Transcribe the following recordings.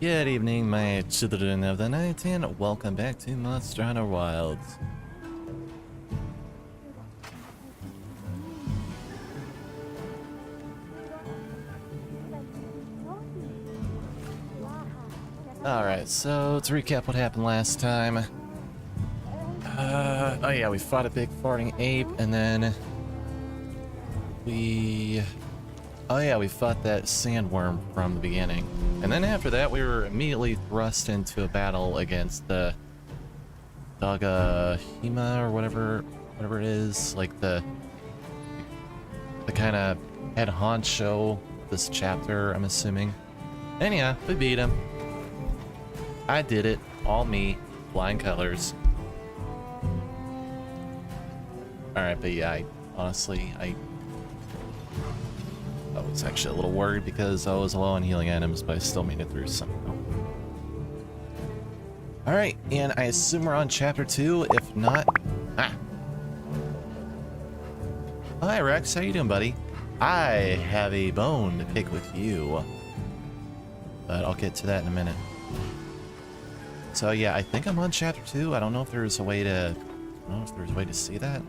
Good evening, my children of the night, and welcome back to Monster Hunter Wilds. Alright, so to recap what happened last time. Oh yeah, we fought a big farting ape, and then we fought that sandworm from the beginning. And then after that, we were immediately thrust into a battle against the Dogahima or whatever it is, like the kind of head honcho this chapter, I'm assuming. And yeah, we beat him. I did it, all me, flying colors. Alright, but yeah, I was actually a little worried because I was low on healing items, but I still made it through somehow. Alright, and I assume we're on chapter 2, if not... Ah! Hi Rex, how you doing, buddy? I have a bone to pick with you. But I'll get to that in a minute. So yeah, I think I'm on chapter 2. I don't know if there's a way to... see that.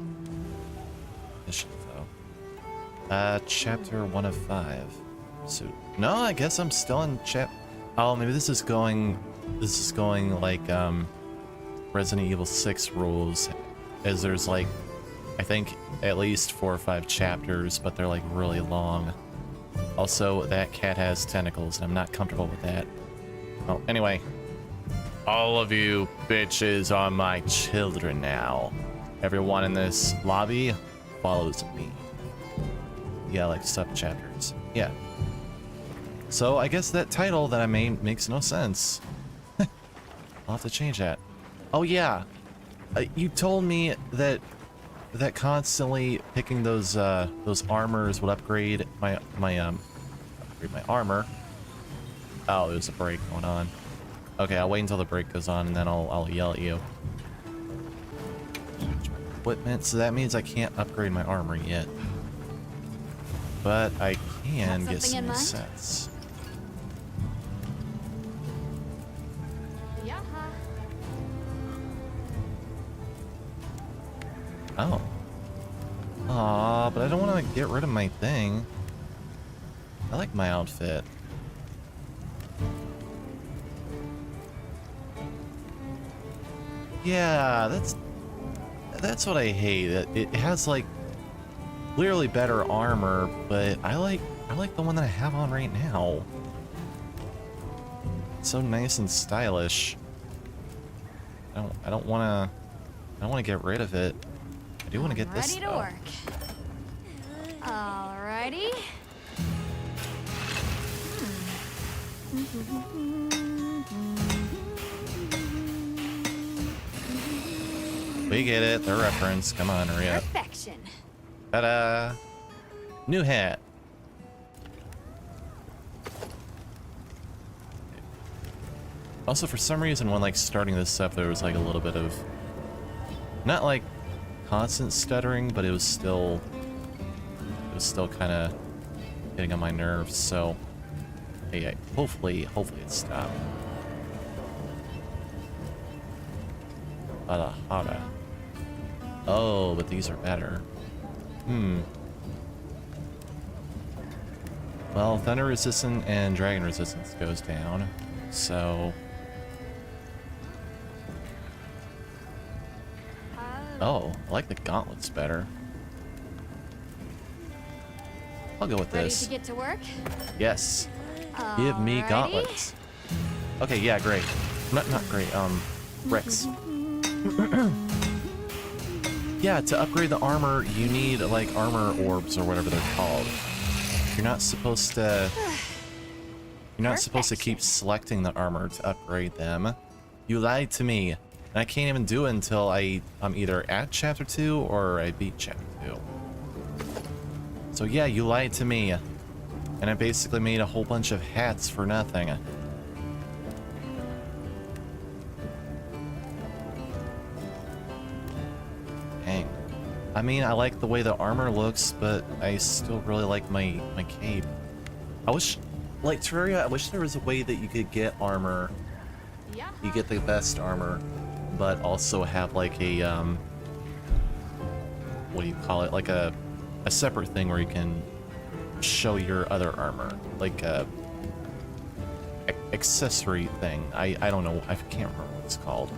Mission info. Chapter 1 of 5. So no, I guess I'm still in oh, maybe this is going like Resident Evil 6 rules, as there's like, I think at least 4 or 5 chapters, but they're like really long. Also, that cat has tentacles, and I'm not comfortable with that. Well, anyway, all of you bitches are my children now. Everyone in this lobby follows me. Yeah, like sub-chapters. Yeah. So I guess that title that I made makes no sense. I'll have to change that. Oh yeah, you told me that constantly picking those armors would upgrade my armor. Oh, there's a break going on. Okay, I'll wait until the break goes on, and then I'll yell at you. Equipment, so that means I can't upgrade my armor yet. But I can get some new sets. Oh. Aw, but I don't want to get rid of my thing. I like my outfit. Yeah, that's what I hate. It has like clearly better armor, but I like the one that I have on right now. It's so nice and stylish. I don't want to get rid of it. I do want to get this though. Ready to work. Alrighty. We get it, the reference. Come on, hurry up. Perfection. Ta-da! New hat. Also, for some reason, when like starting this up, there was like a little bit of, not like constant stuttering, but it was still kind of getting on my nerves. So, hey, hopefully it stopped. Hada. Oh, but these are better. Well, thunder resistance and dragon resistance goes down, so... Oh, I like the gauntlets better. I'll go with this. Ready to get to work? Yes. Give me Alrighty. gauntlets. Okay, yeah, great. Not great, Rex. Yeah, to upgrade the armor, you need, like, armor orbs or whatever they're called. You're not supposed to... You're not supposed to keep selecting the armor to upgrade them. You lied to me. And I can't even do it until I'm either at Chapter 2 or I beat Chapter 2. So yeah, you lied to me. And I basically made a whole bunch of hats for nothing. Dang. I mean, I like the way the armor looks, but I still really like my cape. I wish, like Terraria, I wish there was a way that you could get armor. Yeah. You get the best armor, but also have like a, what do you call it? Like a separate thing where you can show your other armor. Like a accessory thing. I don't know. I can't remember what it's called.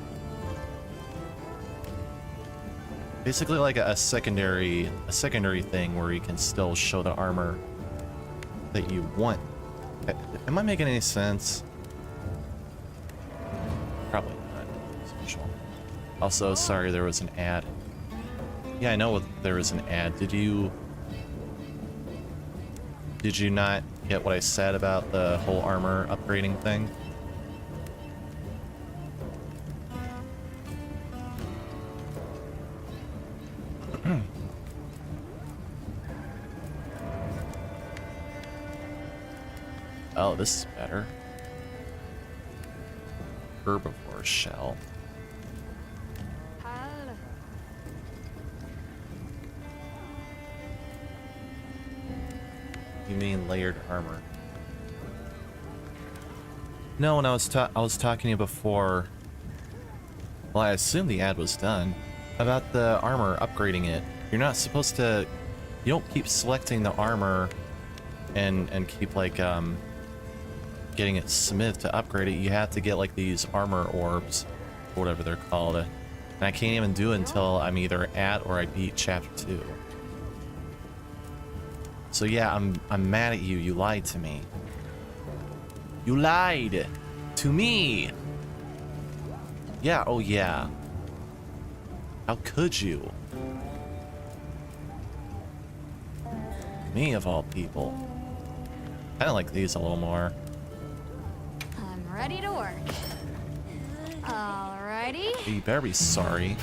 Basically like a secondary thing where you can still show the armor that you want. Am I making any sense? Probably not, as usual. Also, sorry there was an ad. Yeah, I know there was an ad. Did you not get what I said about the whole armor upgrading thing? Oh, this is better. Herbivore shell. You mean layered armor? No, when I was talking to you before. Well, I assume the ad was done about the armor upgrading it. You're not supposed to. You don't keep selecting the armor and keep like getting it smith to upgrade it. You have to get like these armor orbs, or whatever they're called. And I can't even do it until I'm either at or I beat Chapter 2. So yeah, I'm mad at you. You lied to me. You lied to me. Yeah, oh yeah. How could you? Me of all people. I like these a little more. I'm ready to work. Alrighty. You better be sorry.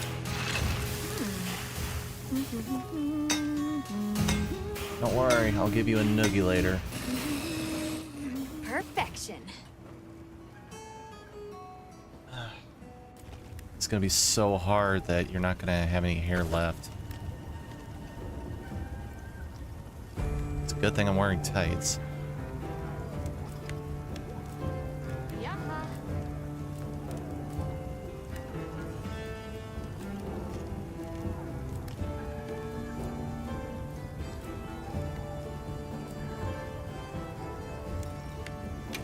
Don't worry, I'll give you a noogie later. Perfection. It's gonna be so hard that you're not gonna have any hair left. It's a good thing I'm wearing tights. Yeah.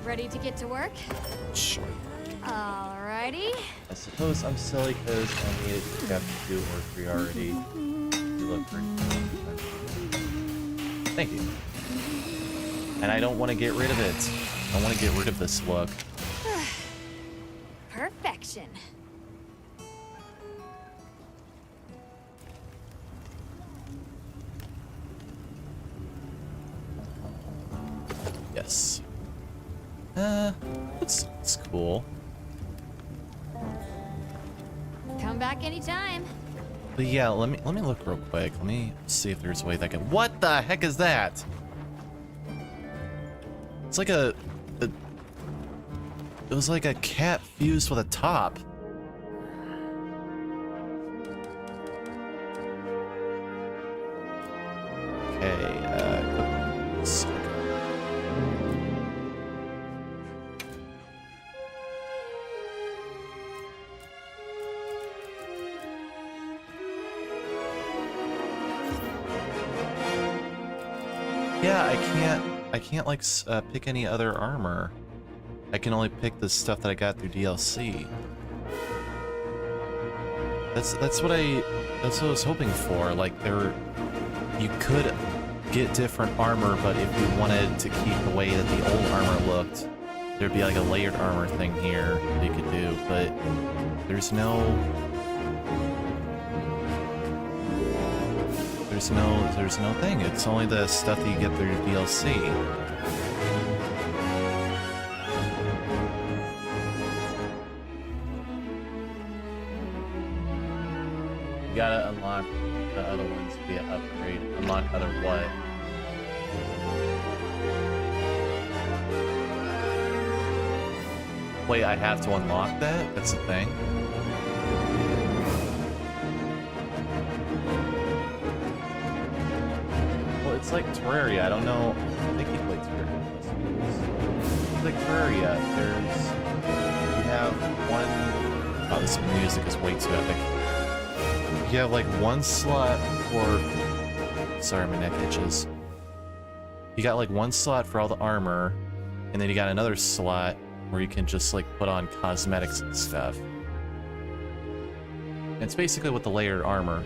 Ready to get to work? Sure. Alrighty. I suppose I'm silly because I needed to have 2 or 3 already. You look pretty good. Thank you. And I don't want to get rid of it. I want to get rid of this look. Perfection. Yes. It's cool. Come back anytime. But yeah, let me look real quick. Let me see if there's a way that can. What the heck is that? It's like it was like a cat fused with a top. Okay, let's see. Yeah, I can't. I can't like pick any other armor. I can only pick the stuff that I got through DLC. That's what I was hoping for. Like you could get different armor, but if you wanted to keep the way that the old armor looked, there'd be like a layered armor thing here that you could do, but there's no thing. It's only the stuff that you get through DLC. You gotta unlock the other ones via upgrade. Unlock other what? Wait, I have to unlock that? That's the thing? Well, it's like Terraria. I don't know. I think you played Terraria. It's like Terraria. You have one... Oh, this music is way too epic. You have like one slot for... Sorry, my neck itches. You got like one slot for all the armor, and then you got another slot where you can just like put on cosmetics and stuff. And it's basically what the layered armor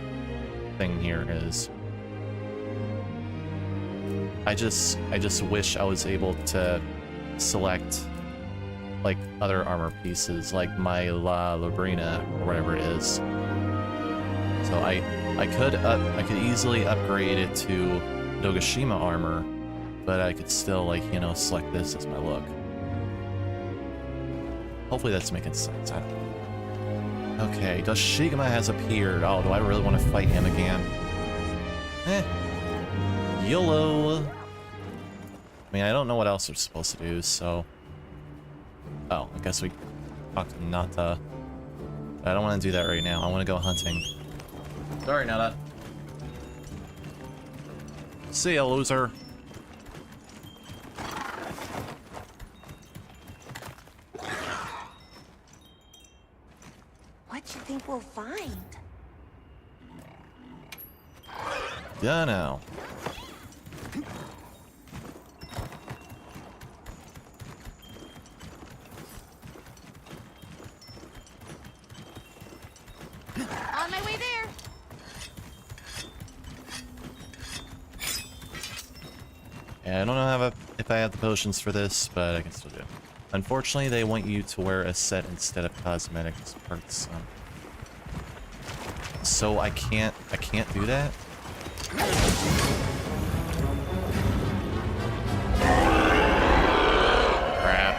thing here is. I just wish I was able to select like other armor pieces, like my La Labrina or whatever it is. So I could easily upgrade it to Nogashima armor, but I could still, like, you know, select this as my look. Hopefully that's making sense. I don't know. Okay, Dashigama has appeared. Oh, do I really want to fight him again? YOLO. I mean, I don't know what else we're supposed to do, so... Oh, I guess we talk to Nata. But I don't want to do that right now. I want to go hunting. Sorry, Nata. See ya, loser. What you think we'll find? Dunno. On my way there. Yeah, I don't know if I have the potions for this, but I can still do it. Unfortunately, they want you to wear a set instead of cosmetics parts. So I can't do that. Crap.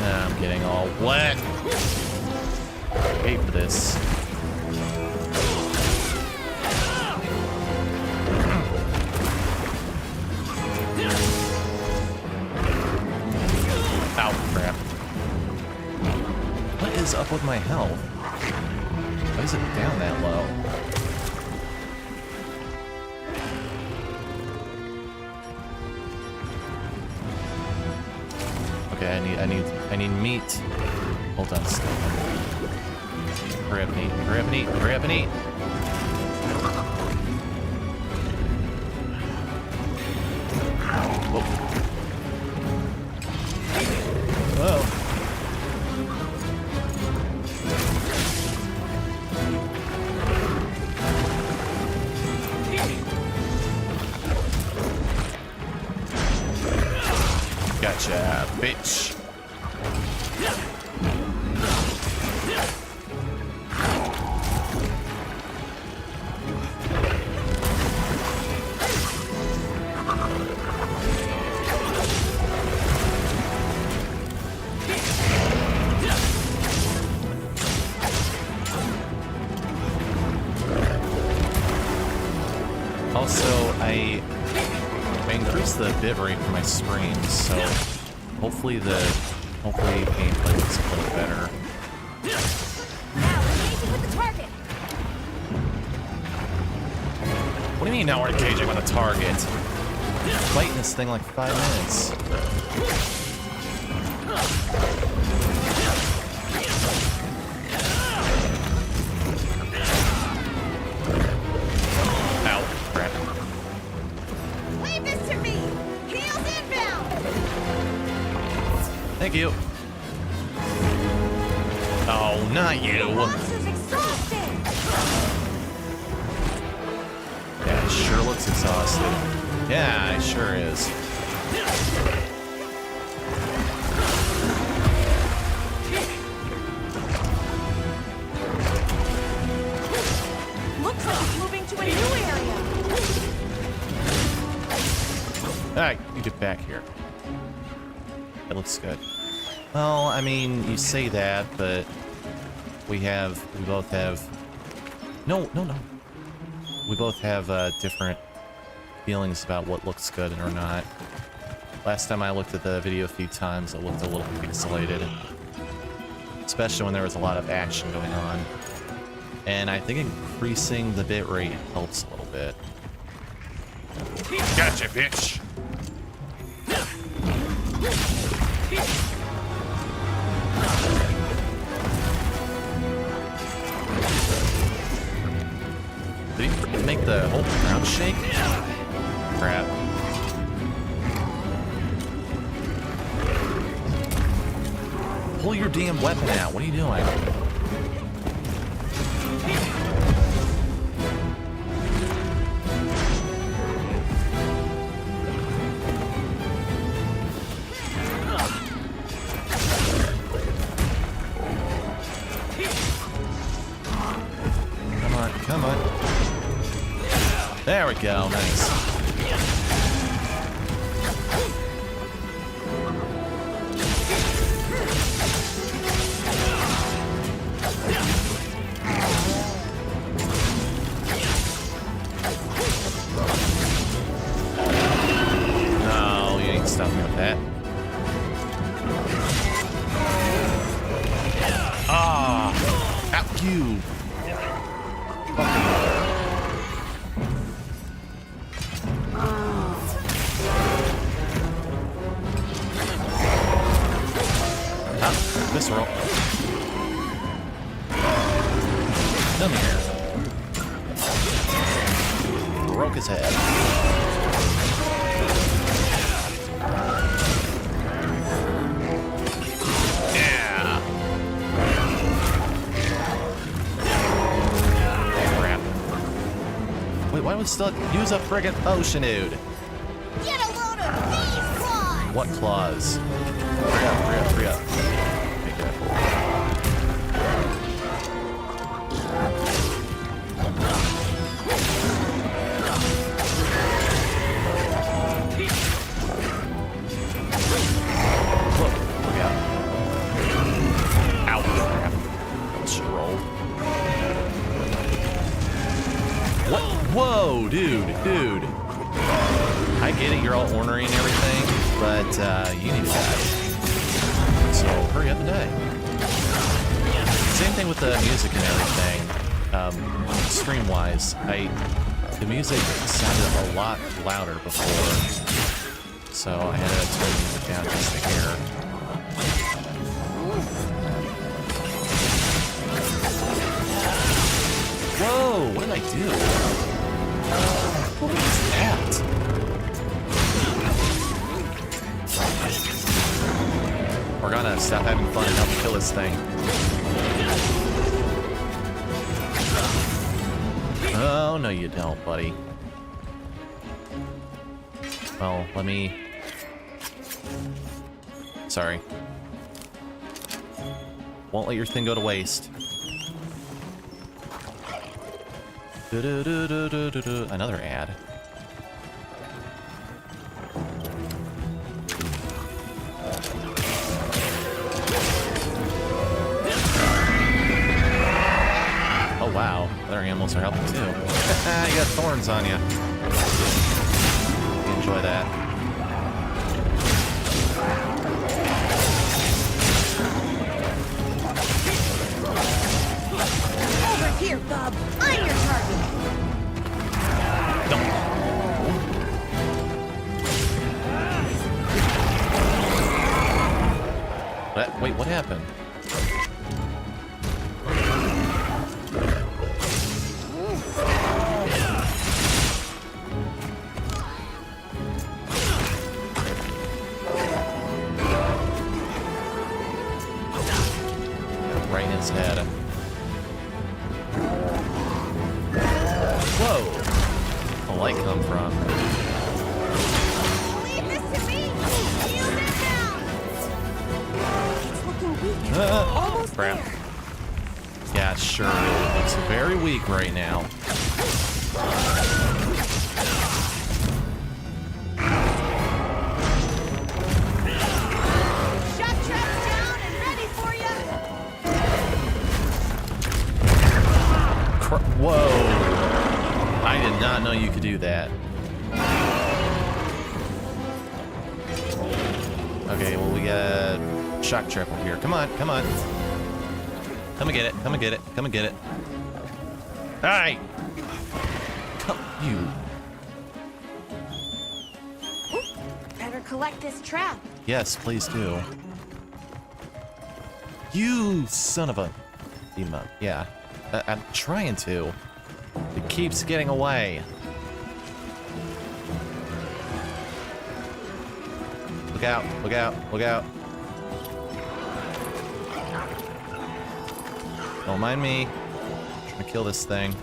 I'm getting all wet. I hate for this. Ow, crap. What is up with my health? Why is it down that low? Okay, I need meat. Hold on a second. Hurry up and eat, hurry up and eat, hurry up and eat! Whoa. Whoa. Gotcha, bitch. Also, I increased the bitrate for my streams, so hopefully gameplay is a little better. Now, engaging with the target. What do you mean now we're engaging with a target? Fighting this thing like 5 minutes. Thank you. Oh, not you. Monster's exhausted. Yeah, it sure looks exhausted. Yeah, it sure is. Looks like it's moving to a new area. Alright, you get back here. That looks good. Well, I mean, you say that, but we both have... No. We both have different feelings about what looks good or not. Last time I looked at the video a few times, it looked a little pixelated. Especially when there was a lot of action going on. And I think increasing the bitrate helps a little bit. Gotcha, bitch! Did he freaking make the whole ground shake? Crap. Pull your damn weapon out. What are you doing? Come on. There we go. Nice. No, you ain't stopping me with that. Ah! Out you! Visceral. Come here. Broke his head. Yeah. Crap. Wait, why would we still use a friggin' potion, dude? Get a load of these claws! What claws? Hurry up. Make it up. Whoa, look out. Ow, crap. Let's roll. What? Whoa, dude. I get it, you're all ornery and everything, but you need to die. So hurry up and die. Same thing with the music and everything. Stream-wise, the music sounded a lot louder before, so I had to turn the music down just to hear. Whoa! What did I do? What was that? We're gonna stop having fun and help kill this thing. Oh, no you don't, buddy. Well, let me... Sorry. Won't let your thing go to waste. Another ad. Oh wow, other animals are helping too. You got thorns on you. Enjoy that. Over here, bub. I'm your target. Wait, what happened? his head. Whoa! Where'd the light come from? Leave this to me. Heels inbound. It's looking weak. Almost Crap. there. Yeah, sure. It looks very weak right now. Shock trap's down and ready for you. Whoa! I did not know you could do that. Okay, well, we got shock trap over here. Come on, come on. Come and get it, come and get it, come and get it. Alright! Come, you. Better collect this trap. Yes, please do. You son of a demon. Yeah, I'm trying to. It keeps getting away. Look out, look out, look out. Don't mind me. I'm trying to kill this thing.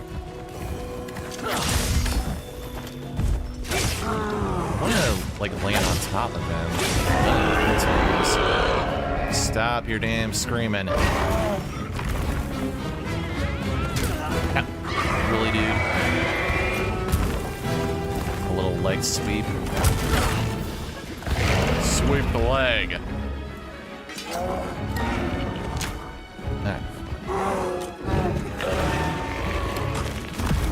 I want to, like, land on top of him. Stop your damn screaming. Really, dude? A little leg sweep. Sweep the leg. Alright.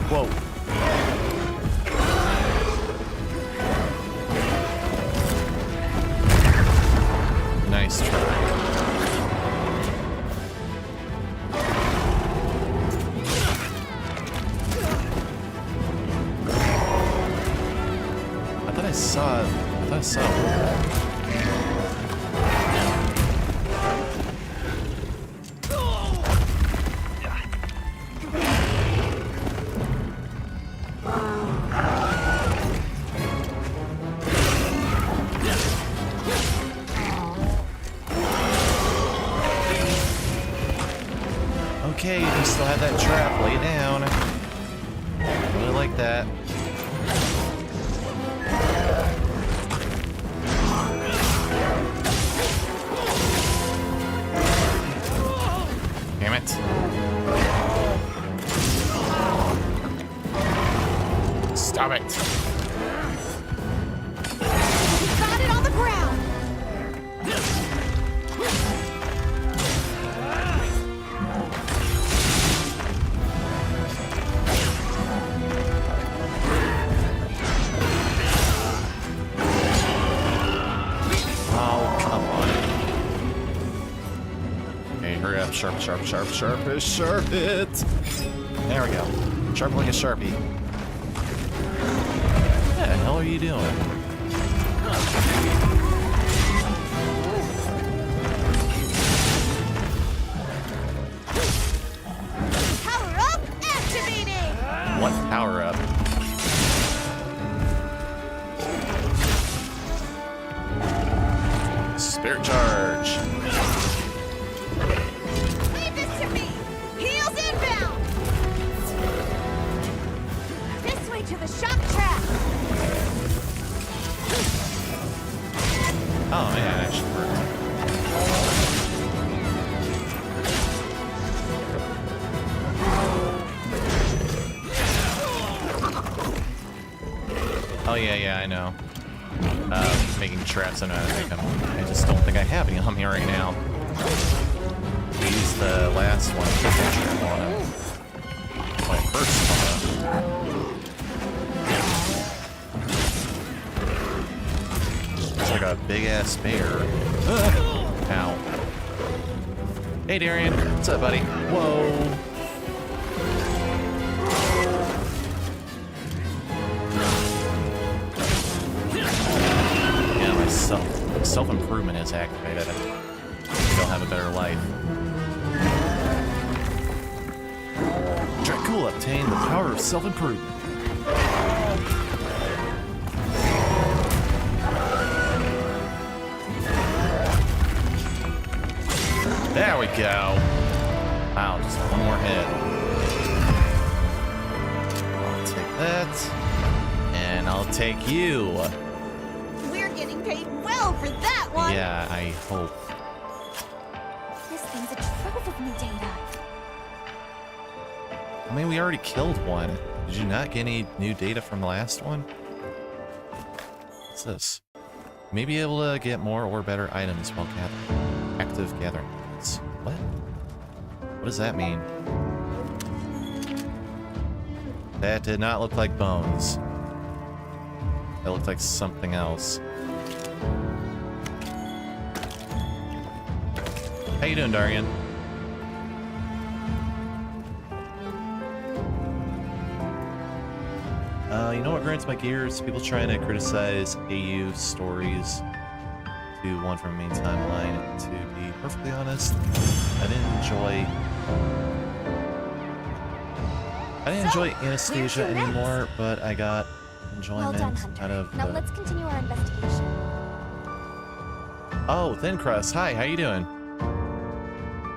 Whoa. Nice try. I thought I saw. Okay, you can still have that trap. Lay down. I really like that. Damn it. Stop it. Got it on the ground. Oh, come on. Okay, hurry up. Sharp, sharp, sharp, sharp it, sharp it. There we go. Sharp like a Sharpie. What the hell are you doing? Power up, activating. What power up? Spirit charge. Leave this to me. Heels inbound. This way to the shock trap. Oh man, it actually worked. Oh yeah, I know. Making traps, I know how to make them. I just don't think I have any on me right now. We used the last one, put that trap on him. My first one. It's like a big ass bear. Ow. Hey Darian, what's up, buddy? Whoa. Self-improvement is activated. They'll have a better life. Dracula obtained the power of self-improvement. There we go. more hit. I'll take that. And I'll take you. We're getting paid well for that one. Yeah, I hope. This thing's a trove of new data. I mean, we already killed one. Did you not get any new data from the last one? What's this? Maybe able to get more or better items while active gathering units. What? What does that mean? That did not look like bones. That looked like something else. How you doing, Darian? You know what grinds my gears? People trying to criticize AU stories to one from main timeline. To be perfectly honest, I didn't enjoy Anastasia where's your anymore, but I got Well enjoyment done, Hunter. out of Now the... let's continue our investigation. Oh, Thin Crust. Hi, how you doing?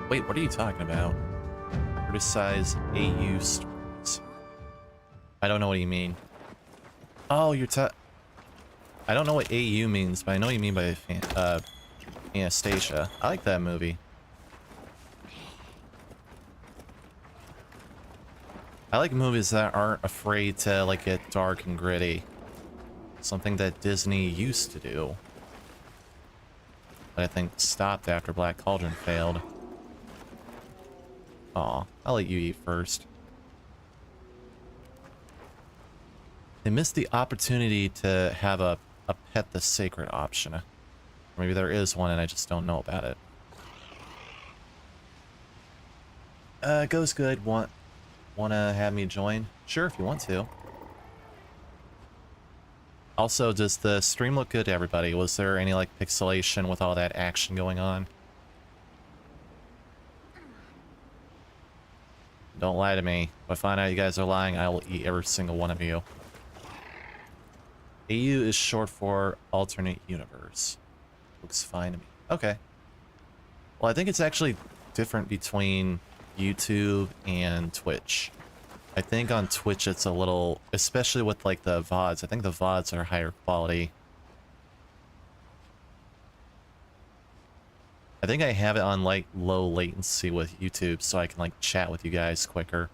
Wait, what are you talking about? Criticize AU stories. I don't know what you mean. Oh, I don't know what AU means, but I know what you mean by Anastasia. I like that movie. I like movies that aren't afraid to like get dark and gritty. Something that Disney used to do. But I think stopped after Black Cauldron failed. Aw, I'll let you eat first. They missed the opportunity to have a pet the sacred option. Or maybe there is one and I just don't know about it. Goes good. Wanna have me join? Sure, if you want to. Also, does the stream look good to everybody? Was there any like pixelation with all that action going on? Don't lie to me. If I find out you guys are lying, I will eat every single one of you. AU is short for alternate universe. Looks fine to me. Okay. Well, I think it's actually different between YouTube and Twitch. I think on Twitch it's a little, especially with like the VODs, I think the VODs are higher quality. I think I have it on like low latency with YouTube so I can like chat with you guys quicker.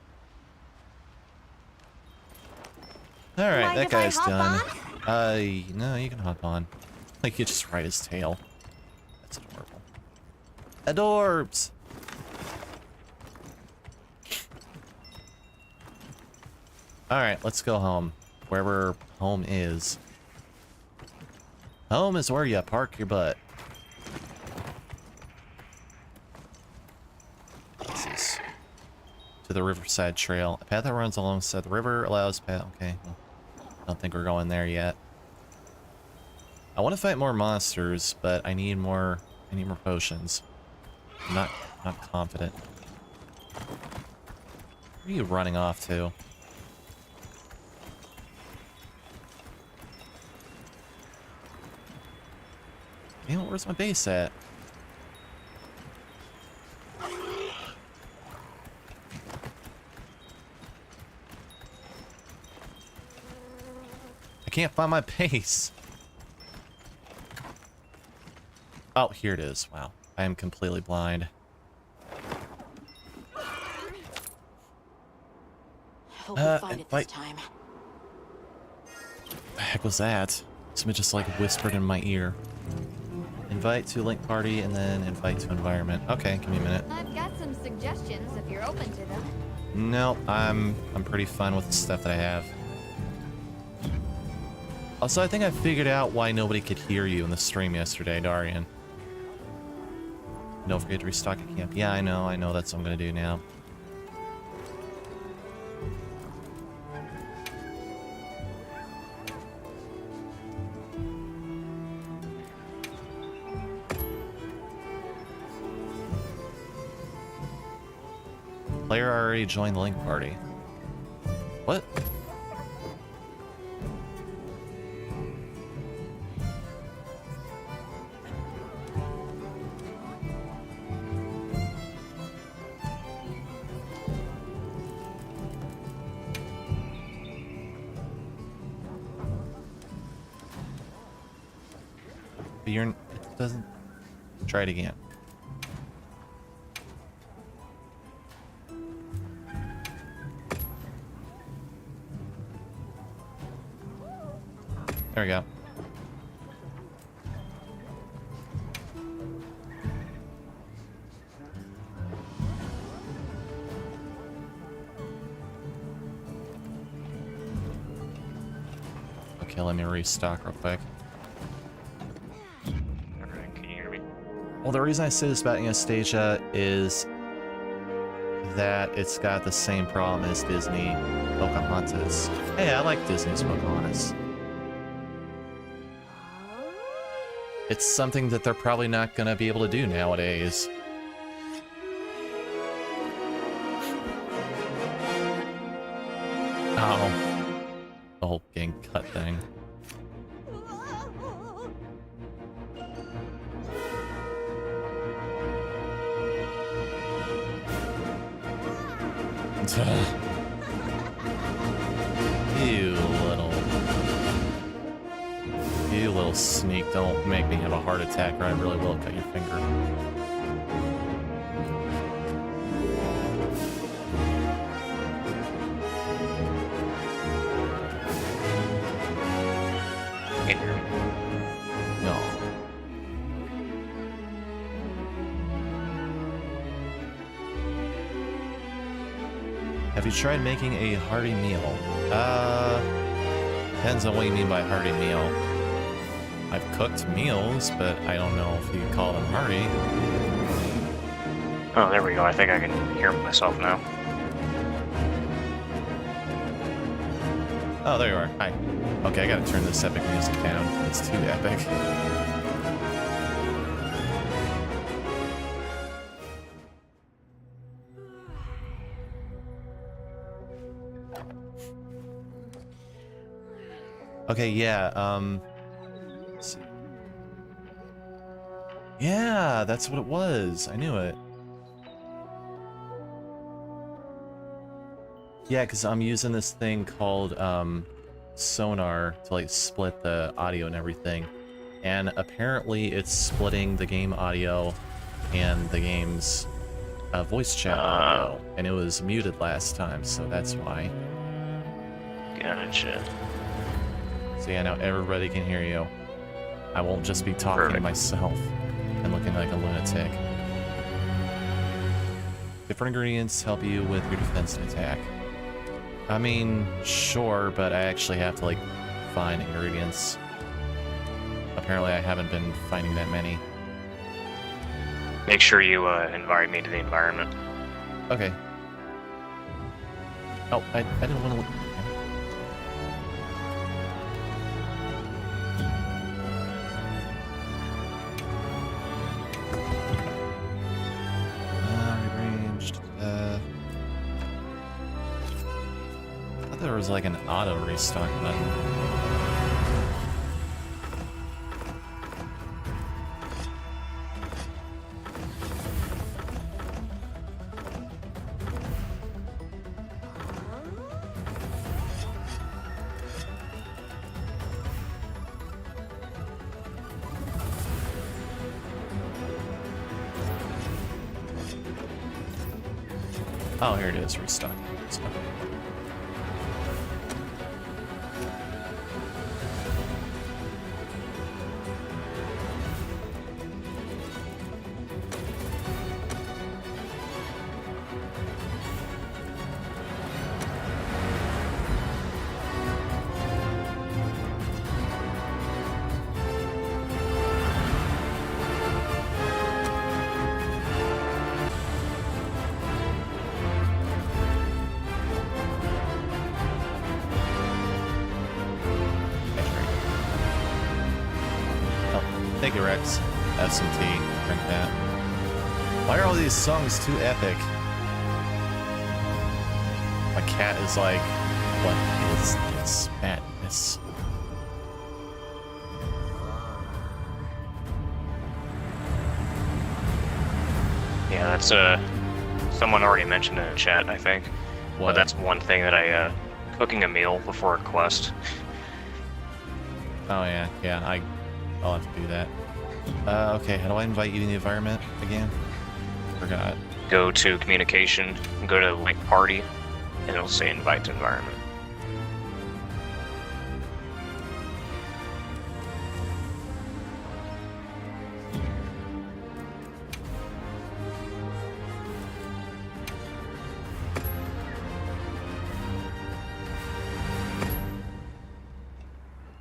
Alright, Mind that if I guy's hop done. on? No, you can hop on. Like, you just ride his tail. That's adorable. Adorbs! Alright, let's go home. Wherever home is. Home is where you park your butt. This is to the Riverside Trail. A path that runs alongside the river allows path. Okay, well, I don't think we're going there yet. I want to fight more monsters, but I need more potions. I'm not confident. Where are you running off to? Damn it, where's my base at? I can't find my base. Oh, here it is. Wow. I am completely blind. Hope we find it this fight. time. The heck was that? Somebody just like whispered in my ear. Invite to link party and then invite to environment. Okay, give me a minute. I've got some suggestions if you're open to them. No, I'm pretty fine with the stuff that I have. Also, I think I figured out why nobody could hear you in the stream yesterday, Darian. Don't forget to restock a camp. Yeah, I know that's what I'm gonna do now. Player already joined the link party. What? But you're... It doesn't... Try it again. There we go. Okay, let me restock real quick. Alright, can you hear me? Well, the reason I say this about Anastasia is that it's got the same problem as Disney Pocahontas. Hey, I like Disney's Pocahontas. It's something that they're probably not going to be able to do nowadays. Oh. The whole getting cut thing. You little sneak, don't make me have a heart attack or I really will cut your finger. Can you hear me? No. Have you tried making a hearty meal? Depends on what you mean by hearty meal. I've cooked meals, but I don't know if you call them hearty. Oh, there we go. I think I can hear myself now. Oh, there you are. Hi. Okay, I gotta turn this epic music down. It's too epic. Okay, yeah, let's see. Yeah, that's what it was. I knew it. Yeah, because I'm using this thing called sonar to like split the audio and everything. And apparently it's splitting the game audio and the game's voice chat audio. And it was muted last time, so that's why. Gotcha. So yeah, now everybody can hear you. I won't just be talking to myself and looking like a lunatic. Different ingredients help you with your defense and attack. I mean, sure, but I actually have to, like, find ingredients. Apparently I haven't been finding that many. Make sure you invite me to the environment. Okay. Oh, I didn't want to look. Rearranged. I thought there was like an auto restock button. Oh, here it is, restock. Thank you, Rex. Have some tea. Drink that. Why are all these songs too epic? My cat is like, what is this madness? Yeah, that's someone already mentioned in the chat, I think. What? But that's one thing that I cooking a meal before a quest. Oh yeah, yeah. I'll have to do that. Okay, how do I invite you to the environment again? Forgot. Go to communication, go to like party, and it'll say invite to environment.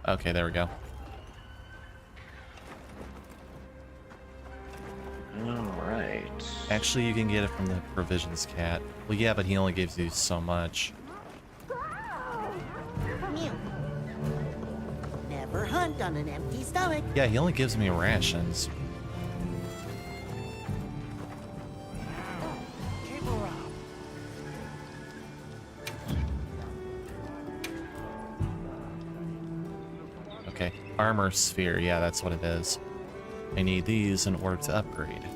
Okay, there we go. Alright. Actually, you can get it from the provisions cat. Well, yeah, but he only gives you so much. Mew. Never hunt on an empty stomach. Yeah, he only gives me rations. Okay, armor sphere. Yeah, that's what it is. I need these in order to upgrade.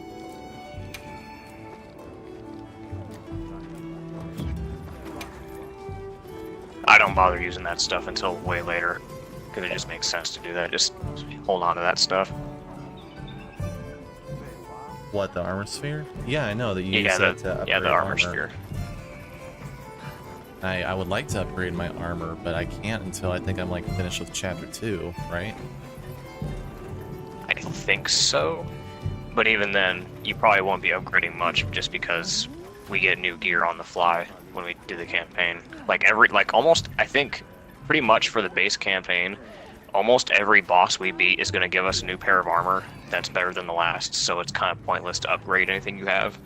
I don't bother using that stuff until way later, because it just makes sense to do that. Just hold on to that stuff. What, the armor sphere? Yeah, I know that you Yeah, use that to upgrade the armor sphere. I would like to upgrade my armor, but I can't until I think I'm like finished with chapter 2, right? I think so, but even then, you probably won't be upgrading much just because we get new gear on the fly when we do the campaign. Almost, I think, pretty much for the base campaign, almost every boss we beat is going to give us a new pair of armor that's better than the last, so it's kind of pointless to upgrade anything you have.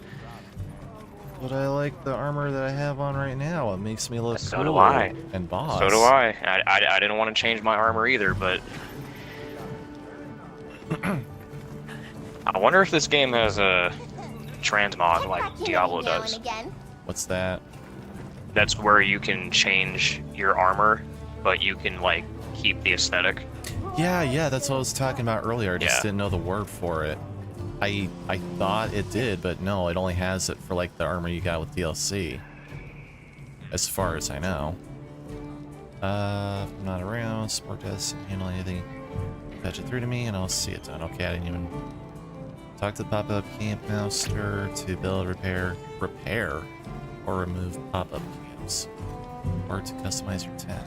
But I like the armor that I have on right now. It makes me look So cool do I. and boss. So do I. I didn't want to change my armor either, but I wonder if this game has a transmog like Diablo does. What's that? That's where you can change your armor, but you can like keep the aesthetic. Yeah, that's what I was talking about earlier. I just Yeah. didn't know the word for it. I thought it did, but no, it only has it for like the armor you got with DLC. As far as I know. If I'm not around, support doesn't handle anything. Patch it through to me and I'll see it done. Okay, I didn't even talk to the pop-up camp master to build, repair, or remove pop-up camps. Or to customize your tent.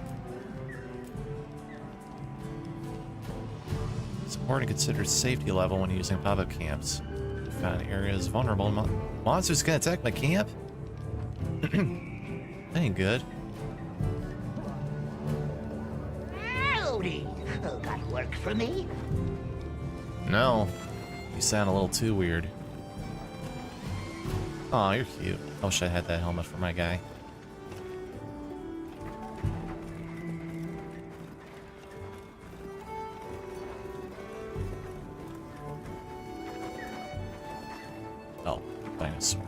Support and consider safety level when using pop-up camps. Found areas vulnerable. Monsters gonna attack my camp? That ain't good. Howdy. Got work for me? No. You sound a little too weird. Aw, you're cute. I wish I had that helmet for my guy. Oh, dinosaur.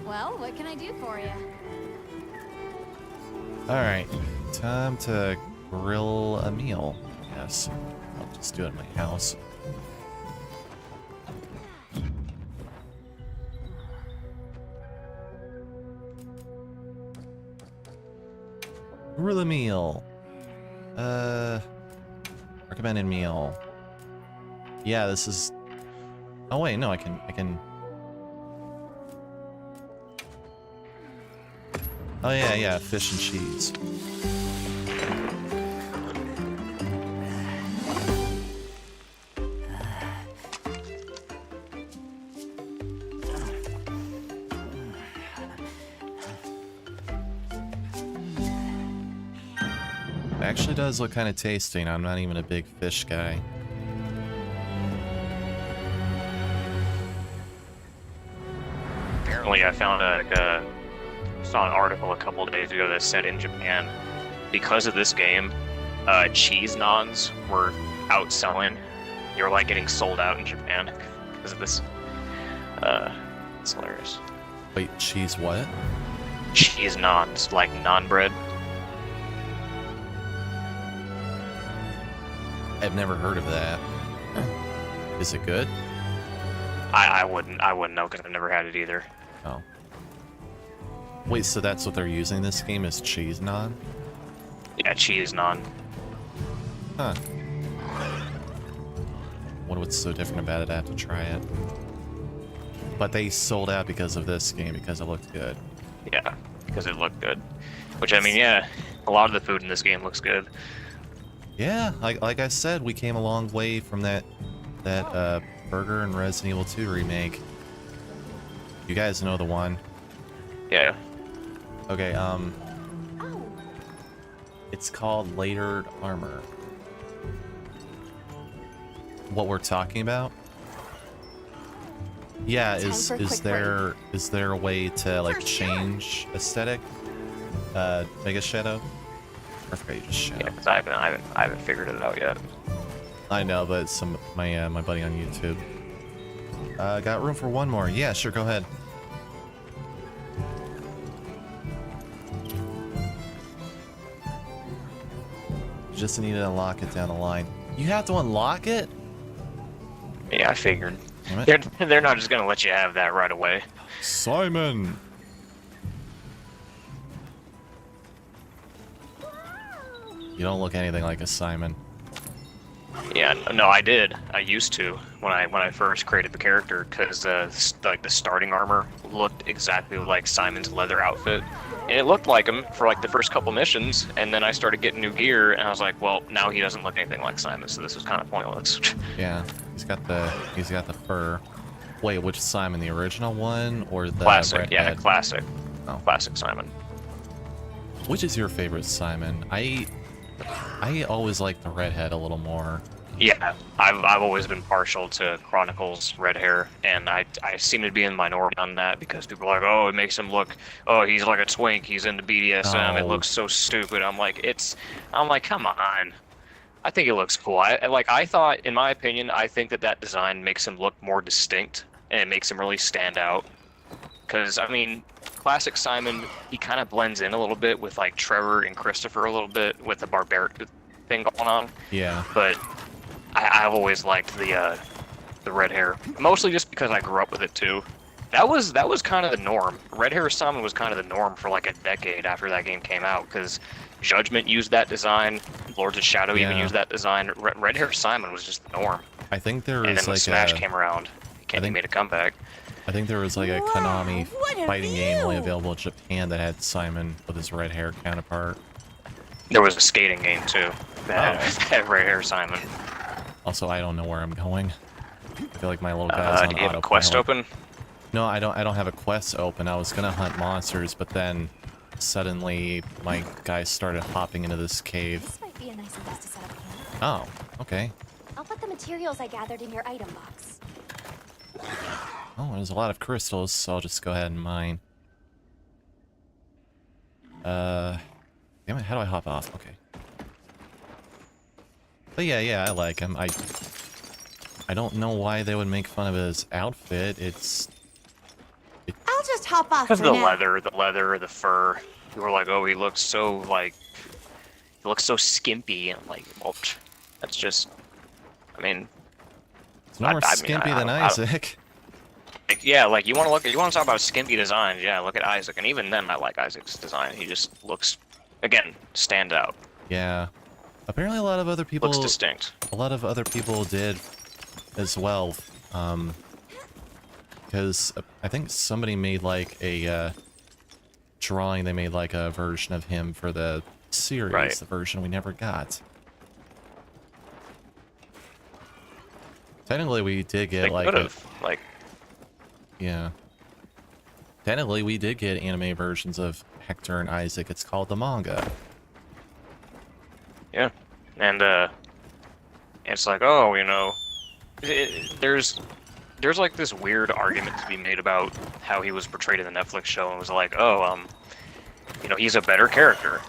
Well, what can I do for you? Alright, time to grill a meal. Yes, I'll just do it in my house. Grill a meal. Recommended meal. Yeah, this is... Oh wait, no, I can... Oh yeah, fish and cheese. It actually does look kind of tasty, and I'm not even a big fish guy. Apparently, I found saw an article a couple of days ago that said in Japan, because of this game, cheese naans were outselling. They were like getting sold out in Japan because of this. It's hilarious. Wait, cheese what? Cheese naans, like naan bread. I've never heard of that. Is it good? I wouldn't know because I've never had it either. Oh. Wait, so that's what they're using this game is cheese naan? Yeah, cheese naan. Huh. what's so different about it. I have to try it. But they sold out because of this game, because it looked good. Yeah, because it looked good. Which, I mean, yeah, a lot of the food in this game looks good. Yeah, like I said, we came a long way from that burger and Resident Evil 2 remake. You guys know the one. Yeah. Okay, it's called Layered Armor. What we're talking about? Yeah, Time is for a quick there a way to like For sure. change aesthetic? Make a shadow? I forgot you just shadow. Yeah, because I haven't figured it out yet. I know, but my buddy on YouTube. Got room for one more. Yeah, sure, go ahead. Just need to unlock it down the line. You have to unlock it? Yeah, I figured. Damn it. They're not just gonna let you have that right away. Simon! You don't look anything like a Simon. Yeah, no, I did. I used to when I first created the character, because like the starting armor looked exactly like Simon's leather outfit, and it looked like him for like the first couple missions. And then I started getting new gear, and I was like, well, now he doesn't look anything like Simon, so this was kind of pointless. Yeah, he's got the fur. Wait, which Simon? The original one or the Classic, yeah, redhead? classic. Oh. Classic Simon. Which is your favorite Simon? I always like the redhead a little more. Yeah, I've always been partial to Chronicles red hair, and I seem to be in the minority on that because people are like, oh, it makes him look, oh, he's like a twink, he's into BDSM, it Oh. looks so stupid. I'm like, come on. I think it looks cool. I thought, in my opinion, I think that design makes him look more distinct, and it makes him really stand out. Because, I mean, classic Simon, he kind of blends in a little bit with, like, Trevor and Christopher a little bit with the barbaric thing going on. Yeah. But I've always liked the red hair, mostly just because I grew up with it too. That was kind of the norm. Red hair Simon was kind of the norm for like a decade after that game came out, because Judgment used that design, Lords of Shadow even Yeah. used that design. Red hair Simon was just the norm. I think there And was then when like Smash a came around, he made a comeback. I think there was like a Wow, Konami what a fighting game only view! available in Japan that had Simon with his red hair counterpart. There was a skating game too that Oh. had red hair Simon. Also, I don't know where I'm going. I feel like my little guy's on Do you have a autopilot. quest open? No, I don't have a quest open. I was gonna hunt monsters, but then suddenly my guy started hopping into this cave. This might be a nice place to set up camp. Oh, okay. I'll put the materials I gathered in your item box. Oh, there's a lot of crystals, so I'll just go ahead and mine. Damn it, how do I hop off? Okay. But yeah, I like him. I don't know why they would make fun of his outfit. I'll just hop off Because for the now. leather, the fur. You were like, oh, he looks so skimpy, and I'm like, well, that's just, I mean, It's no more I mean, skimpy I than don't- Isaac. like, yeah, like you want to talk about skimpy designs, yeah, look at Isaac, and even then, I like Isaac's design. He just looks, again, stand out, Yeah. Apparently a lot of other people looks distinct. did as well. Because I think somebody made like a drawing. They made like a version of him for the series, Right. the version we never got. Technically, we did They get like could have, like, yeah. Technically, we did get anime versions of Hector and Isaac. It's called the manga. yeah, and it's like, oh, you know, there's like this weird argument to be made about how he was portrayed in the Netflix show, and it was like, oh, you know, he's a better character.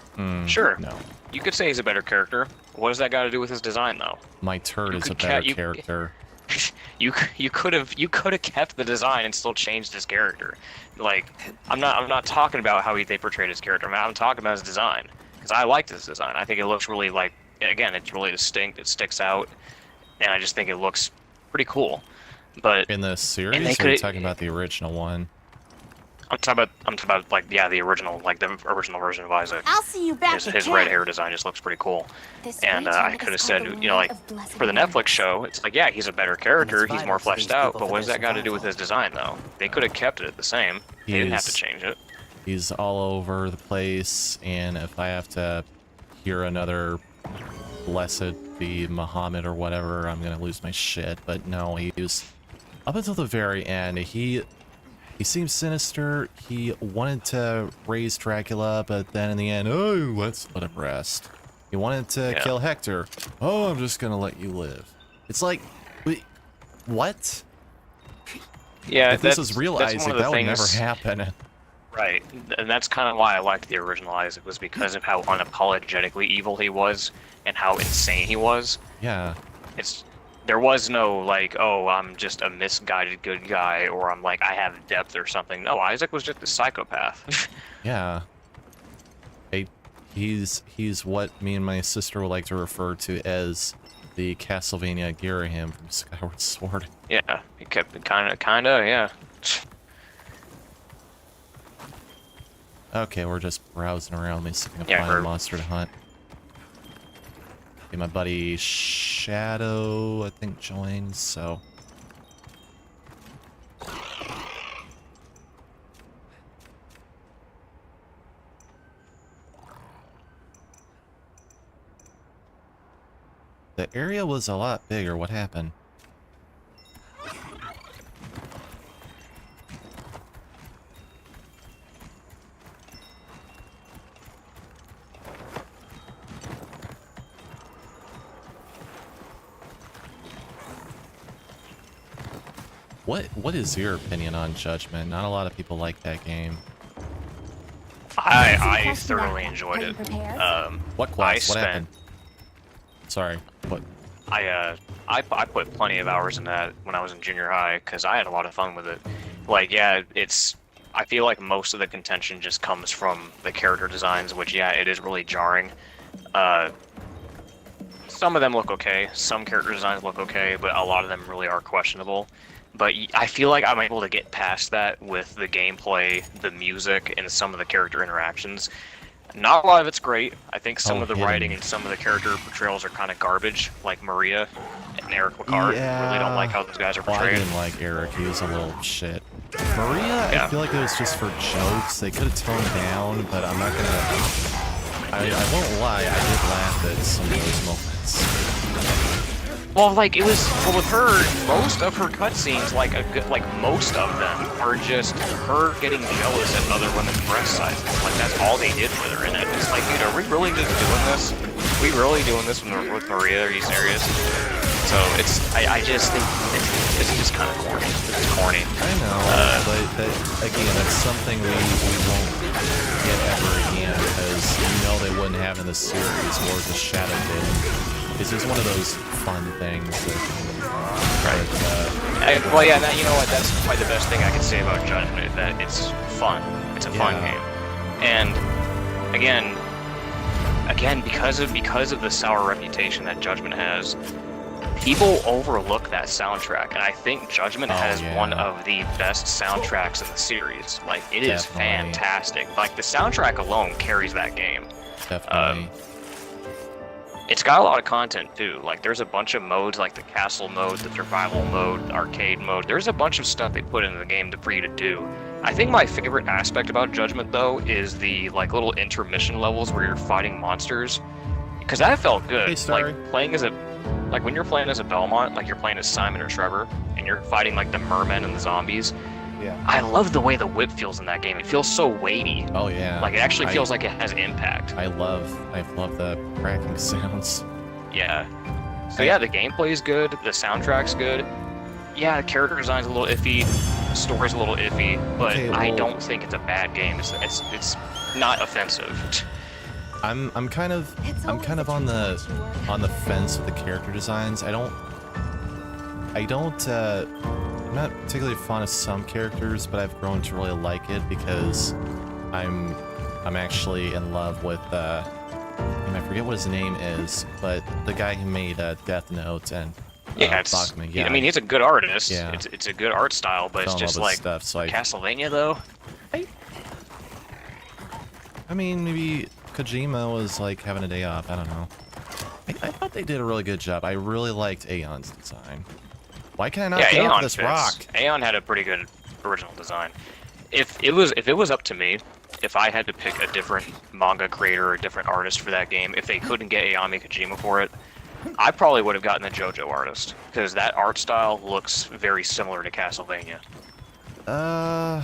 Sure, No. you could say he's a better character. What does that got to do with his design, though? My turd You is a could better character. You could have kept the design and still changed his character. Like, I'm not talking about how they portrayed his character. I'm talking about his design, because I liked his design. I think it looks really, like, again, it's really distinct. It sticks out, and I just think it looks pretty cool. But In the they series, or are you could- talking about the original one? I'm talking about like the original version of Isaac. I'll see you back His red hair design just looks pretty cool. And I could have said, you know, like for the Netflix show, it's like, yeah, he's a better character, he's more fleshed out, but what does that got to do with his design though? They could have kept it the same. They didn't have to change it. He's all over the place, and if I have to hear another blessed be Muhammad or whatever, I'm gonna lose my shit. But no, he was up until the very end. He seemed sinister. He wanted to raise Dracula, but then in the end, oh, let's let him rest. He wanted to kill Hector. Oh, I'm just gonna let you live. It's like, wait, what? Yeah, if this was real Isaac, that would never happen. Right, and that's kind of why I liked the original Isaac, was because of how unapologetically evil he was and how insane he was. Yeah. There was no like, oh, I'm just a misguided good guy, or I'm like, I have depth or something. No, Isaac was just a psychopath. Yeah. He's what me and my sister would like to refer to as the Castlevania Girahim from Skyward Sword. Yeah, he kept it kinda, yeah. Okay, we're just browsing around, missing a fine monster to hunt. Okay, my buddy Shadow, I think, joined, so... The area was a lot bigger. What happened? What is your opinion on Judgment? Not a lot of people like that game. I thoroughly enjoyed it. What class? What happened? Sorry. What? I put plenty of hours in that when I was in junior high because I had a lot of fun with it. Like, yeah, I feel like most of the contention just comes from the character designs, which, yeah, it is really jarring. Some of them look okay, some character designs look okay, but a lot of them really are questionable. But I feel like I'm able to get past that with the gameplay, the music, and some of the character interactions. Not a lot of it's great. I think some of the writing and some of the character portrayals are kind of garbage, like Maria and Eric Lacard. Yeah. Really don't like how those guys are Well, portrayed. I didn't like Eric. He was a little shit. Maria, I feel like it was just for jokes. They could have toned down, but I'm not gonna... I won't lie, I did laugh at some of those moments. Well, like, it was... Well, with her, most of her cutscenes, like most of them, are just her getting jealous at other women's breast sizes. Like, that's all they did with her in it. It's like, dude, are we really just doing this? Are we really doing this with Maria? Are you serious? So, I just think it's just kind of corny. It's corny. I know, but again, that's something we won't get ever again, because they wouldn't have in the series, or the Shadow did. It's just one of those fun things that... Right. Well, yeah, you know what, that's probably the best thing I can say about Judgment, that it's fun. It's a fun game. And, again, because of the sour reputation that Judgment has, people overlook that soundtrack, and I think Judgment has one of the best soundtracks in the series. Like, it is fantastic. Like, the soundtrack alone carries that game. Definitely. It's got a lot of content, too. Like, there's a bunch of modes, like the castle mode, the survival mode, arcade mode. There's a bunch of stuff they put into the game for you to do. I think my favorite aspect about Judgment, though, is the, like, little intermission levels where you're fighting monsters. Because that felt good. Hey, sorry. Like, when you're playing as a Belmont, like you're playing as Simon or Trevor, and you're fighting, like, the mermen and the zombies. Yeah. I love the way the whip feels in that game. It feels so weighty. Oh, yeah. Like, it actually feels like it has impact. I love the cracking sounds. Yeah. So, yeah, the gameplay is good. The soundtrack's good. Yeah, the character design's a little iffy. The story's a little iffy. But I don't think it's a bad game. It's not offensive. I'm kind of on the fence with the character designs. I'm not particularly fond of some characters, but I've grown to really like it because I'm actually in love with and I forget what his name is, but the guy who made Death Note and Bachman. Yeah, I mean, he's a good artist. Yeah. It's a good art style, but it's just like stuff, so Castlevania though. I mean, maybe Kojima was like having a day off. I don't know. I thought they did a really good job. I really liked Aeon's design. Why can I not get off this rock? Aeon had a pretty good original design. If it was up to me, if I had to pick a different manga creator or a different artist for that game, if they couldn't get Ayami Kojima for it, I probably would have gotten the JoJo artist, because that art style looks very similar to Castlevania. The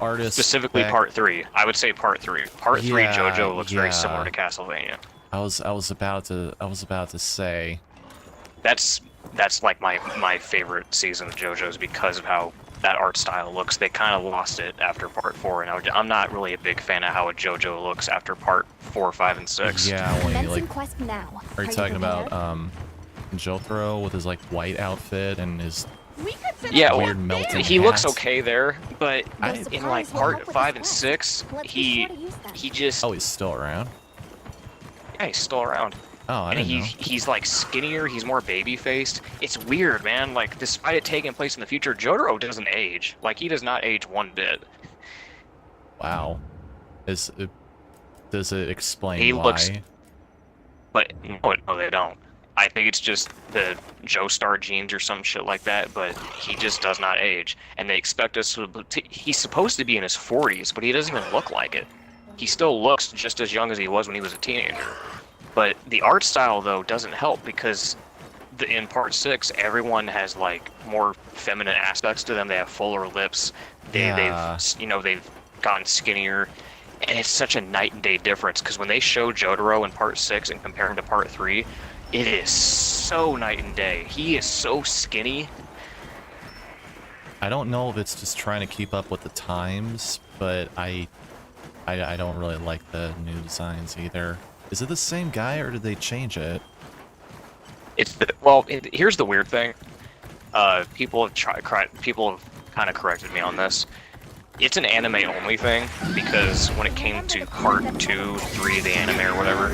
artist specifically part 3. I would say part 3. Part 3 JoJo looks very similar to Castlevania. I was about to say that's like my favorite season of JoJo's because of how that art style looks. They kind of lost it after part 4, and I'm not really a big fan of how a JoJo looks after part 4, 5, and 6. Yeah, when you, like, quest now. are you talking about Jotaro with his like white outfit and his weird melting he looks hat? okay there, but in like part 5 and 6, he just he's still around. Yeah, he's still around. Oh, I didn't know. He's like skinnier, he's more baby-faced. It's weird, man. Like, despite it taking place in the future, Jotaro doesn't age. Like, he does not age one bit. Wow. Does it explain He why? looks... But, no, they don't. I think it's just the Joestar genes or some shit like that, but he just does not age. And they expect us to... He's supposed to be in his 40s, but he doesn't even look like it. He still looks just as young as he was when he was a teenager. But the art style, though, doesn't help because in part 6, everyone has like more feminine aspects to them. They have fuller lips. They've gotten skinnier, and it's such a night and day difference. Because when they show Jotaro in part 6 and compare him to part 3, it is so night and day. He is so skinny. I don't know if it's just trying to keep up with the times, but I don't really like the new designs either. Is it the same guy, or did they change it? Here's the weird thing. People have kind of corrected me on this. It's an anime-only thing, because when it came to part 2, 3 of the anime or whatever,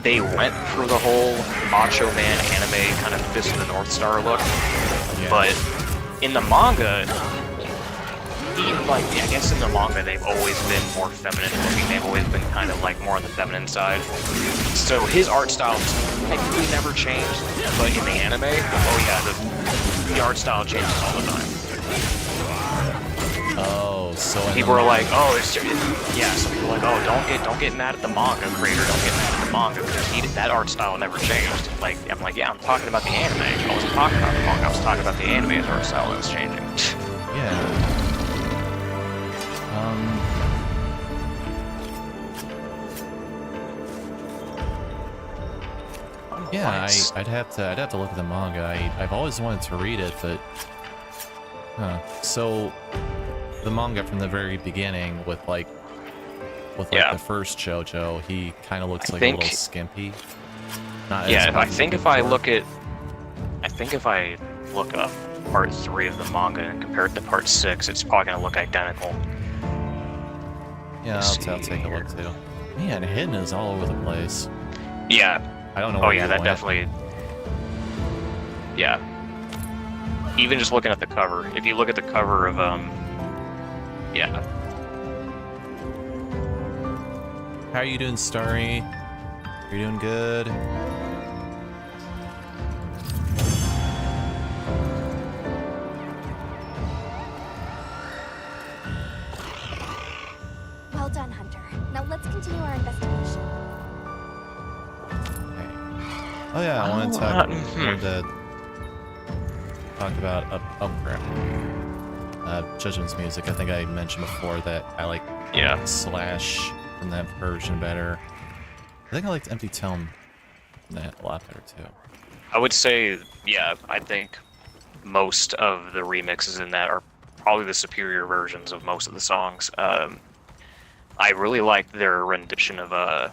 they went for the whole Macho Man anime kind of Fist of the North Star look. Yeah. But in the manga, I guess in the manga they've always been more feminine looking. They've always been kind of like more on the feminine side. So his art style technically never changed, but in the anime, the art style changes all the time. Oh, so people are like, oh, so people are like, oh, don't get mad at the manga creator, don't get mad at the manga because that art style never changed. Like, I'm like, yeah, I'm talking about the anime. I wasn't talking about the manga. I was talking about the anime's art style that's changing. Yeah. Yeah, I'd have to look at the manga. I've always wanted to read it, but so the manga from the very beginning with the first JoJo, he kind of looks like a little skimpy. I think if I look up part 3 of the manga and compare it to part 6, it's probably gonna look identical. Yeah, I'll take a look too. Man, Hidden is all over the place. Yeah. I don't know. Oh yeah, that definitely. Yeah. Even just looking at the cover, if you look at the cover of yeah. How are you doing, Starry? You're doing good. Well done, Hunter. Now let's continue our investigation. Oh yeah, I wanted to talk about Judgment's music. I think I mentioned before that I like Slash from that version better. I think I liked Empty Tone from that a lot better too. I would say, yeah, I think most of the remixes in that are probably the superior versions of most of the songs. I really liked their rendition of I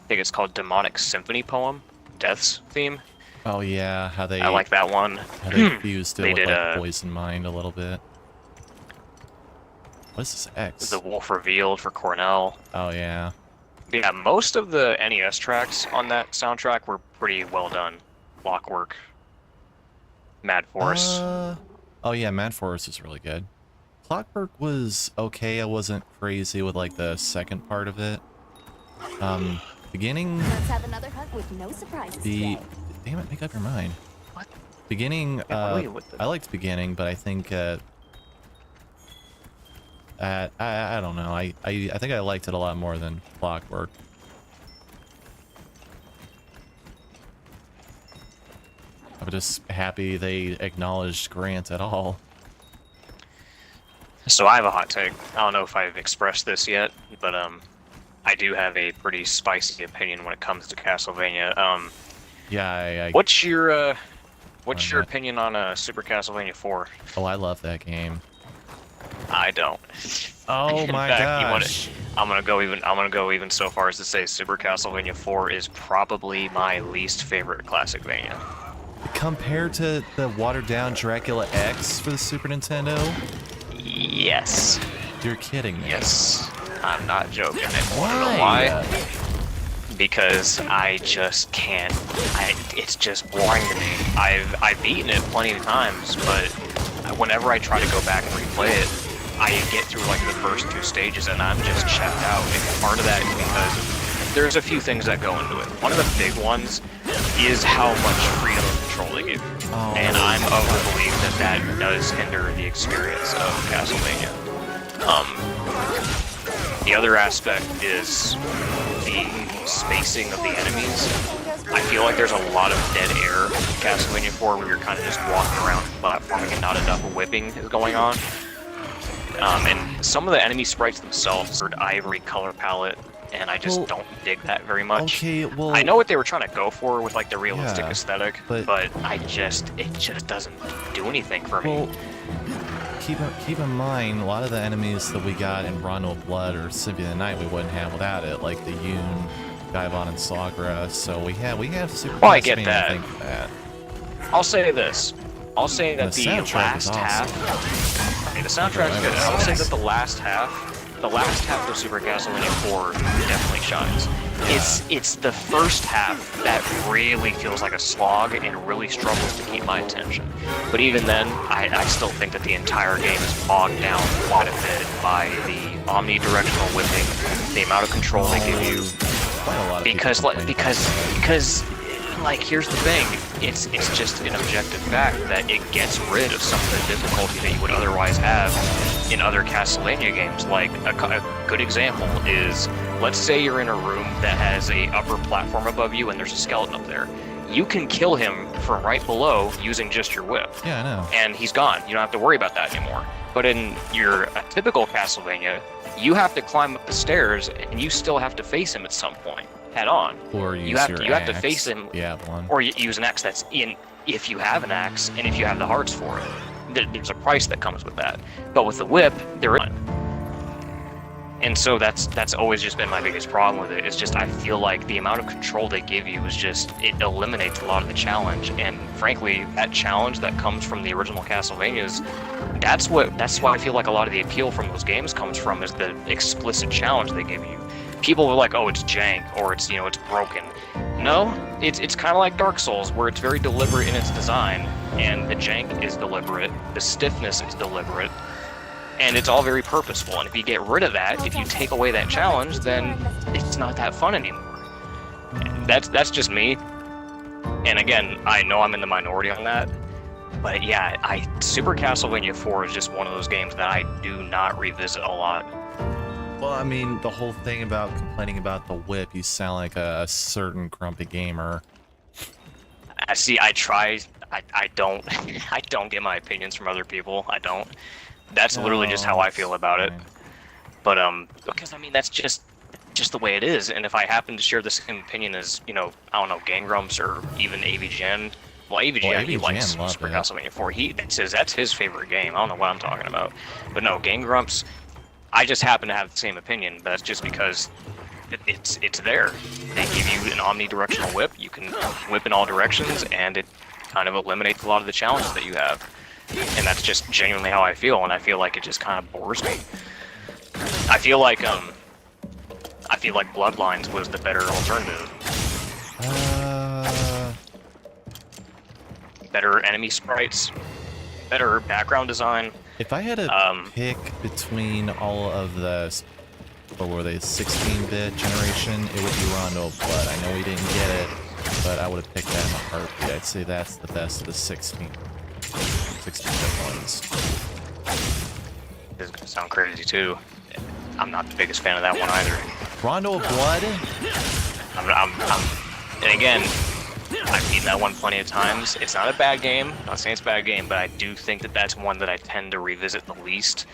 think it's called Demonic Symphony Poem. Death's theme. Oh yeah, I like that one. How they fused it with like Poison Mind a little bit. What is this X? The Wolf Revealed for Cornell. Oh yeah. Yeah, most of the NES tracks on that soundtrack were pretty well done. Clockwork, Mad Force. Oh yeah, Mad Force is really good. Clockwork was okay. I wasn't crazy with like the second part of it. Beginning. Let's have another hug with no surprises today. Damn it, make up your mind. What? Beginning. I liked beginning, but I think. I don't know. I think I liked it a lot more than Clockwork. I'm just happy they acknowledged Grant at all. So I have a hot take. I don't know if I've expressed this yet, but I do have a pretty spicy opinion when it comes to Castlevania. Yeah, what's your opinion on Super Castlevania 4? Oh, I love that game. I don't. Oh my gosh. I'm gonna go even so far as to say Super Castlevania 4 is probably my least favorite Classicvania. Compared to the watered down Dracula X for the Super Nintendo? Yes. You're kidding me. Yes. I'm not joking. I Why? don't know why. Because I just can't. It's just boring to me. I've beaten it plenty of times, but whenever I try to go back and replay it, I get through like the first 2 stages and I'm just checked out. And part of that is because there's a few things that go into it. One of the big ones is how much freedom and control they give you. Oh. And I'm of the belief that that does hinder the experience of Castlevania. The other aspect is the spacing of the enemies. I feel like there's a lot of dead air in Castlevania 4 where you're kind of just walking around platforming and not enough whipping is going on. And some of the enemy sprites themselves are ivory color palette, and I just don't dig that very much. Okay, well, I know what they were trying to go for with like the realistic yeah, aesthetic, but it just doesn't do anything for me. Well, keep in mind, a lot of the enemies that we got in Rondo of Blood or Symphony of the Night we wouldn't have without it, like the Yoon, Gaivon, and Sagra. So we have Super. Well, I get that. I think that. I'll say this. I'll say that the last half. Okay, the soundtrack's good. I will say that the last half of Super Castlevania 4 definitely shines. It's the first half that really feels like a slog and really struggles to keep my attention. But even then, I still think that the entire game is bogged down quite a bit by the omnidirectional whipping, the amount of control they give you. Because here's the thing, it's just an objective fact that it gets rid of some of the difficulty that you would otherwise have in other Castlevania games. Like a good example is, let's say you're in a room that has a upper platform above you and there's a skeleton up there. You can kill him from right below using just your whip. Yeah, I know. And he's gone. You don't have to worry about that anymore. But in a typical Castlevania, you have to climb up the stairs and you still have to face him at some point. Head on. Or you have to face him. Yeah, one. Or you use an axe that's in, if you have an axe and if you have the hearts for it. There's a price that comes with that. But with the whip, there isn't. And so that's always just been my biggest problem with it. It's just I feel like the amount of control they give you is just, it eliminates a lot of the challenge. And frankly, that challenge that comes from the original Castlevanias, that's why I feel like a lot of the appeal from those games comes from, is the explicit challenge they give you. People are like, oh, it's jank, or it's broken. No, it's kind of like Dark Souls, where it's very deliberate in its design, and the jank is deliberate, the stiffness is deliberate, and it's all very purposeful. And if you get rid of that, if you take away that challenge, then it's not that fun anymore. That's just me. And again, I know I'm in the minority on that, but yeah, Super Castlevania 4 is just one of those games that I do not revisit a lot. Well, I mean, the whole thing about complaining about the whip, you sound like a certain grumpy gamer. I try. I don't get my opinions from other people. I don't. That's literally just how I feel about it. But because I mean that's just the way it is. And if I happen to share the same opinion as, I don't know, Gang Grumps or even AVGen. Well, AVGen, he likes Super Castlevania 4. That's his favorite game. I don't know what I'm talking about. But no, Gang Grumps, I just happen to have the same opinion, but that's just because it's there. They give you an omnidirectional whip. You can whip in all directions, and it kind of eliminates a lot of the challenges that you have. And that's just genuinely how I feel, and I feel like it just kind of bores me. I feel like Bloodlines was the better alternative. Better enemy sprites, better background design. If I had to pick between all of the, what were they, 16-bit generation, it would be Rondo of Blood. I know we didn't get it, but I would have picked that in a heartbeat. I'd say that's the best of the 16-bit ones. This is gonna sound crazy too. I'm not the biggest fan of that one either. Rondo of Blood? And again, I've beaten that one plenty of times. It's not a bad game. I'm not saying it's a bad game, but I do think that that's one that I tend to revisit the least.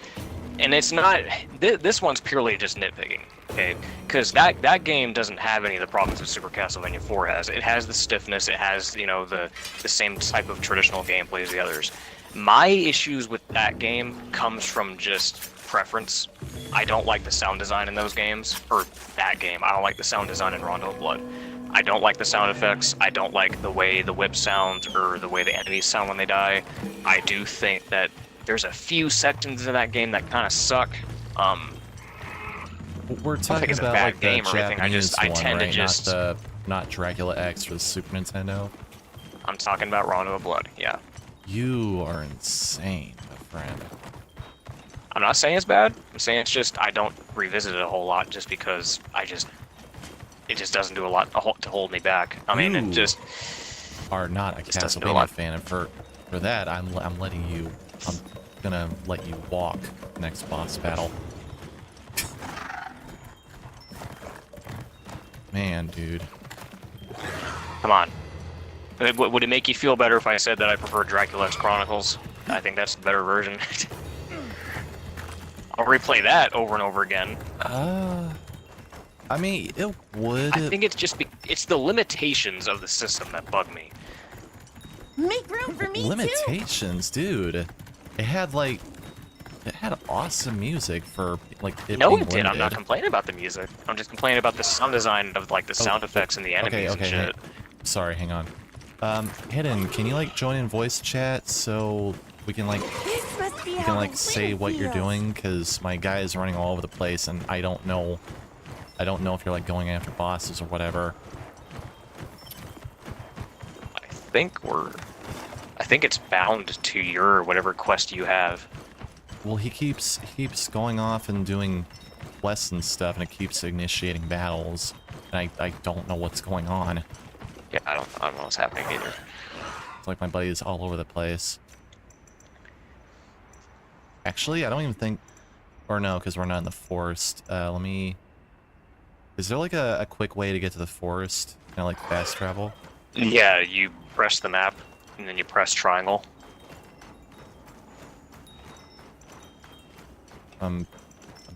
And it's not. This one's purely just nitpicking, okay? Because that game doesn't have any of the problems that Super Castlevania 4 has. It has the stiffness. It has, you know, the same type of traditional gameplay as the others. My issues with that game comes from just preference. I don't like the sound design in those games, or that game. I don't like the sound design in Rondo of Blood. I don't like the sound effects. I don't like the way the whip sounds or the way the enemies sound when they die. I do think that there's a few sections of that game that kind of suck. We're talking it's a about bad like game the or anything. Japanese I one, tend to right? just- Not Dracula X for the Super Nintendo. I'm talking about Rondo of Blood, yeah. You are insane, my friend. I'm not saying it's bad. I'm saying it's just I don't revisit it a whole lot just because it just doesn't do a lot to hold me back. I mean, it just are not a doesn't do a Castlevania lot. fan, and for that, I'm letting you. I'm gonna let you walk next boss battle. Man, dude. come on. Would it make you feel better if I said that I prefer Dracula X Chronicles? I think that's the better version. I'll replay that over and over again. I mean, it would. I think it's just it's the limitations of the system that bug me. Make room for me too. Limitations, dude. It had awesome music for like it No, being it did. I'm not limited. complaining about the music. I'm just complaining about the sound design of like the sound effects and the enemies and Okay, shit. sorry, hang on. Hidden, can you like join in voice chat so we can like This must be you how can the like say wind what you're feels. doing? Because my guy is running all over the place and I don't know if you're like going after bosses or whatever. I think it's bound to your whatever quest you have. Well, he keeps going off and doing quests and stuff, and it keeps initiating battles, and I don't know what's going on. Yeah, I don't know what's happening either. It's like my buddy is all over the place. Actually, I don't even think, or no, because we're not in the forest. Let me. Is there like a quick way to get to the forest? Kind of like fast travel? Yeah, you press the map and then you press triangle. I'm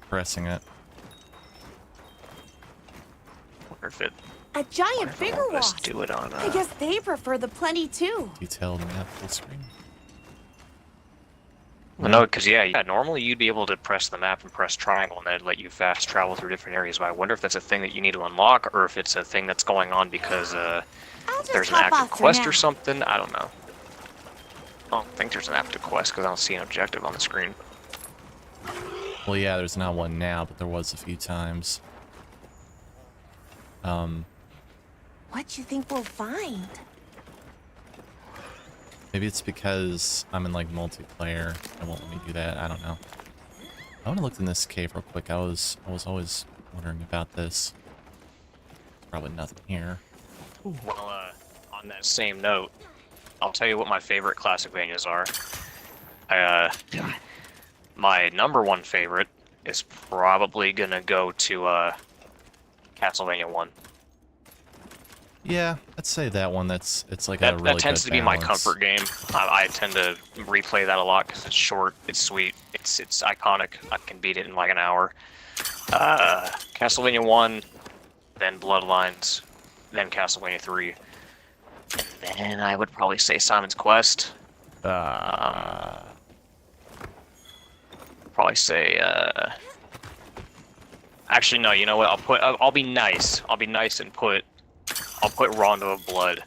pressing it. Wonder if it. A giant Let's bigger wasp. do it on. I guess they prefer the plenty too. Detailed map full screen. Well, no, because yeah, normally you'd be able to press the map and press triangle, and that'd let you fast travel through different areas. But I wonder if that's a thing that you need to unlock, or if it's a thing that's going on because I'll just there's an hop active off for quest now. or something. I don't know. I don't think there's an active quest because I don't see an objective on the screen. Well, yeah, there's not one now, but there was a few times. What you think we'll find? Maybe it's because I'm in like multiplayer. It won't let me do that. I don't know. I want to look in this cave real quick. I was always wondering about this. There's probably nothing here. Well, on that same note, I'll tell you what my favorite Classicvanias are. My #1 favorite is probably gonna go to Castlevania 1. Yeah, I'd say that one. It's like a That, really that tends good to be my balance. comfort game. I tend to replay that a lot because it's short, it's sweet, it's iconic. I can beat it in like an hour. Castlevania 1, then Bloodlines, then Castlevania 3. And then I would probably say Simon's Quest. Probably say, actually, no, you know what? I'll be nice. I'll be nice and I'll put Rondo of Blood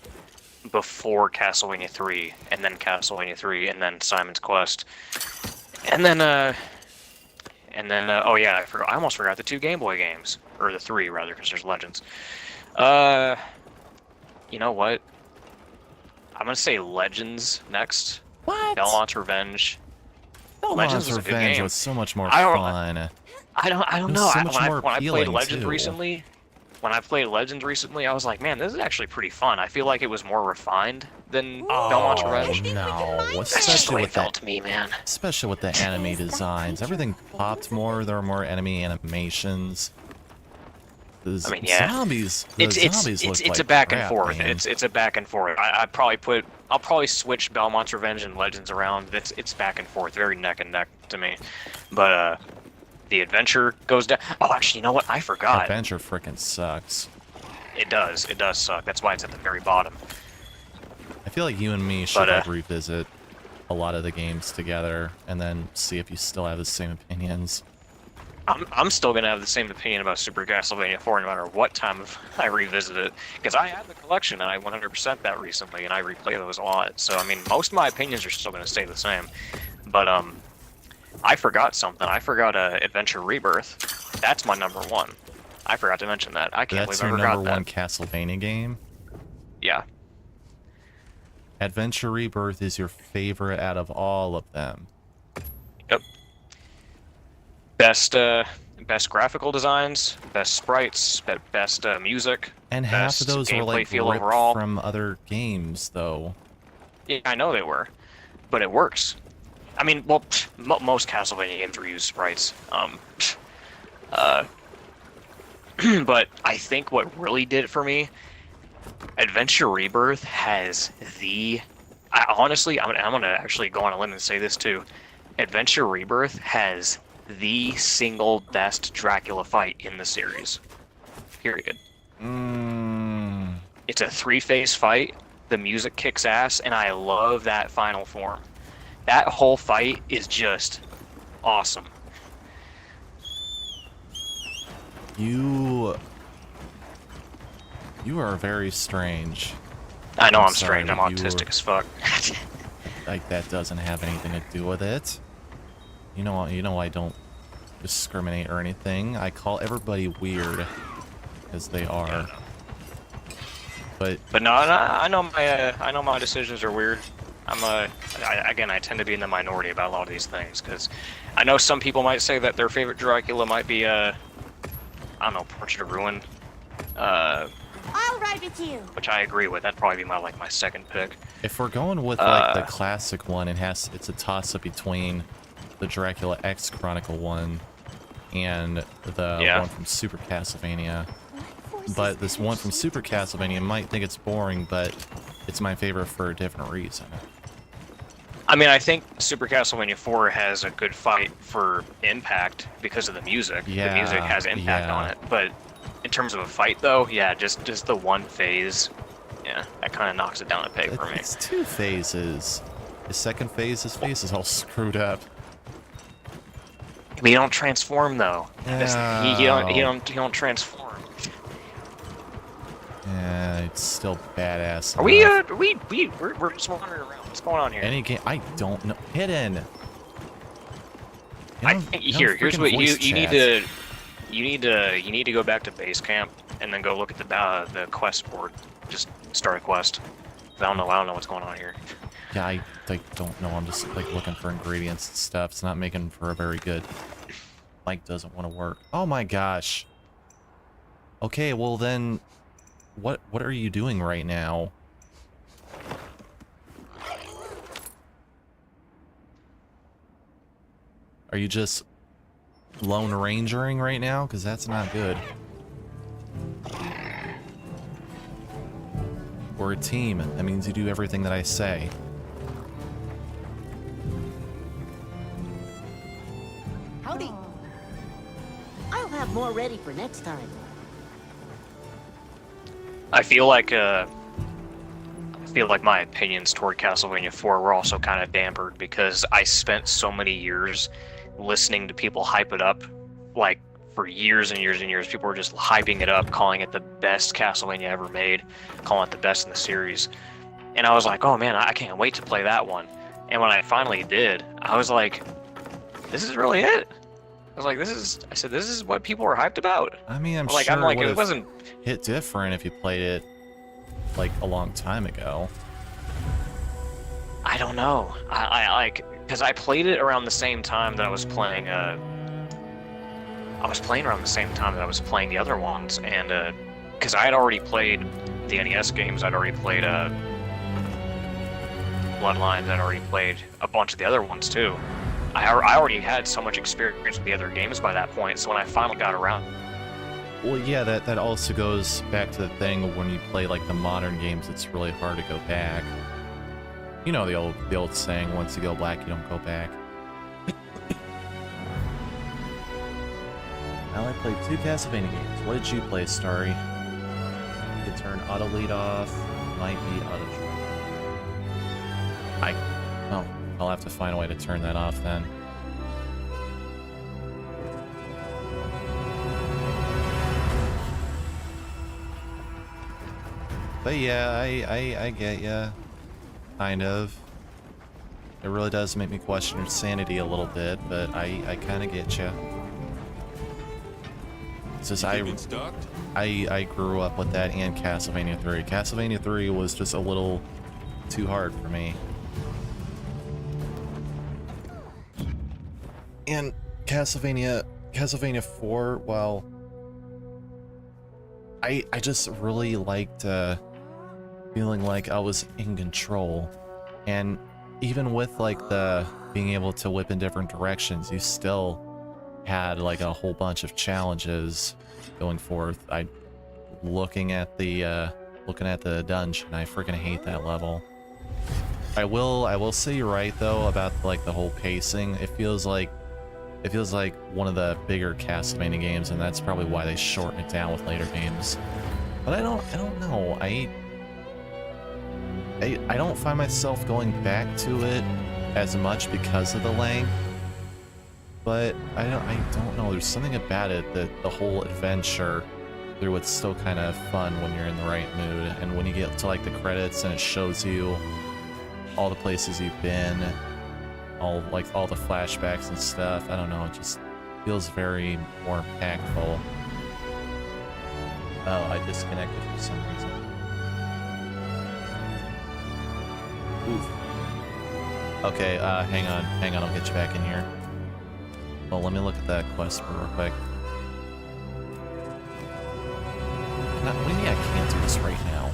before Castlevania 3, and then Castlevania 3, and then Simon's Quest. And then, oh yeah, I almost forgot the 2 Game Boy games. Or the 3, rather, because there's Legends. You know what? I'm gonna say Legends next. What? Belmont's Revenge. Legends was a good Revenge game. was so much more I don't- fun. I don't It was know. so much more When I played appealing, Legends too. recently, I was like, man, this is actually pretty fun. I feel like it was more refined than Belmont's Revenge. No, That's just the especially way it with felt that, to me, man. especially with the enemy designs. Everything popped more. There were more enemy animations. The I mean, yeah. zombies. It's a back and forth. It's a back and forth. I'll probably switch Belmont's Revenge and Legends around. It's back and forth, very neck and neck to me. But the adventure goes down. Oh, actually, you know what? I forgot. Adventure frickin' sucks. It does suck. That's why it's at the very bottom. I feel like you and me should like revisit a lot of the games together and then see if you still have the same opinions. I'm still gonna have the same opinion about Super Castlevania 4 no matter what time I revisit it, because I have the collection and I 100% that recently, and I replay those a lot. So I mean, most of my opinions are still gonna stay the same. But I forgot something. I forgot Adventure Rebirth. That's my number one. I forgot to mention that. I can't That's believe I your forgot number that. one Castlevania game? Yeah. Adventure Rebirth is your favorite out of all of them. Yep. Best graphical designs, best sprites, best music. And half best of those were gameplay like feel ripped overall. from other games, though. Yeah, I know they were, but it works. I mean, well, most Castlevania games reuse sprites. But I think what really did it for me, Adventure Rebirth has honestly, I'm gonna actually go on a limb and say this too. Adventure Rebirth has the single best Dracula fight in the series. Period. It's a 3-phase fight. The music kicks ass, and I love that final form. That whole fight is just awesome. You are very strange. I know I'm sorry, strange. I'm autistic as fuck. Like, that doesn't have anything to do with it. You know I don't discriminate or anything. I call everybody weird, as they are. But no, I know my decisions are weird. I tend to be in the minority about a lot of these things, because I know some people might say that their favorite Dracula might be I don't know, Portrait of Ruin. I'll ride with you. Which I agree with. That'd probably be my second pick. if we're going with like the classic one, it's a toss-up between the Dracula X Chronicle one and the one from Super Castlevania. But this one from Super Castlevania might think it's boring, but it's my favorite for a different reason. I mean, I think Super Castlevania 4 has a good fight for impact because of the music. Yeah, the music has impact on it. But in terms of a fight, though, yeah, just the one phase, yeah, that kind of knocks it down a peg for me. It's 2 phases. The second phase, his face is all screwed up. But you don't transform, though. He don't transform. Yeah, it's still badass. Are we're just wandering around. What's going on here? Any game? I don't know. Hidden. I think here's what you need to go back to base camp and then go look at the quest board. Just start a quest. I don't know what's going on here. Yeah, I don't know. I'm just like looking for ingredients and stuff. It's not making for a very good. Mic doesn't want to work. Oh my gosh. Okay, well then, what are you doing right now? Are you just Lone Rangering right now? Because that's not good. We're a team. That means you do everything that I say. Howdy. I'll have more ready for next time. I feel like my opinions toward Castlevania 4 were also kind of dampered because I spent so many years listening to people hype it up, like for years and years and years. People were just hyping it up, calling it the best Castlevania ever made, calling it the best in the series. And I was like, oh man, I can't wait to play that one. And when I finally did, I was like, this is really it. I was like, this is what people were hyped about. I mean, I'm like, sure it wasn't hit different if you played it like a long time ago. I don't know. I like, because I played it around the same time that I was playing. I was playing around the same time that I was playing the other ones, and because I had already played the NES games, I'd already played Bloodlines, I'd already played a bunch of the other ones too. I already had so much experience with the other games by that point, so when I finally got around. Well, yeah, that also goes back to the thing of when you play like the modern games, it's really hard to go back. You know the old saying, once you go black, you don't go back. Well, I played 2 Castlevania games. What did you play, Starry? You could turn auto lead off, might be auto track. Oh, I'll have to find a way to turn that off then. But yeah, I get ya. Kind of. It really does make me question your sanity a little bit, but I kind of get ya. It's just I grew up with that and Castlevania 3. Castlevania 3 was just a little too hard for me. And Castlevania 4, well, I just really liked feeling like I was in control. And even with like the being able to whip in different directions, you still had like a whole bunch of challenges going forth. Looking at the dungeon, I freaking hate that level. I will say you're right though about like the whole pacing. It feels like one of the bigger Castlevania games, and that's probably why they shorten it down with later games. But I don't know. I don't find myself going back to it as much because of the length. But I don't know. There's something about it that the whole adventure through it's still kind of fun when you're in the right mood. And when you get to like the credits and it shows you all the places you've been, all the flashbacks and stuff. I don't know. It just feels very more impactful. Oh, I disconnected for some reason. Oof. Okay, hang on, I'll get you back in here. Well, let me look at that quest real quick. What do you mean I can't do this right now?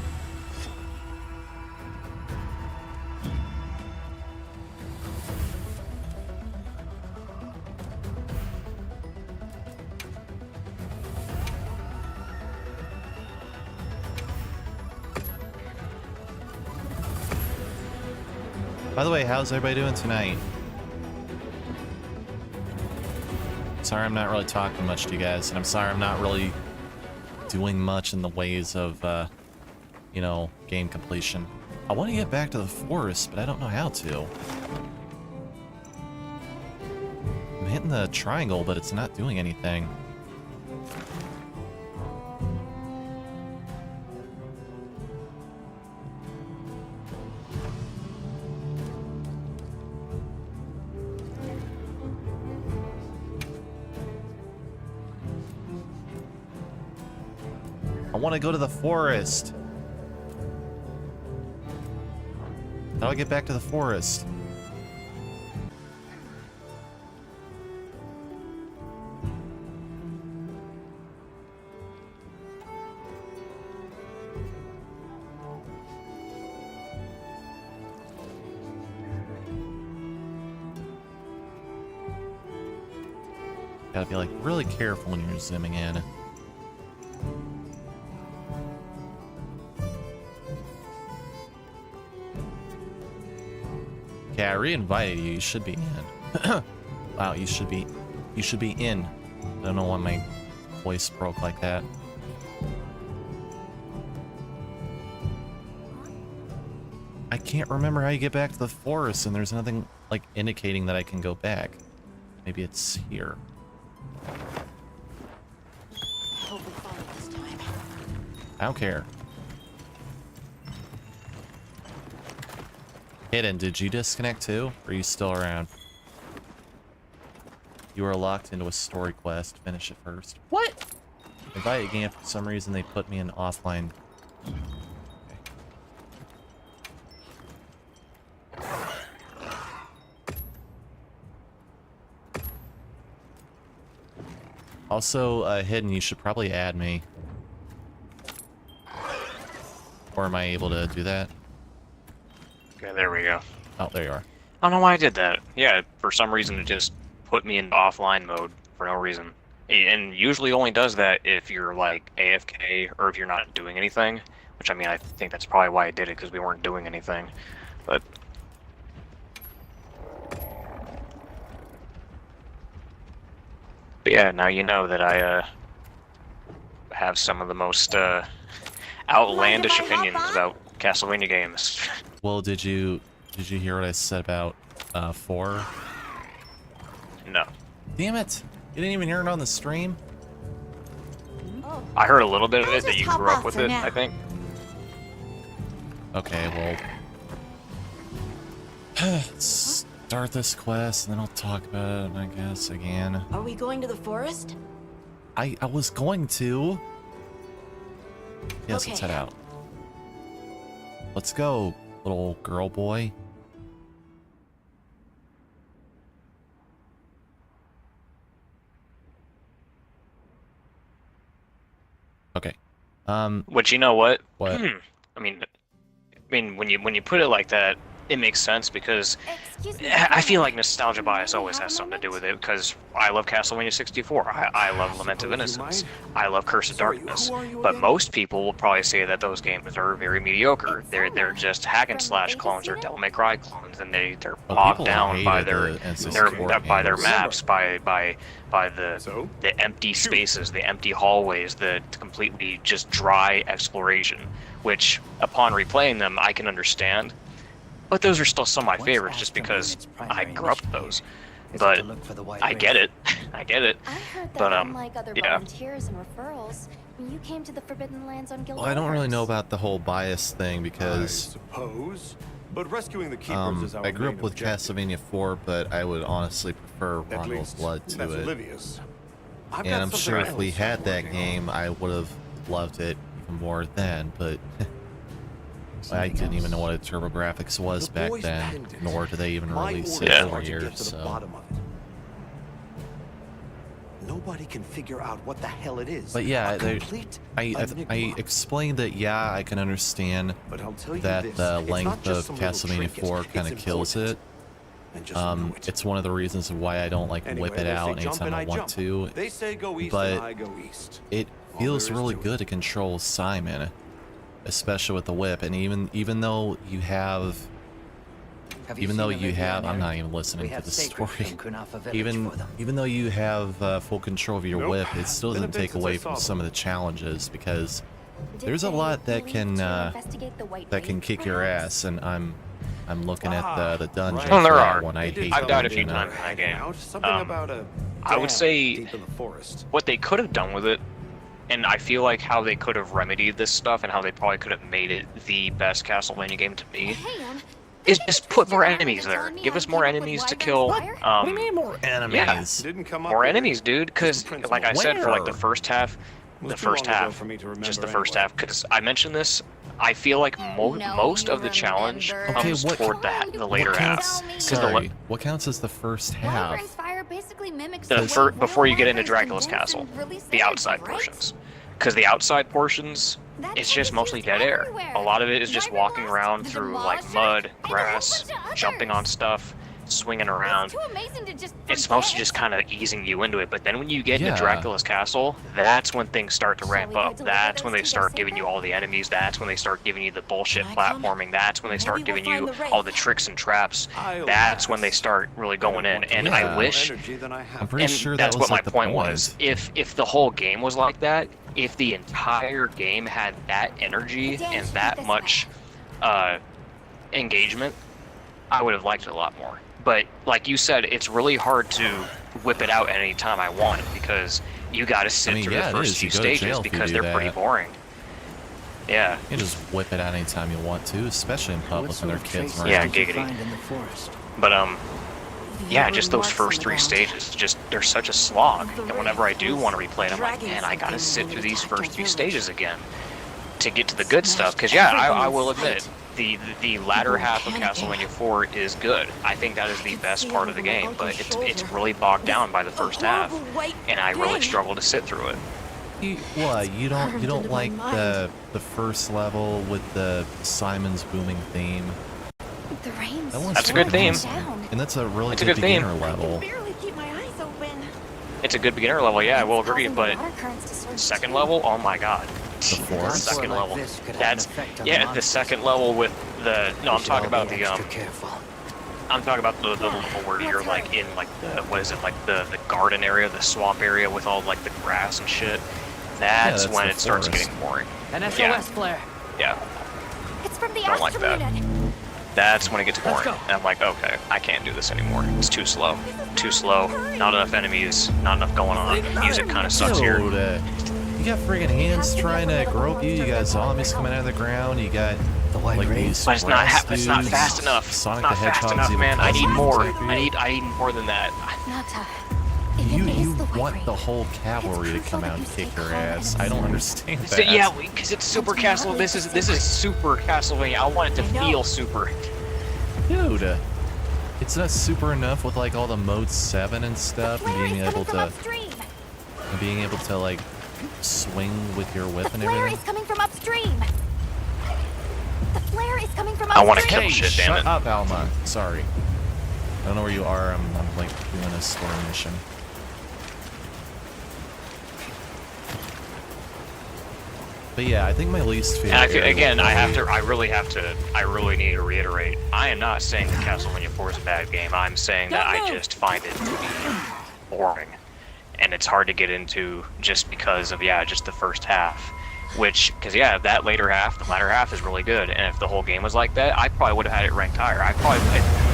By the way, how's everybody doing tonight? Sorry I'm not really talking much to you guys, and I'm sorry I'm not really doing much in the ways of, you know, game completion. I want to get back to the forest, but I don't know how to. I'm hitting the triangle, but it's not doing anything. I want to go to the forest. How do I get back to the forest? Gotta be like really careful when you're zooming in. Okay, I re-invited you. You should be in. Wow, you should be in. I don't know why my voice broke like that. I can't remember how you get back to the forest, and there's nothing like indicating that I can go back. Maybe it's here. I hope we find it this time. I don't care. Hidden, did you disconnect too? Or are you still around? You are locked into a story quest. Finish it first. What? Invite a game, for some reason they put me in offline. Okay. Also, Hidden, you should probably add me. Or am I able to do that? Okay, there we go. Oh, there you are. I don't know why I did that. Yeah, for some reason it just put me into offline mode for no reason. And usually only does that if you're like AFK or if you're not doing anything. Which I mean, I think that's probably why I did it, because we weren't doing anything. But yeah, now you know that I have some of the most outlandish Mind if I hop opinions on? about Castlevania games. Well, did you hear what I said about 4? No. Damn it! You didn't even hear it on the stream? Oh, I heard a little bit of I'll it that just you hop grew up off with for it, now. I think. Okay, well... start this quest, and then I'll talk about it, I guess, again. Are we going to the forest? I was going to. Yes, Okay. let's head out. Let's go, little girl boy. Okay. Which, you know what? What? I mean, when you put it like that, it makes sense, because excuse me. I feel like nostalgia bias always has something to do with it, because I love Castlevania 64, I love Lament of Innocence, I love Curse of Darkness, but most people will probably say that those games are very mediocre. They're just hack and slash clones or Devil May Cry clones, and they're Well, bogged people down by hated their the N64 by their games. maps, by the empty spaces, the empty hallways, the completely just dry exploration, which upon replaying them I can understand. But those are still some of my favorites, just because I grew up with those. But I get it. I get it. I heard that But, unlike other yeah. volunteers and referrals, when you came to the Forbidden Lands on Guild Well, I don't really know Wars. about the whole bias thing I because suppose, but rescuing the keepers is our I grew up main with objective. Castlevania 4, but I would honestly prefer At Rondo's least, Blood to that's it. Olivia's. I've And got I'm something sure if we else had I'm that working game, on. I would have loved it even more then, but I didn't even know what a TurboGrafx was The back boy's then, pendant. nor did they even My release orders it are for to get years, to the so... bottom of it. Nobody can figure out what the hell it is. But yeah, A there- complete I enigma. explained that, yeah, I can understand But I'll tell you that this, the it's length not just of some little Castlevania trinket, 4 it's kind of kills it. important. And just know it. It's one of the reasons why I don't like Anyway, whip it they out say jump anytime and I want jump. to. They say go east but and I go east. It All feels there is really to it. good to control Simon, especially with the whip. And even though you have, I'm not even listening to the story. Even though you have full control of your Nope. whip, it still doesn't Been a bit take since away I from saw some of them. the challenges because Did there's a they lot that leave can to investigate the White that can Wraith, kick your perhaps? ass, and I'm looking at the dungeon Well, for there that are. one. I hate I've died a that few one. times in that game. Out, something about a I would dam say deep in the forest. what they could have done with it, and I feel like how they could have remedied this stuff and how they probably could have made it the best Castlevania game to me, Hang on. is just put more enemies there. Give us more enemies to kill. What do you mean more enemies? Didn't come up More with it. enemies, dude. Because, Principle. like I said, for like the Where? first half, Was the too first long ago half, for me to just the remember first anyway. half. Because I mentioned this, I feel like No, most you of the challenge remember. Okay, comes what- toward the later What half. counts? 'Cause the Sorry, what counts as the first half? Wyvern's fire basically mimics The way fir- real before you get into wyverns Dracula's condense castle, and release the energy, outside right? portions. Because the outside portions, That it's tech just is mostly used dead air. everywhere. A lot of it is just Wyvern walking Blast, around the through like Demolisher, mud, and a whole grass, bunch of jumping on others. stuff, swinging around. It's too amazing to just It's mostly forget. just kind of easing you into it, but then when you get Yeah. into Dracula's castle, that's when things start to Shall ramp we go up. deliver That's when those they to start Joseph giving you then? all the enemies. That's when they start giving you the bullshit Can I come? platforming. That's when they start Maybe we'll giving you find the Wraith. all the tricks and traps. I'll That's when they pass. start really going in. And Yeah. I wish, Energy than I have. I'm pretty and sure that that's was what my like the point was. If the whole game was like that, if the entire game had that energy Dan, and shoot that this much engagement, I would have liked it a lot more. But like you said, it's really hard to whip it out any time I want because you got to sit I mean, through yeah, the it first is. few You go to jail stages if you because do they're pretty that. boring. Yeah. You can just whip it out anytime you want to, especially in public when there are kids around. Yeah, giggity. But yeah, just those first three stages, just they're such a slog. And whenever I do want to replay it, I'm like, man, I gotta sit through these first few stages again. to get to the good stuff. Because yeah, I will admit, the latter half of Castlevania 4 is good. I think that is the best part of the game, but it's really bogged down by the first half, and I really struggle to sit through it. What? You don't like the first level with the Simon's booming theme? The rain's That one's That's a good theme. down. And that's a really It's a good good theme. beginner level. Barely keep my eyes open. It's a good beginner level, yeah, I will agree, Causing the but water currents to surge second too. level, oh my god. The fourth? Second Like level. this could have an That's effect on yeah, the monsters. second level with the no, I'm We should talking all about be the extra careful. I'm talking about the level where you're like in like the what is it, like the garden area, the swamp area with all like the grass and shit. That's that's when the it starts forest. getting boring. An SOS Yeah. flare. Yeah. It's from the Don't like that. asteroid. That's when it gets Let's boring. go. And I'm like, okay, I can't do this anymore. It's too slow. Too slow. Not enough enemies. Not enough going on. Music kind of sucks here. Dude, you got friggin' hands trying to grope you. You got zombies coming out of the ground. You got The white like rain. these But it's not it's not dudes. fast enough. Sonic not the fast Hedgehog's enough, even man. I need closer. more. I need more than that. Nata. If You it is the white want rain, the whole cavalry to It's come crucial out and that kick you stay your calm ass. and I don't observe. understand So, that. yeah, because it's Super Castle. This is Super Castlevania. I want it to feel super. Dude, it's not super enough with like all the mode 7 and stuff, and Flare being is able coming from to upstream. like swing with your whip The and flare everything. is coming from upstream. The flare is coming from I wanna upstream. kill shit, damn shut it. up, Alma. Sorry. I don't know where you are. I'm like doing a story mission. But yeah, I think my least favorite. And I feel, area again, will I really need to reiterate. I am not saying that Castlevania 4 is a bad game. I'm saying that I just find it to be boring, and it's hard to get into just because of just the first half. Because that latter half is really good. And if the whole game was like that, I probably would have had it ranked higher.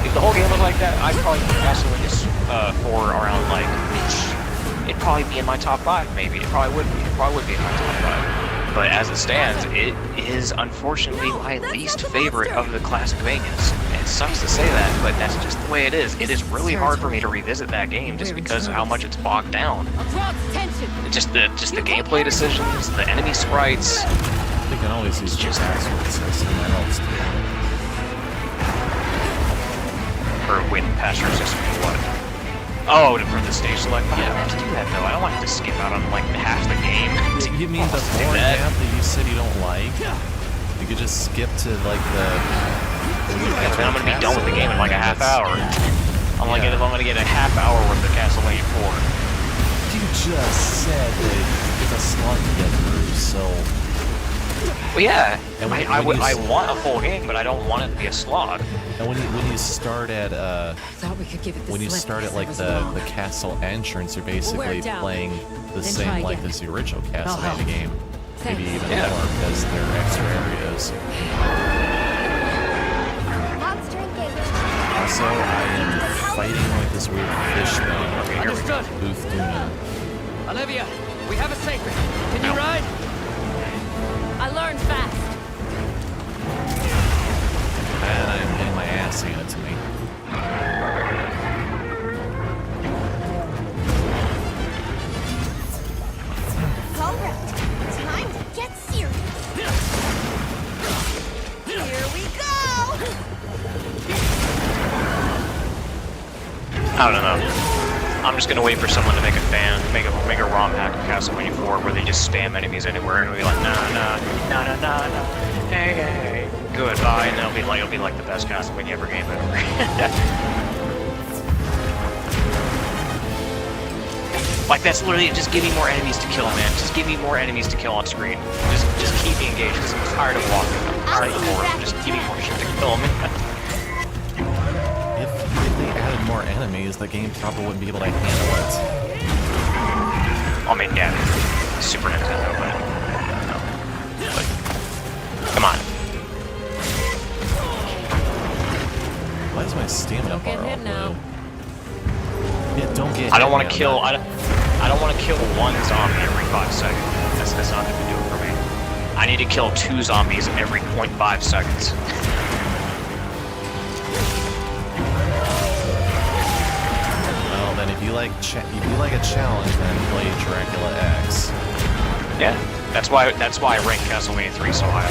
If the whole game was like that, I'd probably put Castlevania 4 around like it'd probably be in my top 5. Maybe it probably would be. It probably would be in my top 5. But as it stands, it is unfortunately my least favorite of the classic Vegas. It sucks to say that, but that's just the way it is. It is really hard for me to revisit that game just because of how much it's bogged down. Just the gameplay decisions, the enemy sprites. They can always use just- password system. That helps too. Or wait, password system for what? Oh, for the stage select? Yeah, let's do that though. I don't want it to skip out on like half the game. You mean the Do foreign that. map that you said you don't like? You could just skip to like the. Yeah, then I'm gonna be done with the game in like a half hour. I'm like, Yeah. if I'm gonna get a half hour worth of Castlevania 4. You just said that it's a slot to get through, so. Well, yeah, And when I you want a full game, but I don't want it to be a slog. And when you start at Thought we could give it when you start at like the castle entrance, you're basically down. playing the Then same try like again. as the original help. Castlevania game. Maybe Thanks. even Yeah. more because there are extra areas. Monster engaged. Also, I am fighting like this weird fish thing. Understood. Booth Duna. Olivia, we have a sacred. Can you ride? I learned fast. And I'm getting my ass handed to me. All right, time to get serious. Here we go. I don't know. I'm just gonna wait for someone to make a ROM hack of Castlevania 4 where they just spam enemies anywhere and it'll be like nah, hey, goodbye, and it'll be like the best Castlevania ever game ever. Like that's literally just give me more enemies to kill, man. Just give me more enemies to kill on screen. Just keep me engaged because I'm tired of walking. I'm tired of the boredom. Just give me more shit to kill, man. If they added more enemies, the game probably wouldn't be able to handle it. I mean, yeah, Super Nintendo, but no. Like, come on. Why is my stamina Don't get bar all hit now. blue? Yeah, don't get I don't hit, want to man. kill. I don't want to kill one zombie every 5 seconds. That's not going to do it for me. I need to kill 2 zombies every 0.5 seconds. Well, then if you like a challenge, then play Dracula X. Yeah. That's why I ranked Castlevania 3 so high.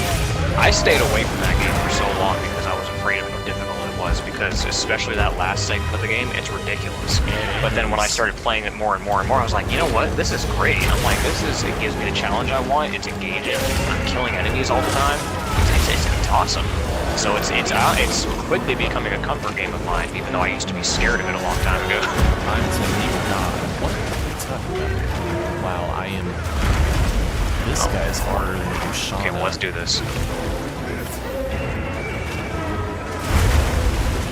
I stayed away from that game for so long because I was afraid of how difficult it was, because especially that last segment of the game, it's ridiculous. But then when I started playing it more and more and more, I was like, you know what? This is great. I'm like, it gives me the challenge I want. It's engaging. I'm killing enemies all the time. It's awesome. So it's quickly becoming a comfort game of mine, even though I used to be scared of it a long time ago. I'm telling you, God, what are you talking about? Wow, I am. This guy's harder than Ushana. Okay, well, let's do this.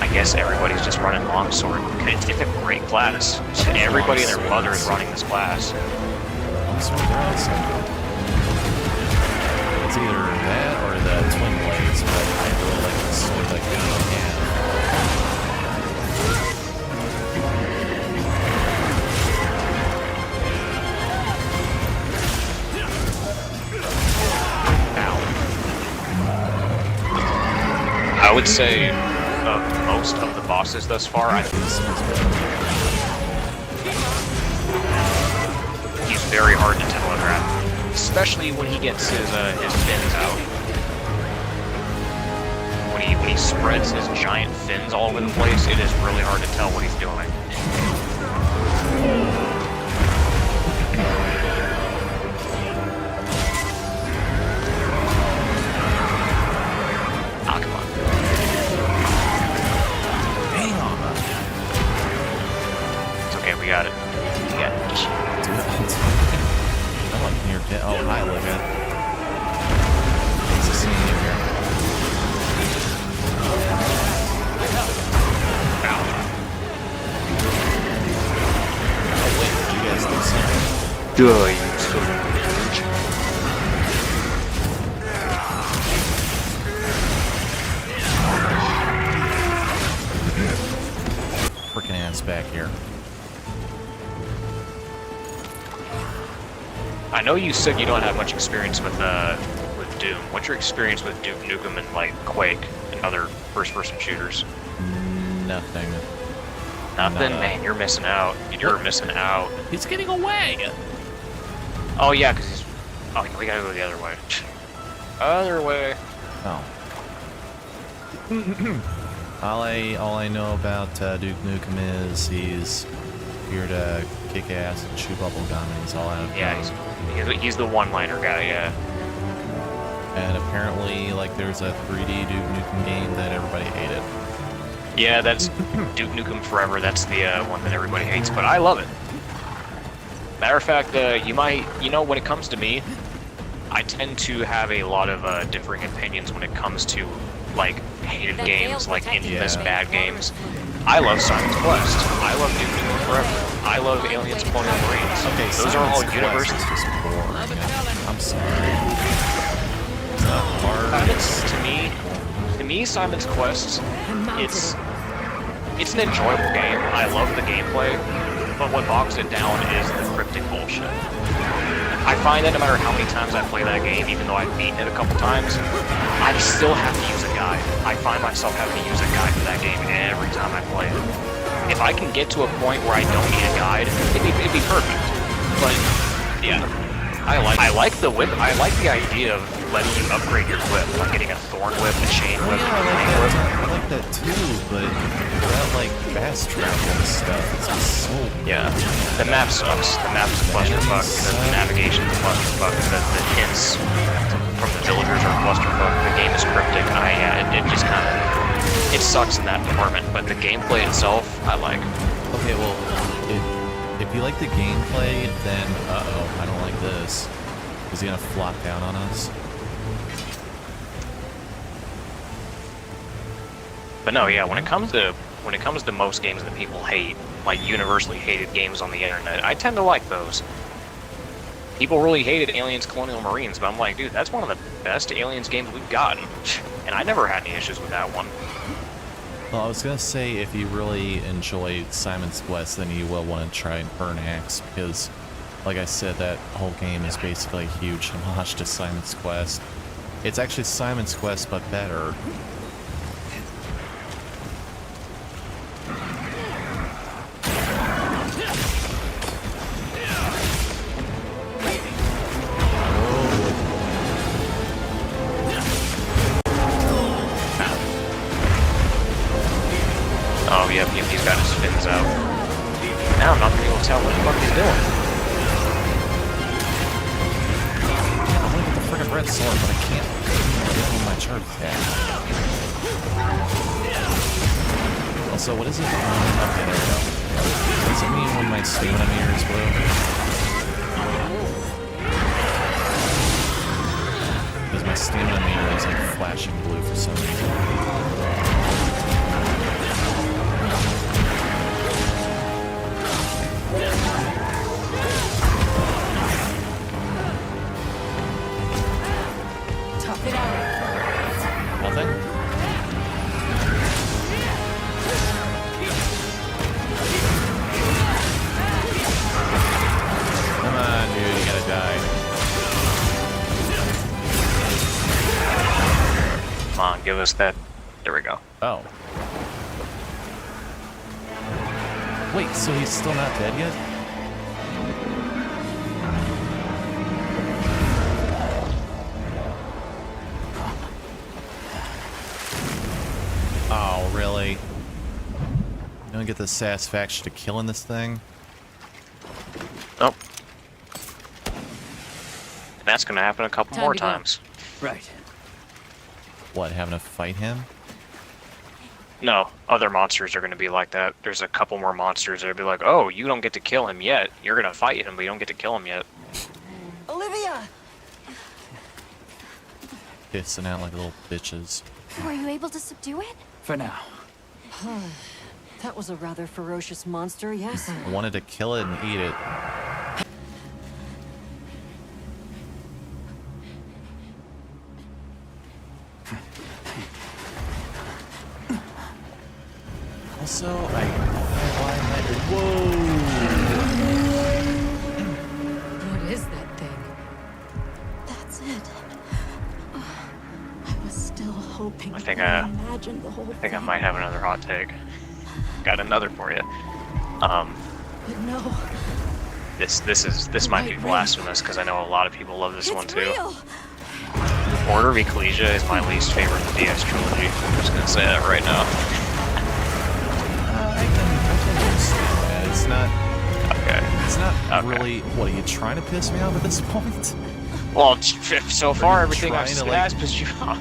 I guess everybody's just running longsword. It's a great class. Everybody and their mother is running this class. Longsword, they're awesome. It's either that or the twin blades, but I really like the sword that goes in hand. I would say of most of the bosses thus far, I think he's very hard to telegraph, especially when he gets his fins out. When he spreads his giant fins all over the place, it is really hard to tell what he's doing. We got it. We got it. I'm like near dead. Oh, hi, Olivia. Thanks for seeing you here. Oh, wait, did you guys do something? Duh, you son of a bitch. Freaking ass back here. I know you said you don't have much experience with Doom. What's your experience with Duke Nukem and like Quake and other first-person shooters? Nothing. Nothing, man. You're missing out. You're missing out. He's getting away. Oh yeah, because he's. Oh, we gotta go the other way. Other way. Oh. all I know about Duke Nukem is he's here to kick ass and chew bubble gum, and he's all out of Yeah, he's the one-liner guy. Yeah. And apparently, like, there's a 3D Duke Nukem game that everybody hated. Yeah, that's Duke Nukem Forever. That's the one that everybody hates, but I love it. Matter of fact, when it comes to me, I tend to have a lot of differing opinions when it comes to like hated games, like infamous bad games. I love Simon's Quest. I love Duke Nukem Forever. I love Aliens Colonial Marines. Okay, those are all universes. It's just boring. I'm sorry. To me, Simon's Quest, it's an enjoyable game. I love the gameplay, but what bogs it down is the cryptic bullshit. I find that no matter how many times I play that game, even though I've beaten it a couple times, I still have to use a guide. I find myself having to use a guide for that game every time I play it. If I can get to a point where I don't need a guide, it'd be perfect. But yeah, I like the whip. I like the idea of letting you upgrade your whip, like getting a thorn whip, a chain whip, Yeah, I like that too, but that like fast travel and stuff, it's just so the map sucks. The map's a clusterfuck. The navigation's a clusterfuck. The hints from the villagers are a clusterfuck. The game is cryptic. It just kind of sucks in that department. But the gameplay itself, I like. Okay, well, if you like the gameplay, then I don't like this. Is he gonna flop down on us? But no, yeah, when it comes to most games that people hate, like universally hated games on the internet, I tend to like those. People really hated Aliens Colonial Marines, but I'm like, dude, that's one of the best Aliens games we've gotten. And I never had any issues with that one. Well, I was gonna say, if you really enjoy Simon's Quest, then you will want to try Burn Axe, because, like I said, that whole game is basically a huge homage to Simon's Quest. It's actually Simon's Quest, but better. yep, he's got his fins out. Now I'm not gonna be able to tell what the fuck he's doing. I want to get the friggin' red sword, but I can't get in my charge attack. Also, what is it? Okay, there we go. Does it mean when my stamina meter is blue? Because my stamina meter is like flashing blue for some reason. Tough it out. Nothing? Come on, dude, you gotta die. Come on, give us that. There we go. Oh. Wait, so he's still not dead yet? Oh, really? You don't get the satisfaction of killing this thing? Nope. And that's gonna happen a couple Time more to go. times. Right. What, having to fight him? No, other monsters are gonna be like that. There's a couple more monsters that'll be like, oh, you don't get to kill him yet. You're gonna fight him, but you don't get to kill him yet. Olivia! Pissing out like little bitches. Were you able to subdue it? For now. That was a rather ferocious monster, yes? I wanted to kill it and eat it. Also, why am I... Whoa! What is that thing? That's it. I was still hoping. I think imagined the whole I think I might have another hot take. Got another for you. But no. This might be blasphemous because I know a lot of people love this one It's too. real. Order of Ecclesia is my least favorite of the DS trilogy. I'm just gonna say that right now. I can understand that. It's not... Okay. It's not Okay. really... What, are you trying to piss me off at this point? Well, so far you everything I've trying to, said like- has pissed you off.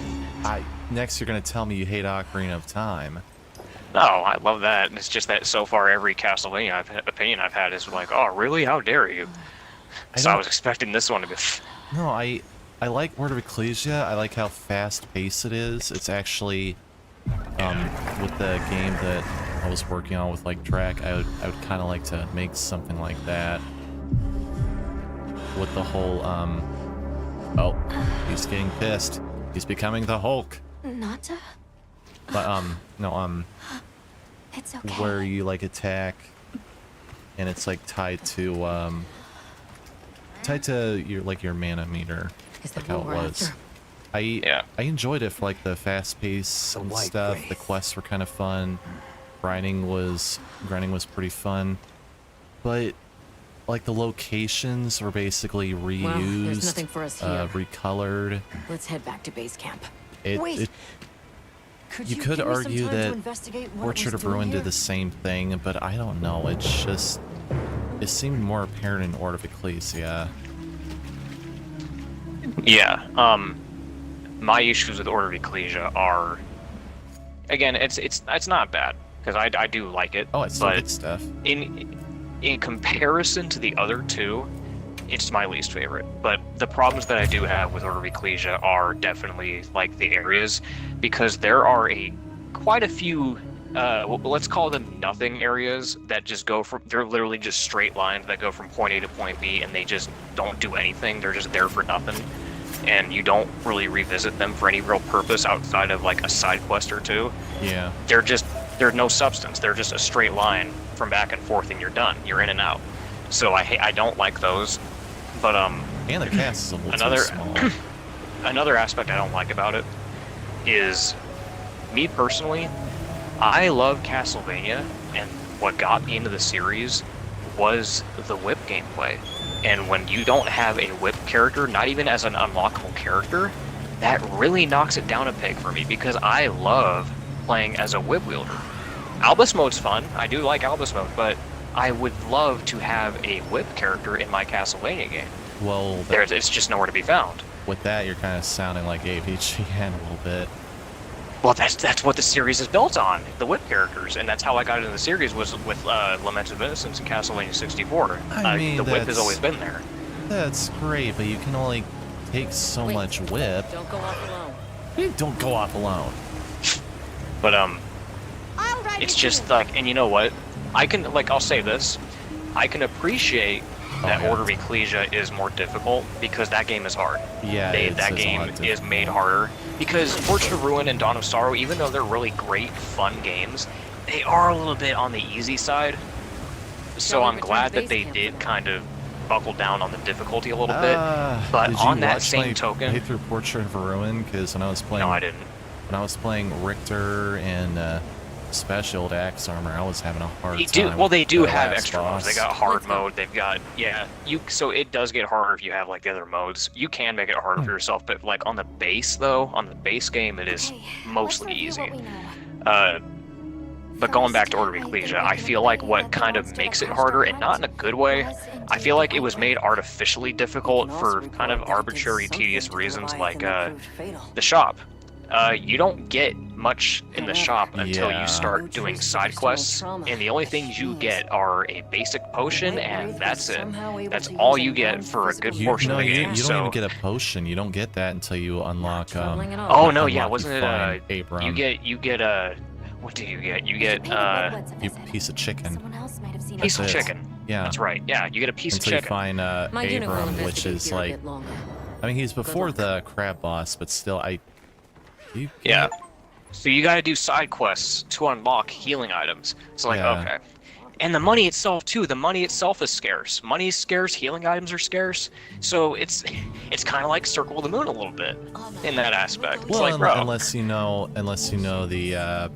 Next you're gonna tell me you hate Ocarina of Time. No, I love that. It's just that so far every Castlevania opinion I've had is like, oh, really? How dare you? So I was expecting this one to be... No, I like Order of Ecclesia. I like how fast-paced it is. It's actually... with the game that I was working on with, like, Drac, I would kind of like to make something like that. With the whole, Oh, he's getting pissed. He's becoming the Hulk. Nata? But, no, It's okay. where you, like, attack, and it's, like, tied to your, like, your mana meter. Is that Like how it what we're was. after? I enjoyed it for, like, the fast pace and white stuff. wraith. The quests were kind of fun. Grinding was pretty fun. But, like, the locations were basically reused. Well, there's nothing for us here. Recolored. Let's head back to base camp. It, Could you could give me some argue time to that investigate what it Portrait was of Ruin doing did here? the same thing, but I don't know. It's just... It seemed more apparent in Order of Ecclesia. Yeah, my issues with Order of Ecclesia are... Again, it's not bad, because I do like it. Oh, it's still but good stuff. in comparison to the other two, it's my least favorite. But the problems that I do have with Order of Ecclesia are definitely like the areas, because there are quite a few let's call them nothing areas that just go from, they're literally just straight lines that go from point A to point B, and they just don't do anything. They're just there for nothing, and you don't really revisit them for any real purpose outside of like a side quest or two. Yeah. There's no substance. They're just a straight line from back and forth, and you're done. You're in and out. So I don't like those. But And the cast is a little Another- too small. another aspect I don't like about it is, me personally, I love Castlevania, and what got me into the series was the whip gameplay. And when you don't have a whip character, not even as an unlockable character, that really knocks it down a peg for me, because I love playing as a whip wielder. Albus mode's fun. I do like Albus mode, but I would love to have a whip character in my Castlevania game. Well, It's just nowhere to be found. with that, you're kind of sounding like AVGN a little bit. Well, that's what the series is built on, the whip characters, and that's how I got into the series was with Lament of Innocence and Castlevania 64. I mean, the whip has that's- always been there. That's great, but you can only take so Wait, much whip. Don't go off alone. Don't go off alone. But I'll ride it's with just you. like, and you know what? I'll say this, I can appreciate that yeah. Order of Ecclesia is more difficult because that game is hard. Yeah, That game is made harder because Fortune of Ruin and Dawn of Sorrow, even though they're really great, fun games, they are a little bit on the easy side. So Shall we I'm return glad to that base they camp did then? kind of buckle down on the difficulty a little bit. But did you on that watch same my token, playthrough Portrait of a Ruin? Because when I was playing, no, I didn't. when I was playing Richter and Special Axe Armor, I was having a hard They time. do. Well, they do with the have last extra modes. They boss. got hard Let's go. mode. They've got So it does get harder if you have like the other modes. You can make it harder for yourself, but like on the base though, on the base game, it is Okay, mostly let's review easy. what we know. But going back to Order of Ecclesia, I feel like what kind of makes it harder, and not in a good way, I feel like it was made artificially difficult for kind of arbitrary, tedious reasons, like the shop. You don't get much in the shop until Yeah. you start doing side quests, and the only things you get are a basic potion, and that's it. That's all you get for a good portion of the you game. don't So, even get a potion. You don't get that until you unlock. Traveling it on. oh no, unlock yeah, you wasn't it? find Abram. You get a. What do you get? You get You piece of chicken. Someone else might have seen piece of That's it. chicken. Yeah. That's right. Yeah, you get a piece Until of you chicken. find My unit will Abram, which investigate is here a like, bit longer. I mean, he's before luck. the crab boss, but still, you Yeah. So you gotta do side quests to unlock healing items. It's like, Yeah. okay. And the money itself too, the money itself is scarce. Money is scarce, healing items are scarce. So it's kind of like Circle of the Moon a little bit in that aspect. It's Well, like, bro, unless you know the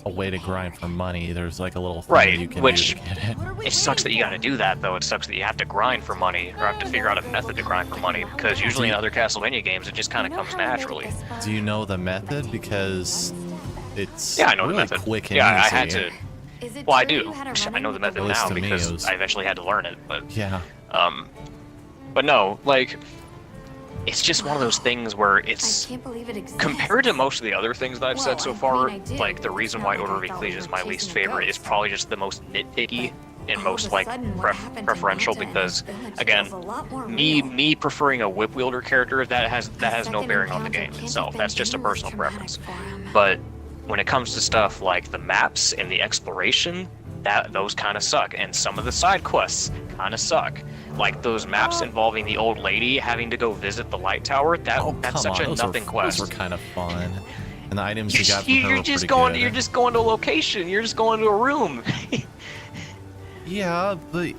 a way to grind for money, there's like a little thing Right, you can which- do to get it. it sucks that you gotta do that though. It sucks that you have to grind for money or have to figure out a method to grind for money because usually in other Castlevania games it just kind of comes naturally. Do you know the method? Because it's Yeah, I know really the method. quick and Yeah, easy. I had to. Is it Well, I true do. you had a I know the run-in with method At least now to me, it because was- I eventually had to learn it. But Yeah. but no, like, it's just one of those things where I it's can't believe it exists. compared to most of the other things that I've said so Well, I far. mean, I did, Like the but reason it's why not Order like of I thought we Ecclesia is were my chasing least a favorite is ghost. probably just the most nitpicky and All most of a like sudden, what happened to preferential Manta and because the village again, feels a lot more me real. me preferring a whip wielder character that has no Second bearing on the encounter game can't itself. have That's been just a too personal traumatic preference. for him. But when it comes to stuff like the maps and the exploration, those kind of suck, and some of the side quests kind of suck. Like those maps involving the old lady having to go visit the light tower. That's Come such on, a those nothing quest. Those were kind of fun, and the items you got from her You're were just pretty going. good. You're just going to a location. You're just going to a room. Yeah, but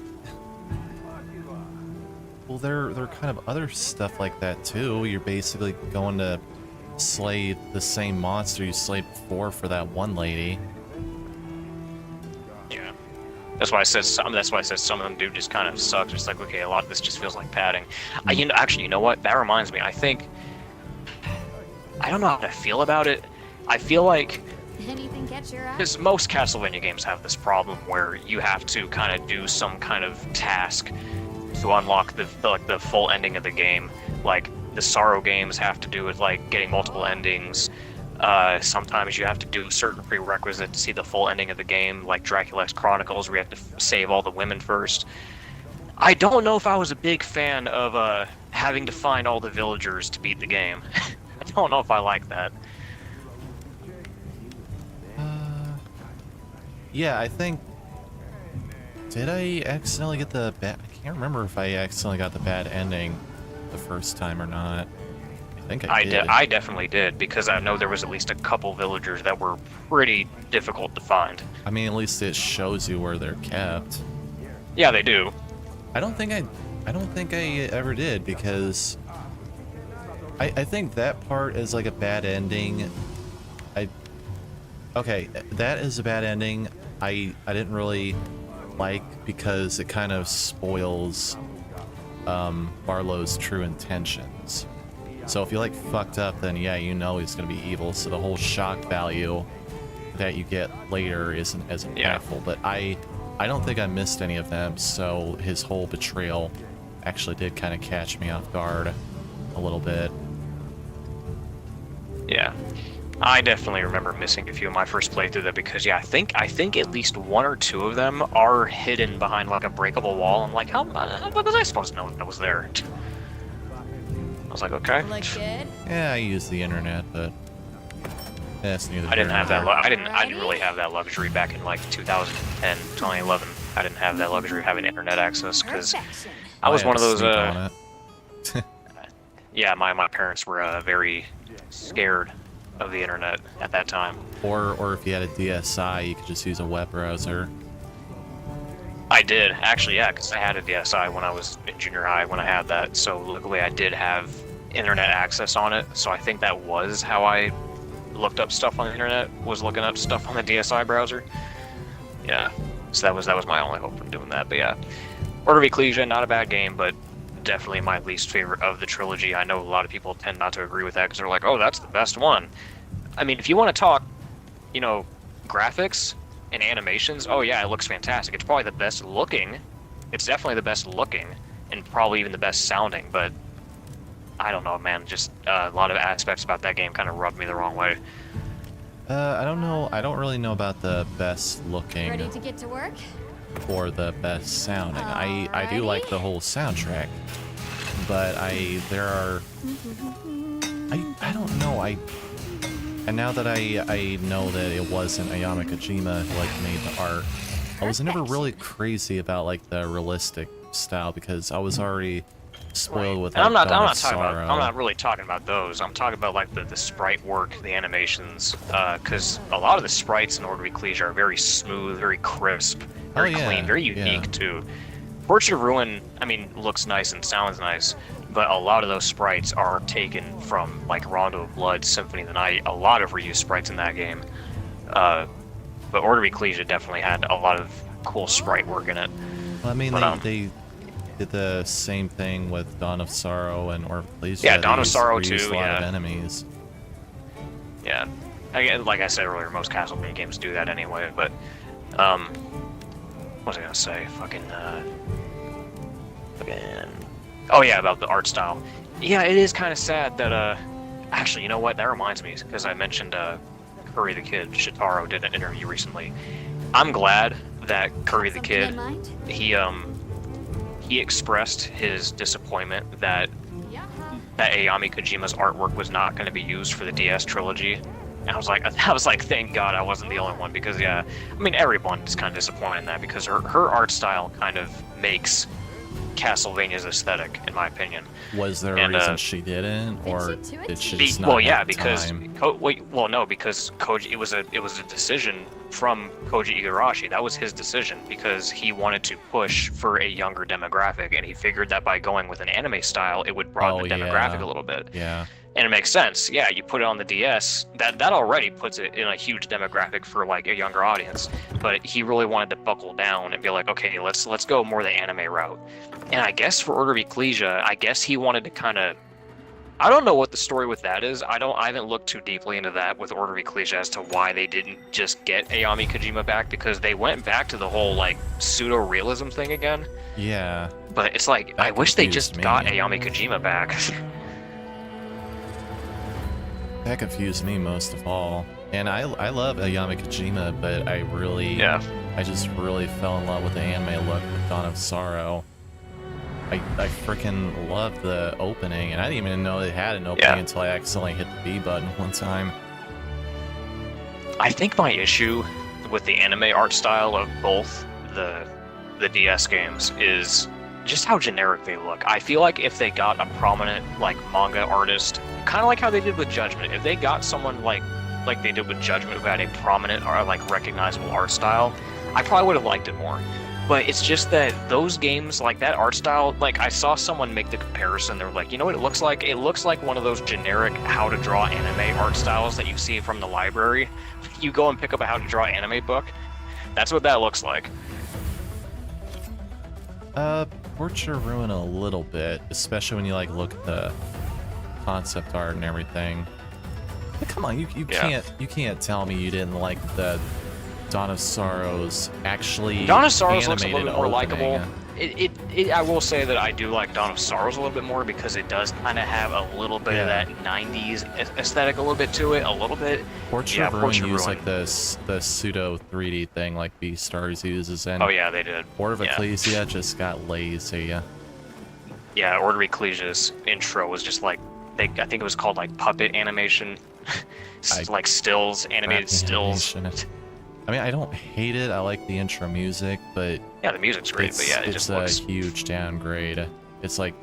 well, there are kind of other stuff like that too. You're basically going to slay the same monster you slayed before for that one lady. Yeah. That's why I said some. That's why I said some of them do just kind of suck. Just like, okay, a lot of this just feels like padding. Actually, you know what? That reminds me. I think I don't know how to feel about it. I feel like Anything catch your eye? because most Castlevania games have this problem where you have to kind of do some kind of task to unlock the full ending of the game. Like the Sorrow games have to do with like getting multiple endings. Sometimes you have to do certain prerequisites to see the full ending of the game, like Dracula X Chronicles, where you have to save all the women first. I don't know if I was a big fan of having to find all the villagers to beat the game. I don't know if I like that. Yeah, I think. Did I accidentally get the bad? I can't remember if I accidentally got the bad ending the first time or not. I think I did. I definitely did, because I know there was at least a couple villagers that were pretty difficult to find. I mean, at least it shows you where they're kept. Yeah, they do. I don't think I ever did, because I think that part is like a bad ending. Okay, that is a bad ending. I didn't really like, because it kind of spoils Barlow's true intentions. So if you like fucked up, then yeah, you know he's gonna be evil. So the whole shock value that you get later isn't as impactful. But I don't think I missed any of them, so his whole betrayal actually did kind of catch me off guard a little bit. Yeah. I definitely remember missing a few of my first playthrough though, because yeah, I think at least one or two of them are hidden behind like a breakable wall. I'm like, how was I supposed to know that was there? I was like, okay. Look good. Yeah, I use the internet, but that's neither. I didn't here have nor that. there. I didn't really have that luxury back in like 2010, 2011. I didn't have that luxury of having internet access because Perfection. I was had one of to those. sneak on it. Yeah, my parents were very scared of the internet at that time. Or if you had a DSi, you could just use a web browser. I did actually, yeah, because I had a DSi when I was in junior high when I had that. So luckily, I did have internet access on it. So I think that was how I looked up stuff on the internet. Was looking up stuff on the DSi browser. Yeah, so that was my only hope from doing that. But yeah, Order of Ecclesia, not a bad game, but definitely my least favorite of the trilogy. I know a lot of people tend not to agree with that because they're like, oh, that's the best one. I mean, if you want to talk, you know, graphics and animations, oh yeah, it looks fantastic. It's probably the best looking. It's definitely the best looking and probably even the best sounding, but I don't know, man. Just a lot of aspects about that game kind of rubbed me the wrong way. I don't know. I don't really know about the best looking Ready to get to work? or the best sounding. I do like the whole soundtrack, but there are I don't know. And now that I know that it wasn't Ayami Kojima who like made the art, I was never really crazy about like the realistic style because I was already spoiled with. And Like, I'm Dawn not of talking about. Sorrow. I'm not really talking about those. I'm talking about like the sprite work, the animations, because a lot of the sprites in Order of Ecclesia are very smooth, very crisp, very Oh, yeah, clean, very yeah. unique too. Portrait of Ruin, I mean, looks nice and sounds nice, but a lot of those sprites are taken from like Rondo of Blood, Symphony of the Night. A lot of reused sprites in that game. But Order of Ecclesia definitely had a lot of cool sprite work in it. Well, I mean, But, they did the same thing with Dawn of Sorrow and Order of Ecclesia. Yeah, They Dawn of used- Sorrow reused too, a lot of yeah. enemies. Yeah, again, like I said earlier, most Castlevania games do that anyway. But what was I gonna say? Fucking. Oh yeah, about the art style. Yeah, it is kind of sad that actually, you know what? That reminds me, because I mentioned Curry the Kid. Shitaro did an interview recently. I'm glad that Curry the Something in Kid mind? he expressed his disappointment that Yeah. Ayami Kojima's artwork was not going to be used for the DS trilogy. And I was like, thank God I wasn't the only one, because yeah, I mean everyone is kind of disappointed in that because her art style kind of makes Castlevania's aesthetic, in my opinion. Was there a And, reason she didn't, Did or she do it? did she Be- just not well, yeah, have because time? because Koji, it was a decision from Koji Igarashi. That was his decision because he wanted to push for a younger demographic, and he figured that by going with an anime style, it would broaden the Oh, demographic yeah. a little bit. Yeah. And it makes sense. Yeah, you put it on the DS, that already puts it in a huge demographic for like a younger audience. But he really wanted to buckle down and be like, okay, let's go more the anime route. And I guess for Order of Ecclesia, I guess he wanted to kind of, I don't know what the story with that is. I haven't looked too deeply into that with Order of Ecclesia as to why they didn't just get Ayami Kojima back, because they went back to the whole like pseudo realism thing again. Yeah. But it's like, That I wish they confused just me. got Ayami Kojima back. That confused me most of all. And I love Ayami Kojima, but I just really fell in love with the anime look with Dawn of Sorrow. I freaking love the opening, and I didn't even know it had an opening until I accidentally hit the B button one time. I think my issue with the anime art style of both the DS games is just how generic they look. I feel like if they got a prominent like manga artist, kind of like how they did with Judgment, if they got someone like they did with Judgment who had a prominent or like recognizable art style, I probably would have liked it more. But it's just that those games, like that art style, like I saw someone make the comparison. They're like, you know what it looks like? It looks like one of those generic how to draw anime art styles that you see from the library. You go and pick up a how to draw anime book. That's what that looks like. Portrait of Ruin a little bit, especially when you like look at the concept art and everything. But come on, you Yeah. can't tell me you didn't like the Dawn of Sorrows actually Dawn of Sorrows looks a animated little bit more opening. likable. I will say that I do like Dawn of Sorrows a little bit more because it does kind of have a little bit of Yeah. that 90s aesthetic a little bit to it, a little bit. Portrait Yeah, of Ruin Portrait of used Ruin. like the pseudo 3D thing like Beastars uses, and Oh yeah, they did. Order of Yeah. Ecclesia just got lazy. Yeah, Order of Ecclesia's intro was just like I think it was called like puppet animation, like stills, animated stills. Animation. I mean, I don't hate it. I like the intro music, but Yeah, the music's great, but yeah, it it's just a looks. huge downgrade. It's like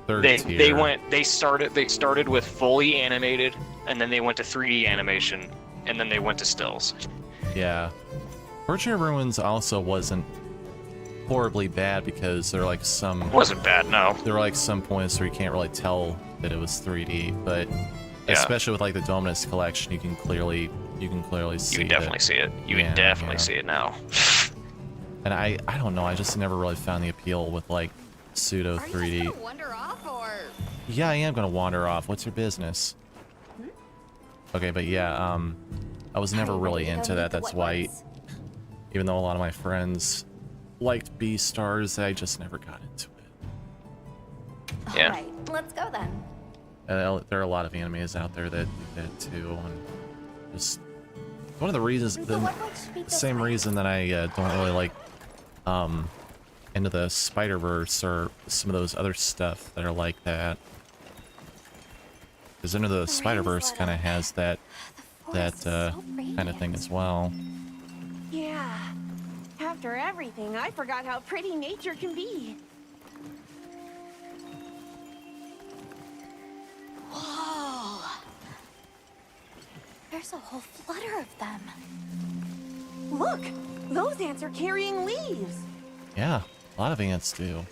third They tier. they started with fully animated, and then they went to 3D animation, and then they went to stills. Yeah. Portrait of Ruins also wasn't horribly bad because there are like some It wasn't bad, no. there were like some points where you can't really tell that it was 3D, but Yeah. especially with like the Dominus collection, you can clearly see You can definitely it. see it. You Yeah, can definitely yeah. see it now. And I don't know, I just never really found the appeal with like pseudo 3D. Wander off, or Yeah, I am gonna wander off. What's your business? Okay, but yeah, I was never really into that. That's why, even though a lot of my friends liked Beastars, I just never got into it. Yeah. Alright, let's go then. There are a lot of animes out there that do that too, and just one of the reasons, So the what should be this same way? reason that I don't really like Into the Spider-Verse or some of those other stuff that are like that. Because Into the Spider-Verse lit kind of up. has that Forest is so kind of thing radiant. as well. Yeah. After everything, I forgot how pretty nature can be. Whoa! There's a whole flutter of them. Look, those ants are carrying leaves. Yeah, a lot of ants do.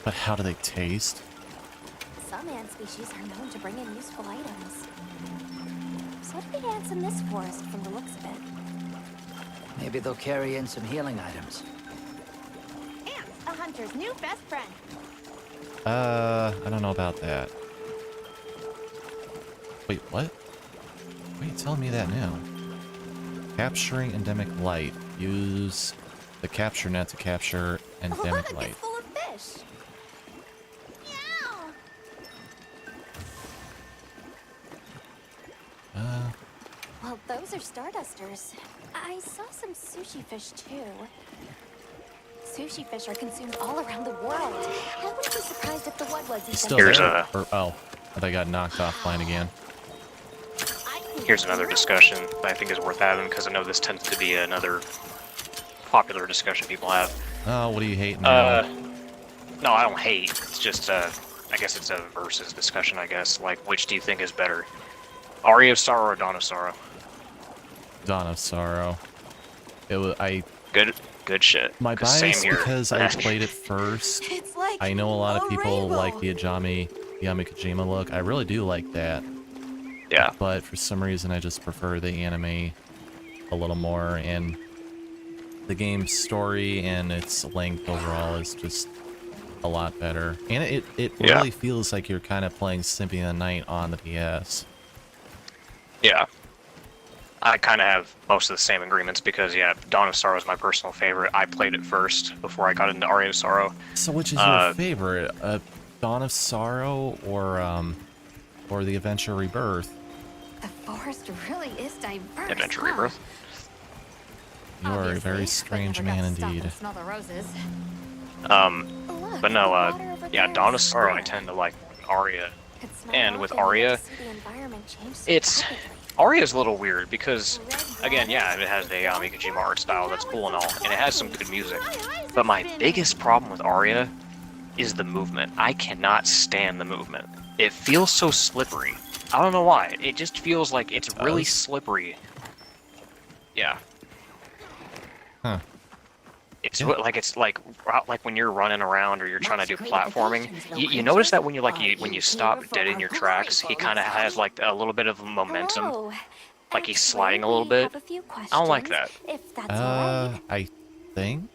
But how do they taste? Some ant species are known to bring in useful items. So do the ants in this forest from the looks of it. Maybe they'll carry in some healing items. Ants, a hunter's new best friend. I don't know about that. Wait, what? Why are you telling me that now? Capturing endemic light. Use the capture net to capture endemic Look, light. it's full of fish. Meow. Well, those are stardusters. I saw some sushi fish too. Sushi fish are consumed all around the world. I wouldn't be surprised if the one was even Still Here's there? a- Or, oh, they got knocked offline again. Here's another discussion that I think is worth having because I know this tends to be another popular discussion people have. Oh, what are you hating now? No, I don't hate. It's just I guess it's a versus discussion. I guess like which do you think is better, Aria of Sorrow or Dawn of Sorrow? Dawn of Sorrow. It was Good shit. my 'Cause same bias here. because I played it first. It's like I know a lot of a people rainbow. like the Yami Kojima look. I really do like that. Yeah. But for some reason I just prefer the anime a little more, and the game's story and its length overall is just a lot better. And it Yeah. really feels like you're kind of playing Symphony of the Night on the PS. Yeah. I kind of have most of the same agreements because, yeah, Dawn of Sorrow is my personal favorite. I played it first before I got into Aria of Sorrow. So which is your favorite? Dawn of Sorrow or the Adventure Rebirth? The forest really is diverse. Adventure huh? Rebirth. You are a Obviously, very they strange never got man to stop indeed. and smell the roses. But Look, no, the water over yeah, there Dawn is of Sorrow I red. tend to like Aria. Could smell And with often, but Aria, to see the environment change so it's rapidly. Aria's a little weird because, again, yeah, it has the Yami Kojima art style that's cool and all, and it has some good music. But my biggest problem with Aria is the movement. I cannot stand the movement. It feels so slippery. I don't know why. It just feels like it's really does? slippery. Yeah. Huh. It's Yeah. like when you're running around or you're trying to do platforming. You notice that when you stop dead in your tracks, he kind of has like a little bit of momentum. Hello. Like he's Actually, sliding a little we bit. have a few I don't like questions, that. If that's alright. I think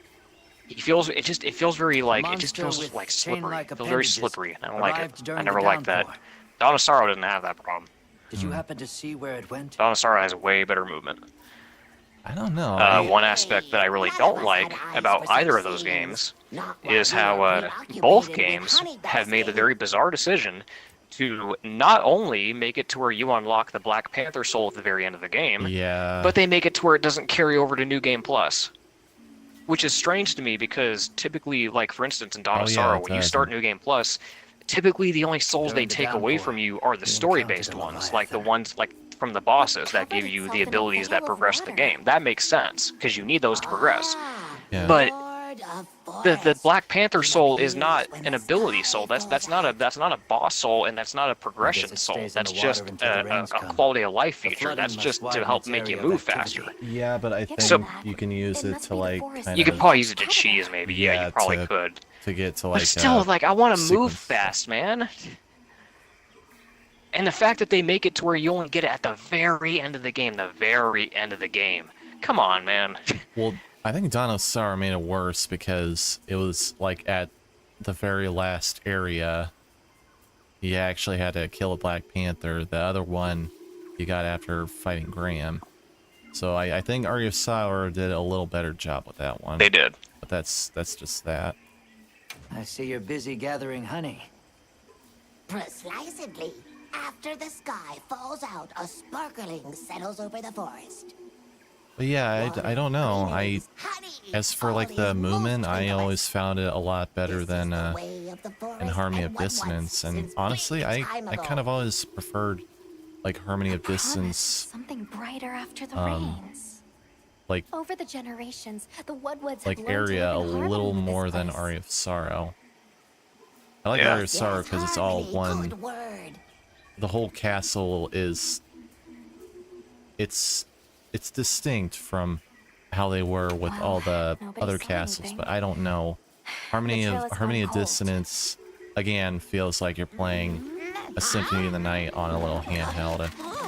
it feels very like it just Monster feels with like slippery. chain-like It feels very appendages slippery. I don't like it. arrived during I the never liked that. downpour. Dawn of Sorrow didn't have that problem. Did you happen to see where it went? Dawn of Sorrow has way better movement. I don't know. One aspect that I really don't like about either of those games is how both games have made the very bizarre decision to not only make it to where you unlock the Black Panther soul at the very end of the game, Yeah. but they make it to where it doesn't carry over to New Game Plus. Which is strange to me because typically, like for instance in Dawn of yeah, Sorrow, it when you start New Game Plus, typically the only souls During they the take away downpour, from you are the you story-based encountered a ones, like the Leviathan. ones like from the bosses that covered give you itself the in a abilities that veil of progress the water. game. That makes sense because you need those to progress. Yeah. But Lord of the Forest. Black Panther soul is not When an the ability sky soul. That's falls not a out. that's not a boss soul, and that's not a progression it soul. stays in That's the water just until the rains a come. quality of life The feature. flooding That's must just to widen help its make you area of move activity. faster. Yeah, but I think So- you can use It it must to be the like forest. kind You could of probably use it to cheese, maybe. Yeah, Yeah, you probably to- could. to get to like. But still, like I want to move sequence. fast, man. And the fact that they make it to where you only get it at the very end of the game, Come on, man. Well, I think Dawn of Sorrow made it worse because it was like at the very last area. You actually had to kill a Black Panther. The other one you got after fighting Graham. So I think Aria of Sorrow did a little better job with that one. They did. But that's just that. I see you're busy gathering honey. Precisely. After the sky falls out, a sparkling settles over the forest. But yeah, I don't know. Honey, honey. As for All like the is movement, most I wondrous. always found it a lot better This is than the way of the forest in Harmony of and what once, Dissonance. And since honestly, way I time kind ago. of always preferred like Harmony of Promise, Distance, something brighter after the um, rains. like Over the generations, the Woodwoods have learned to area a live in harmony little with this more than place. Aria of Sorrow. I like Yeah. Aria of Sorrow Yes, because it's all harmony, one. good word. The whole castle is. It's distinct from how they were with Well, all the nobody other saw castles, anything. but I don't know. The trail has Harmony gone of cold. Dissonance again feels like you're playing a Symphony of the Night on a little handheld,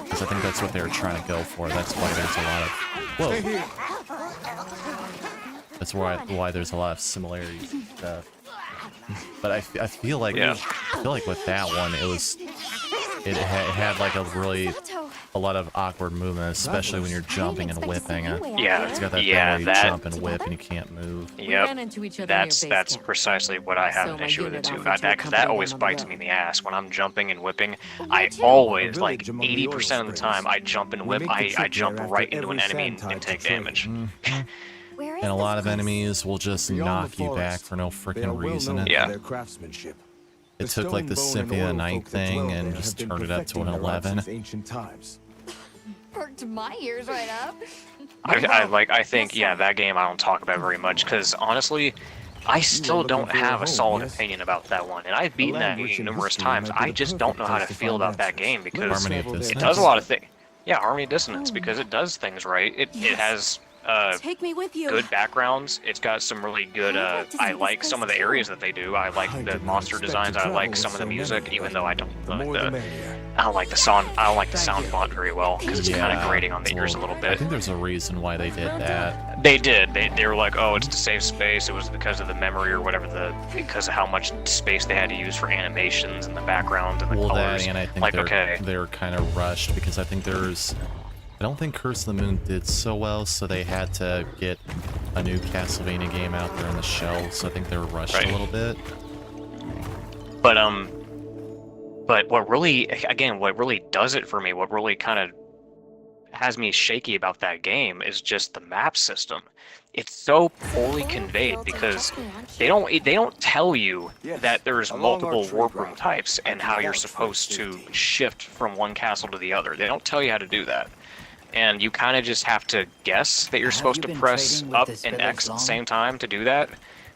because I think that's what they were trying to go for. That's why there's a lot of That's why there's a lot of similarities and stuff. But I feel like Yeah. with that one it had like a lot of awkward movement, especially when you're jumping and whipping. Yeah, It's got that yeah, thing where you that. jump and whip and you can't move. We ran Yep. into each other That's near base camp. precisely what I have So an my issue with it unit too. offered That to because that accompany always them on the bites road. me in the ass when I'm jumping and whipping. Me I too. always A like village among the 80% of the oil time I jump and We whip. make the I trip jump there right after into an every enemy sand and tide take to trade. damage. Where is And a lot this of place? enemies will just Beyond knock the you back forest, for no they are freaking well reason. known Yeah. for their craftsmanship. It took like the stone, bone, Symphony of the and oil Night folk that dwell thing and there just have been turned it up to perfecting an their art 11. since ancient times. Perked my ears right up. I think yeah, that game I don't talk about very much because honestly, I still looking don't for a have a home, solid yes? opinion about that one, and I've beaten land that rich game in numerous history times. might be I the just don't know perfect how place to to feel find about that answers. game Let because us Harmony of travel there it Dissonance. does a lot of things. Yeah, Harmony of Dissonance because it does things right. It Yes. has Take me with you. good backgrounds. It's got some really good. I'd like to see I this like some of the place areas too. that they do. I like I the did not monster expect designs. to I travel like with some of the so music, many, even but though I don't The like more the the. merrier. I don't like the sound. I don't like the Thank sound you. font very well because it's kind of grating on the ears a little I bit. think there's a reason why they did that. They did. They were like, oh, it's to save space. It was because of the memory or whatever because of how much space they had to use for animations and the background and the Well, colors. that and I think like, okay, they're kind of rushed because I think I don't think Curse of the Moon did so well, so they had to get a new Castlevania game out there on the shelves. So I think they were rushed Right. a little bit. but what really does it for me, what really kind of has me shaky about that game is just the map system. It's so poorly conveyed because they don't tell you Yes, that there's along multiple our trade warp room route, types and how you're vouch for supposed to safety. shift from one castle to the other. They don't tell you how to do that. And you kind of just have to guess that you're Have supposed you to been press trading with up this and village X at the long? same time to do that.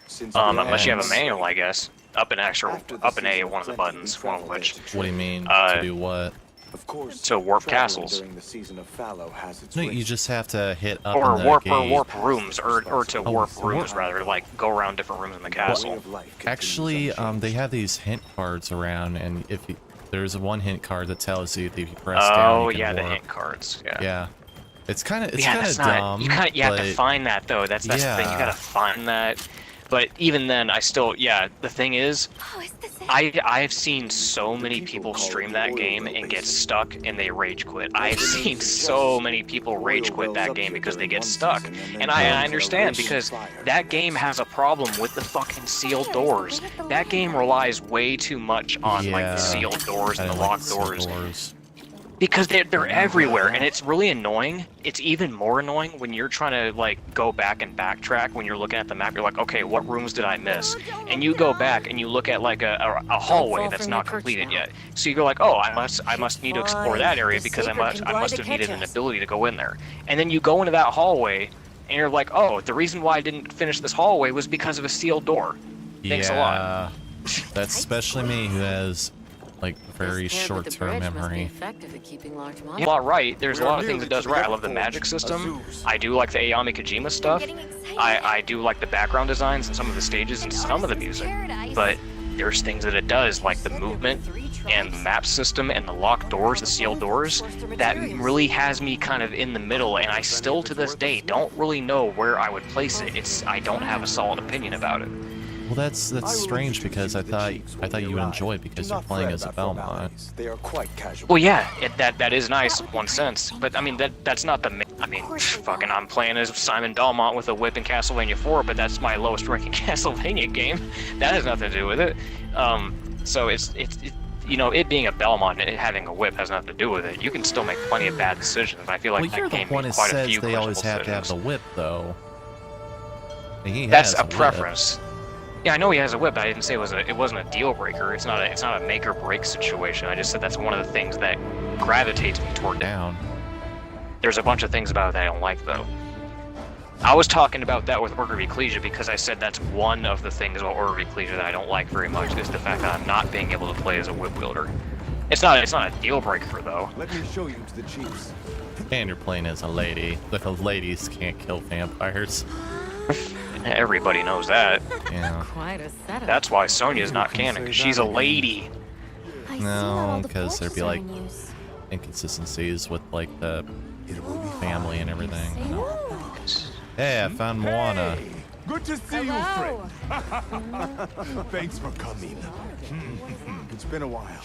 Since Unless you have a Yes. manual, I guess. Up and X or After the up and A, season one of the plenty, buttons, we one of travel which. there What do you mean? Uh, To do what? Of course, To warp traveling castles. during the season of fallow has its No, you risks. just have to hit up Or in the warp gate. rooms, or to Oh, warp warp. rooms rather, like go around different rooms in the The way castle. of life continues Actually, they unchanged. have these hint cards around, and if you, there's one hint card that tells you that if you press down, Oh you can yeah, the warp. hint cards. Yeah. Yeah, it's kind of Yeah, that's not. dumb. You have to but find that though. That's the thing. You Yeah. gotta find that. But even then, I still, yeah, the thing is, Oh, is this it? I've seen so many people stream that game and get stuck and they rage quit. I've seen so many people rage quit that game because they get stuck. And I understand, because that game has a problem with the fucking sealed doors. That game relies way too much on like the sealed doors and the locked doors. Because they're everywhere, and it's really annoying. It's even more annoying when you're trying to like go back and backtrack when you're looking at the map. You're like, okay, what rooms did I miss? And you go back and you look at like a hallway that's not completed yet. So you go like, oh, I must need to explore that area because I must have needed an ability to go in there. And then you go into that hallway, and you're like, oh, the reason why I didn't finish this hallway was because of a sealed door. Thanks a lot. That's especially me, who has like very short-term memory. You're a lot right. There's a lot of things it does right. I love the magic system. I do like the Ayami Kojima stuff. I do like the background designs and some of the stages and some of the music. But there's things that it does, like the movement and the map system and the locked doors, the sealed doors, that really has me kind of in the middle, and I still to this day don't really know where I would place it. I don't have a solid opinion about it. Well, that's strange, because I thought you would enjoy it because you're playing as a Belmont. They are quite casual. Well, yeah, that is nice in one sense, but I mean that's not the. I mean, fucking, I'm playing as Simon Belmont with a whip in Castlevania 4, but that's my lowest ranking Castlevania game. That has nothing to do with it. So it's you know, it being a Belmont and it having a whip has nothing to do with it. You can still make plenty of bad decisions, and I feel like that game made quite a few they always questionable have to have the whip, though. That's a preference. Yeah, I know he has a whip, but I didn't say it wasn't a deal breaker. It's not a make or break situation. I just said that's one of the things that gravitates me toward down. There's a bunch of things about it that I don't like, though. I was talking about that with Order of Ecclesia because I said that's one of the things about Order of Ecclesia that I don't like very much, is the fact that I'm not being able to play as a whip wielder. It's not a deal breaker, though. Let me show you to the chiefs. And you're playing as a lady. The ladies can't kill vampires. Everybody knows that. Yeah. Quite a setup. That's why Sonya's not canon, because she's a lady. No, because there'd be like inconsistencies with like the family and everything. Hey, I found Moana. Good to see you, friend. Thanks for coming. It's been a while.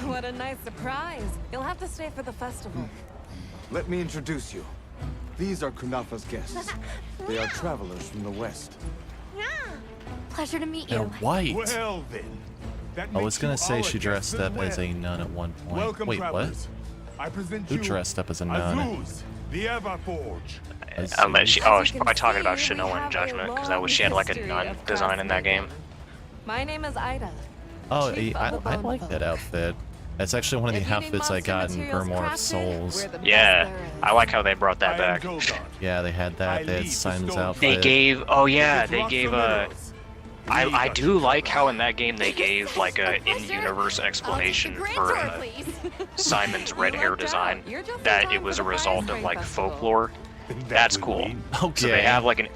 What a nice surprise. You'll have to stay for the festival. Let me introduce you. These are Kunafa's guests. They are travelers from the west. Pleasure to meet They're you. white. Well then. That I was makes gonna you say our she dressed guests up as a well. nun at one point. Welcome, Wait, travelers. I present Who you dressed up as a nun? Azuz, the Everforge. Unless she's probably talking about Shinoa in Judgment, because she had like a nun design in that game. My name is Ida. Oh, I like that outfit. That's actually one of the outfits I got in Grimoire of Souls. Yeah, I like how they brought that back. Yeah, they had that. They had Simon's outfit. They gave, oh yeah, they gave I do like how in that game they gave like a in-universe explanation for Simon's red hair design, that it was a result of like folklore. That's cool. Okay. So they have like an,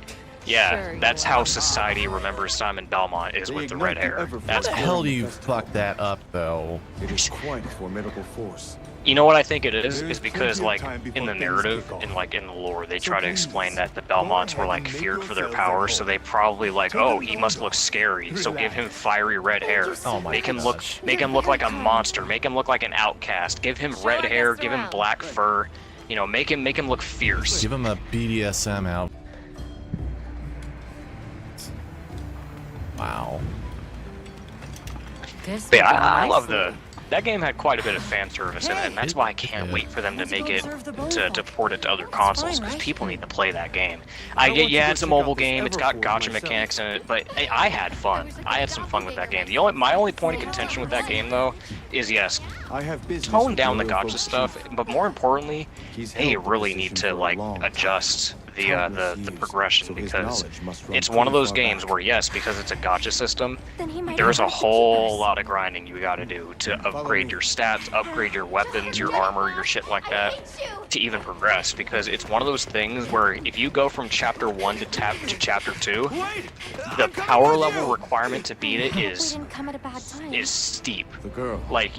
yeah, that's how society remembers Simon Belmont, is with the red hair. That's How the hell do you fuck that up, though? It is quite a formidable force. You know what I think it is because like in the narrative and like in the lore, they try to explain that the Belmonts were like feared for their power, so they probably like, oh, he must look scary, so give him fiery red hair. Oh my make him gosh. look like a monster, make him look like an outcast, give him red hair, give him black fur, you know, make him look fierce. Give him a BDSM out. Wow. This But yeah, would be I love nice. that game had quite a bit of fan service in it, and that's why I can't wait for them to make it to port it to other consoles, because people need to play that game. I get, yeah, it's a mobile game, it's got gacha mechanics in it, but I had fun. I had some fun with that game. My only point of contention with that game though is, yes, tone down the gacha stuff, but more importantly, they really need to like adjust the progression, because it's one of those games where, yes, because it's a gacha system, there's a whole lot of grinding you gotta do to upgrade your stats, upgrade your weapons, your armor, your shit like that, to even progress, because it's one of those things where if you go from chapter 1 to chapter 2, the power level requirement to beat it is steep. Like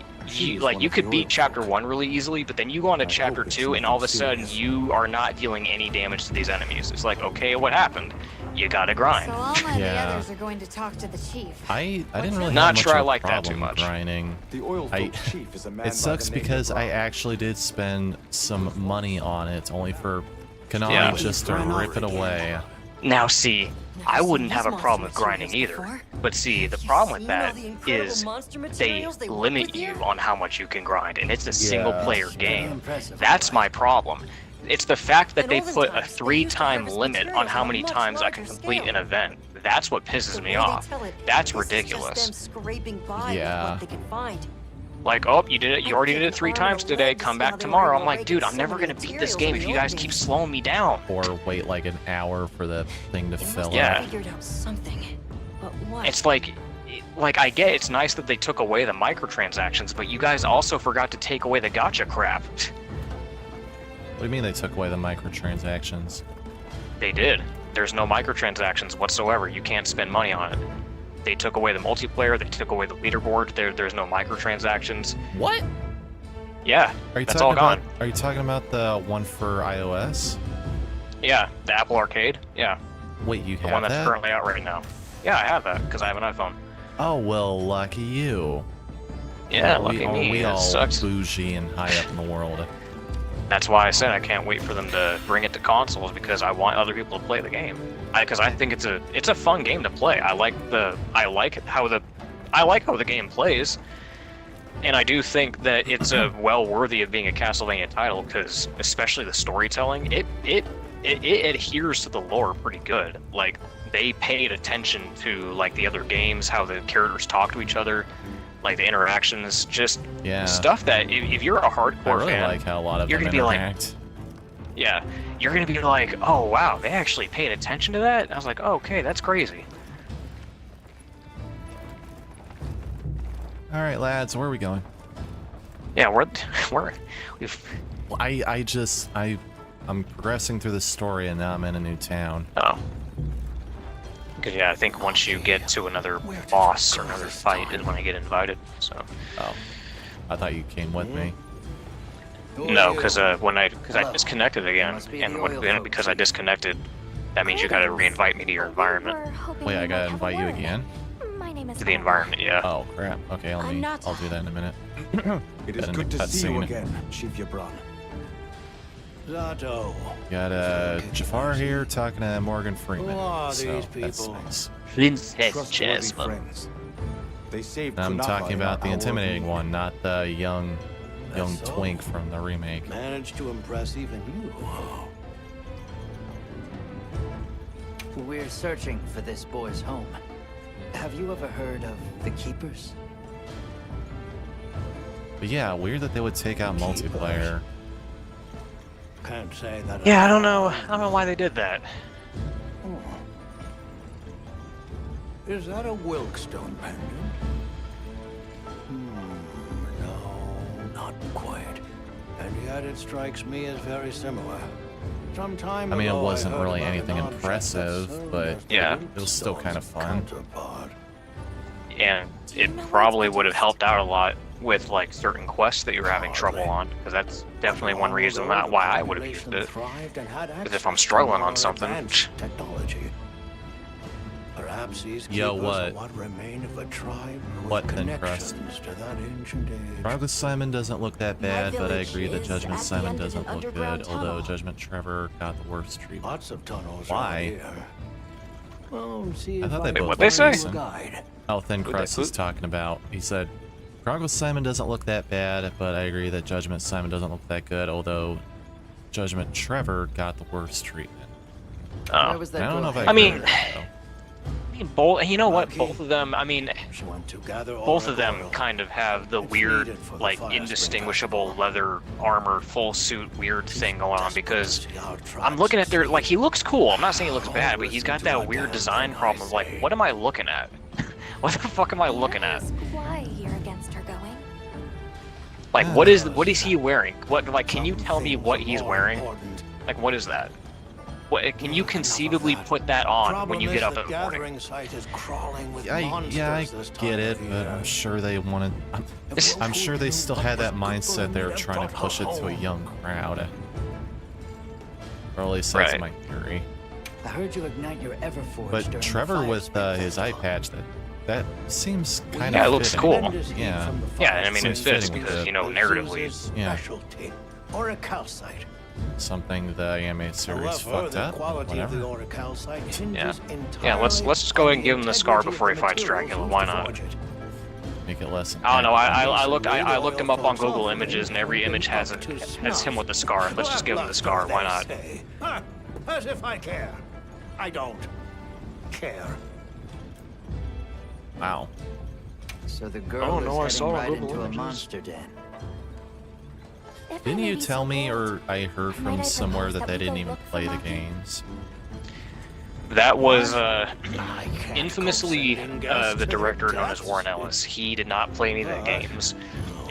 you could beat chapter 1 really easily, but then you go on to chapter 2 and all of a sudden you are not dealing any damage to these enemies. It's like, okay, what happened? you gotta grind. So all my Yeah. others are going to talk to the chief. I didn't really Not have much sure of I a like that too problem much. grinding. The oil I- chief is a man by It sucks the name of because I Braun. actually did spend some money on it, only for Konami Yeah. just to rip it away. Now see, I wouldn't have a problem with grinding either. But see, the problem with that is they limit you on how much you can grind, and it's a single-player game. impressive. That's my problem. It's the fact that they put a 3-time limit on how many times I can complete an event. That's what pisses me off. That's ridiculous. Yeah. Like, oh, you did it. You already did it 3 times today. Come back tomorrow. I'm like, dude, I'm never gonna beat this game if you guys keep slowing me down. Or wait like an hour for the thing to fill Yeah. up. Figured out something. But what? It's like I get it's nice that they took away the microtransactions, but you guys also forgot to take away the gotcha crap. What do you mean they took away the microtransactions? They did. There's no microtransactions whatsoever. You can't spend money on it. They took away the multiplayer. They took away the leaderboard. There's no microtransactions. What? Yeah, Are you that's all talking about? gone. Are you talking about the one for iOS? Yeah, the Apple Arcade. Yeah, Wait, you the have one that's that? currently out right now. Yeah, I have that because I have an iPhone. Oh well, lucky you. Yeah, we, lucky me. We It all sucks. bougie and high up in the world. That's why I said I can't wait for them to bring it to consoles because I want other people to play the game. Because I think it's a fun game to play. I like how the game plays, and I do think that it's well worthy of being a Castlevania title because especially the storytelling, it adheres to the lore pretty good. Like they paid attention to like the other games, how the characters talk to each other. Like the interactions, just stuff that if you're a hardcore I really fan, like how a lot of you're them gonna be like, interact. yeah, you're gonna be like, oh wow, they actually paid attention to that. And I was like, oh, okay, that's crazy. All right, lads, where are we going? Yeah, we've I'm progressing through the story and now I'm in a new town. oh. Cause yeah, I think once you get to another boss or another fight is when I get invited. So Oh, I thought you came with me. no, because I disconnected again, and because I disconnected, that means you gotta re-invite me to your environment. Wait, I gotta invite you again? My name is To the environment, yeah. Oh crap. Okay, I'll do that in a minute. It is Got a good new to see you cutscene. again, Chief Yabron. Zato. Got Jafar here talking to Morgan Freeman. Who are so these that's people? nice. Princess Trustworthy Jasmine. friends. They saved I'm Kunafa talking in about the our intimidating war. one, not the young That's so. twink from the remake. Managed to impress even you. We're searching for this boy's home. Have you ever heard of the Keepers? But yeah, weird that they would take out multiplayer. Can't say that. Yeah, I don't know why they did that. Is that a Wilkstone pendant? No, not quite. And yet it strikes me as very similar. Sometime I mean, it ago, wasn't heard really about an anything object that impressive, served but as the Yeah. it was still kind of Wilkstone's fun. counterpart. And it probably would have helped out a lot with like certain quests that you were having trouble on, because that's definitely one reason why I would have used it. Because if I'm struggling on something, Technology. Perhaps these Yo, keepers what? are what remain of a tribe with What then, Crust? connections to that ancient age. Progress Simon doesn't look that bad, but I village agree that is Judgment at the Simon end of doesn't an look underground good, although tunnel. Judgment Trevor got the worst treatment. Lots of tunnels Why? around here. Well, see I if thought they can both What'd they say? find you a guide. Oh, Thin Crust is talking about. He said, Progress Simon doesn't look that bad, but I agree that Judgment Simon doesn't look that good, although Judgment Trevor got the worst treatment. oh. Where was that I don't know if girl I I mean- agree with that, though. I mean, both. You know what? Lucky. Both of them. I mean, She went to gather both of auric them oil. kind of have the It's weird, needed for the like fire indistinguishable sprinkler. leather armor, full suit, weird thing going on. Because See how I'm looking at their tribes like he looks cool. I'm not saying he looks I'll bad, but he's listen got to that a weird damn design thing I problem. Of like, say. what am I looking at? What the fuck am I looking at? Why you're against her going? Like, what is he wearing? What like? Can you tell me what he's wearing? Like, what is that? What can you conceivably put that on when you get up in the morning? Yeah, I get it, but I'm sure they wanted. I'm sure they still had that mindset they were trying to push it to a young crowd. Or at least that's Right. my theory. I heard you ignite your Everforge But during the Trevor fire with springs. his eye patch, that seems kind Yeah, of it looks fitting. cool. Yeah. Yeah, I mean, it Seems fits fitting with because, the- you know, narratively. Yeah. Specialty. Or a calcite. Something the anime series However, fucked the up. quality of the Whatever. orichalcite Yeah. hinges Yeah, let's entirely just go ahead and on give him the scar integrity before he of the fights materials Dracula. used Why to not? forge it. Make it less. I don't know. I impactful. looked him up on Google Images, and every image has him with the scar. Let's just give him the scar. Why not? Huh, as if I care. I don't care. Wow. So the girl Oh, no, I is saw heading right Google into a Images. monster den. If I Didn't may you be tell so me, bold, or I heard might from I somewhere propose that that they we go didn't even look for play the Monkey? games? That was I can't infamously go sending guests the to their director known as deaths. Warren Ellis. He did not play any of the games,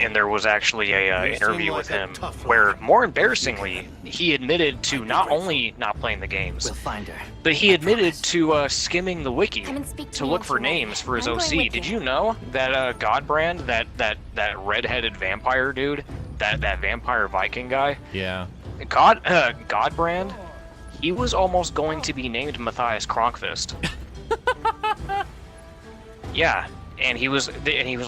and there was actually a You interview seem with like a him tough where, lad. more embarrassingly, he admitted to not only not playing the games, We'll find her. but he admitted to skimming the wiki Come and speak to to me look once for you're ready. names for his I'm going OC. with Did you. you know that Godbrand, that red-headed vampire dude, that vampire Viking guy, Yeah. Godbrand, he was almost going to be named Matthias Kronkfist. Yeah, and he was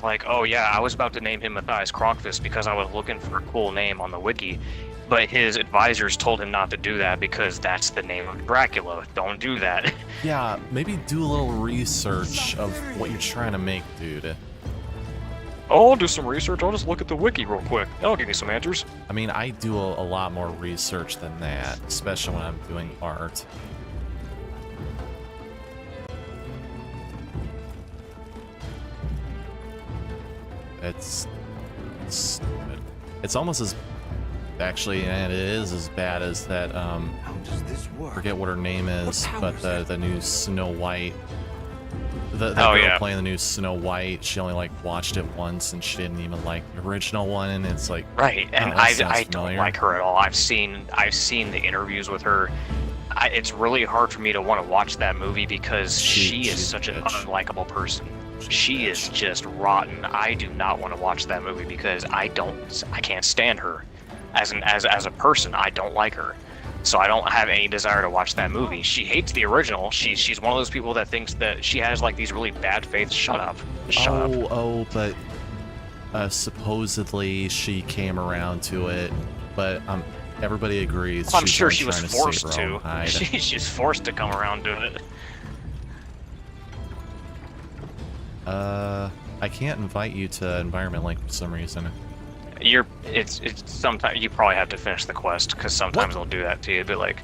like, oh yeah, I was about to name him Matthias Kronkfist because I was looking for a cool name on the wiki, but his advisors told him not to do that because that's the name of Dracula. Don't do that. Yeah, maybe do a little research of what you're trying to make, dude. Oh, I'll do some research. I'll just look at the wiki real quick. That'll give me some answers. I mean, I do a lot more research than that, especially when I'm doing art. It's stupid. It's almost as, actually, and it is as bad as that, How does this work? forget what her name is, power but is the new Snow White. The Oh, girl yeah. playing the new Snow White, she only like watched it once and she didn't even like the original one, and it's like, Right, and Oh, that sounds I don't familiar. like her at all. I've seen the interviews with her. It's really hard for me to want to watch that movie because she is she's such an a bitch. unlikable person. She's a She bitch. is just rotten. I do not want to watch that movie because I can't stand her as a person. I don't like her. So I don't have any desire to watch that movie. She hates the original. She's one of those people that thinks that she has like these really bad faiths. Shut up. Just shut up. Oh, but supposedly she came around to it, but everybody agrees. I'm she's sure only she was trying forced save her own to. hide. She's forced to come around to it. I can't invite you to Environment Link for some reason. It's sometimes you probably have to finish the quest because sometimes they'll do that to you. But like,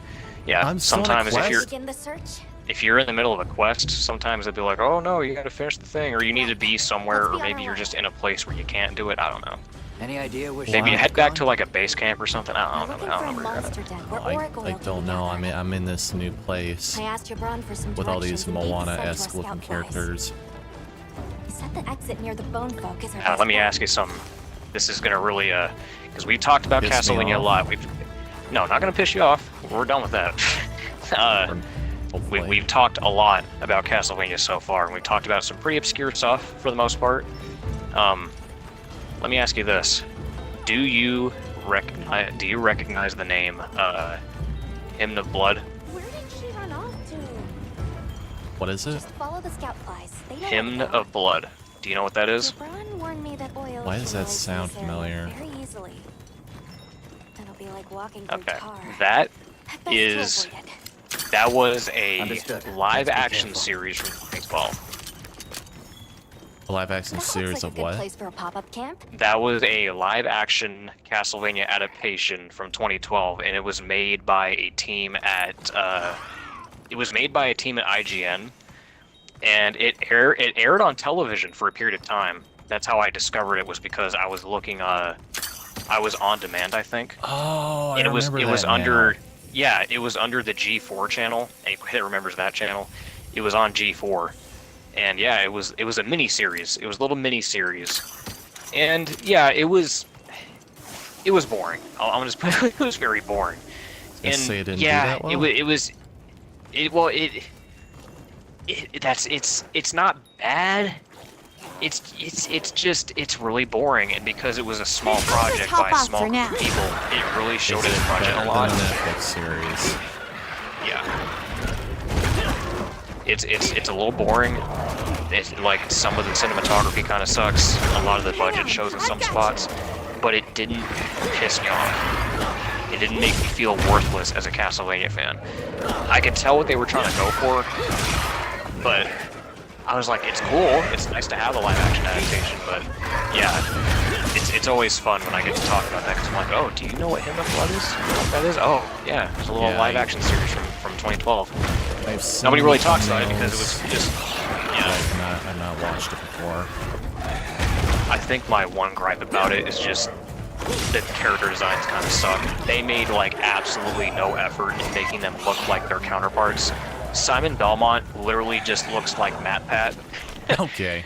yeah, I'm still in a sometimes quest? Begin the search. if you're in the middle of a quest, sometimes they'll be like, oh no, you gotta finish the thing, or you need to be somewhere, Let's be or on maybe our you're way. just in a place where you can't do it. I don't know. Any idea where Maybe she head back to like a base camp or something. I We're don't know. looking I for don't a know where you're at. monster den where I Oracle will don't know. I'm in this new place I asked your Braun for some with all these directions and gave the Moana-esque center looking scout flies. characters. He said the exit near the bone folk is our Let best me bet. ask you something. This is gonna really, because we talked about Piss me Castlevania a off? lot. No, not gonna piss you off. We're done with that. Hopefully. We've talked a lot about Castlevania so far, and we've talked about some pretty obscure stuff for the most part. Let me ask you this: Do you recognize the name Hymn of Blood? Where did she run off to? What is it? Just follow the scout flies. They know Hymn what's there. of Blood. Do you know what that is? Your Braun warned me that oil Why does that accumulates in sound this area familiar? Very easily. It'll be like walking through Okay, tar. that Best to is avoid it. that was a Understood. live Let's be action careful. series from 2012. A live action That series looks like of a good what? place for a pop-up camp. That was a live action Castlevania adaptation from 2012, and it was made by a team at IGN, and it aired on television for a period of time. That's how I discovered it, was because I was looking I was on demand, I think. Oh, I And it was remember that under now. yeah, it was under the G4 channel. Anybody that remembers that channel, it was on G4. And yeah, it was a mini series. It was a little mini series. And yeah, it was boring. I'm just it was very boring. Gonna And say it didn't do yeah, that well? it's not bad. It's really boring, and because it was a small Let's project hop by a off small for group now. of people, it really showed Is its it budget better a lot. than the Netflix series? Yeah. It's a little boring. It's like some of the cinematography kind of sucks. A lot of the budget shows in some spots, but it didn't piss me off. It didn't make me feel worthless as a Castlevania fan. I could tell what they were trying to go for, but I was like, it's cool. It's nice to have a live action adaptation, but yeah, it's always fun when I get to talk about that because I'm like, oh, do you know what Hymn of Blood is? You know what that is? Oh, yeah, it's a little live action series from 2012. Nobody really talks about it because it was just, yeah. I've not watched it before. I think my one gripe about it is just the character designs kind of suck. They made like absolutely no effort in making them look like their counterparts. Simon Belmont literally just looks like Matt Pat. Okay.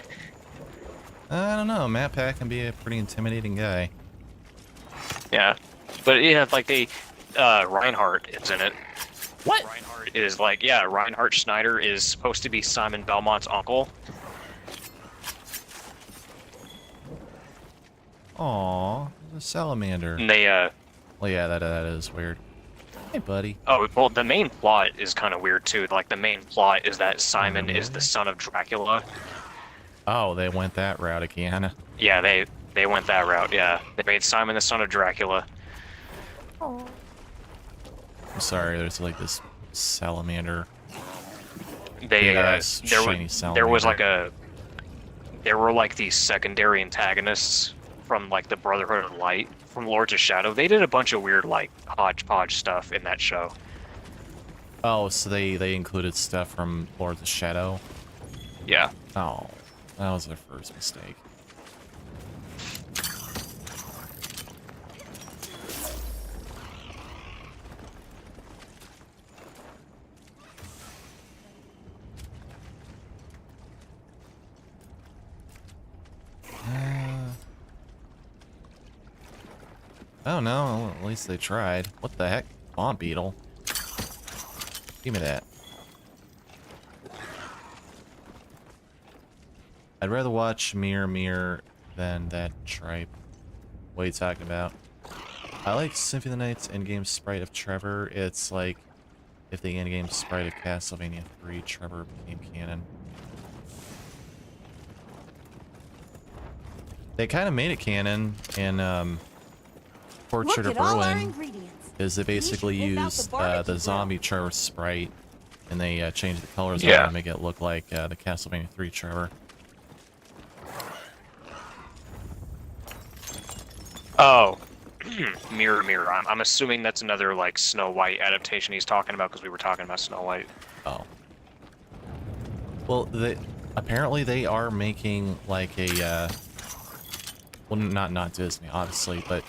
I don't know. Matt Pat can be a pretty intimidating guy. Yeah, but yeah, like Reinhardt is in it. What? Reinhardt is like, yeah, Reinhardt Schneider is supposed to be Simon Belmont's uncle. Aww, a salamander. And they, well, yeah, that is weird. Hey, buddy. Oh, well, the main plot is kind of weird, too. Like, the main plot is that Simon is the son of Dracula. Oh, they went that route again. Yeah, they went that route, yeah. They made Simon the son of Dracula. Oh. I'm sorry, there's like this salamander. They, there was like there were like these secondary antagonists from like the Brotherhood of Light, from Lords of Shadow. They did a bunch of weird like hodgepodge stuff in that show. Oh, so they included stuff from Lords of Shadow? Yeah. Oh, that was their first mistake. Oh no, at least they tried. What the heck? Bomb beetle. Give me that. I'd rather watch Mirror Mirror than that tripe. What are you talking about? I like Symphony of the Night's endgame sprite of Trevor. It's like if the endgame sprite of Castlevania 3 Trevor became canon. They kind of made it canon in Portrait of Ruin, is they basically used the zombie Trevor sprite and they changed the colors on it to make it look like the Castlevania 3 Trevor. Oh, Mirror Mirror. I'm assuming that's another like Snow White adaptation he's talking about because we were talking about Snow White. Oh. Well, apparently they are making like a well, not Disney, obviously, but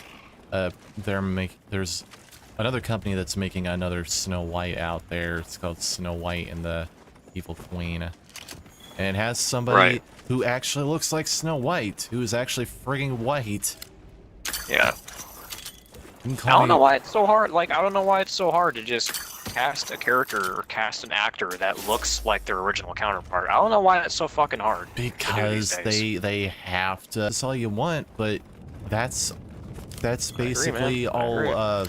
there's another company that's making another Snow White out there. It's called Snow White and the Evil Queen, and it has somebody who actually looks like Snow White, who is actually friggin' white. Yeah. I don't know why it's so hard. Like, I don't know why it's so hard to just cast a character or cast an actor that looks like their original counterpart. I don't know why that's so fucking hard. Because they have to. That's all you want, but that's basically all.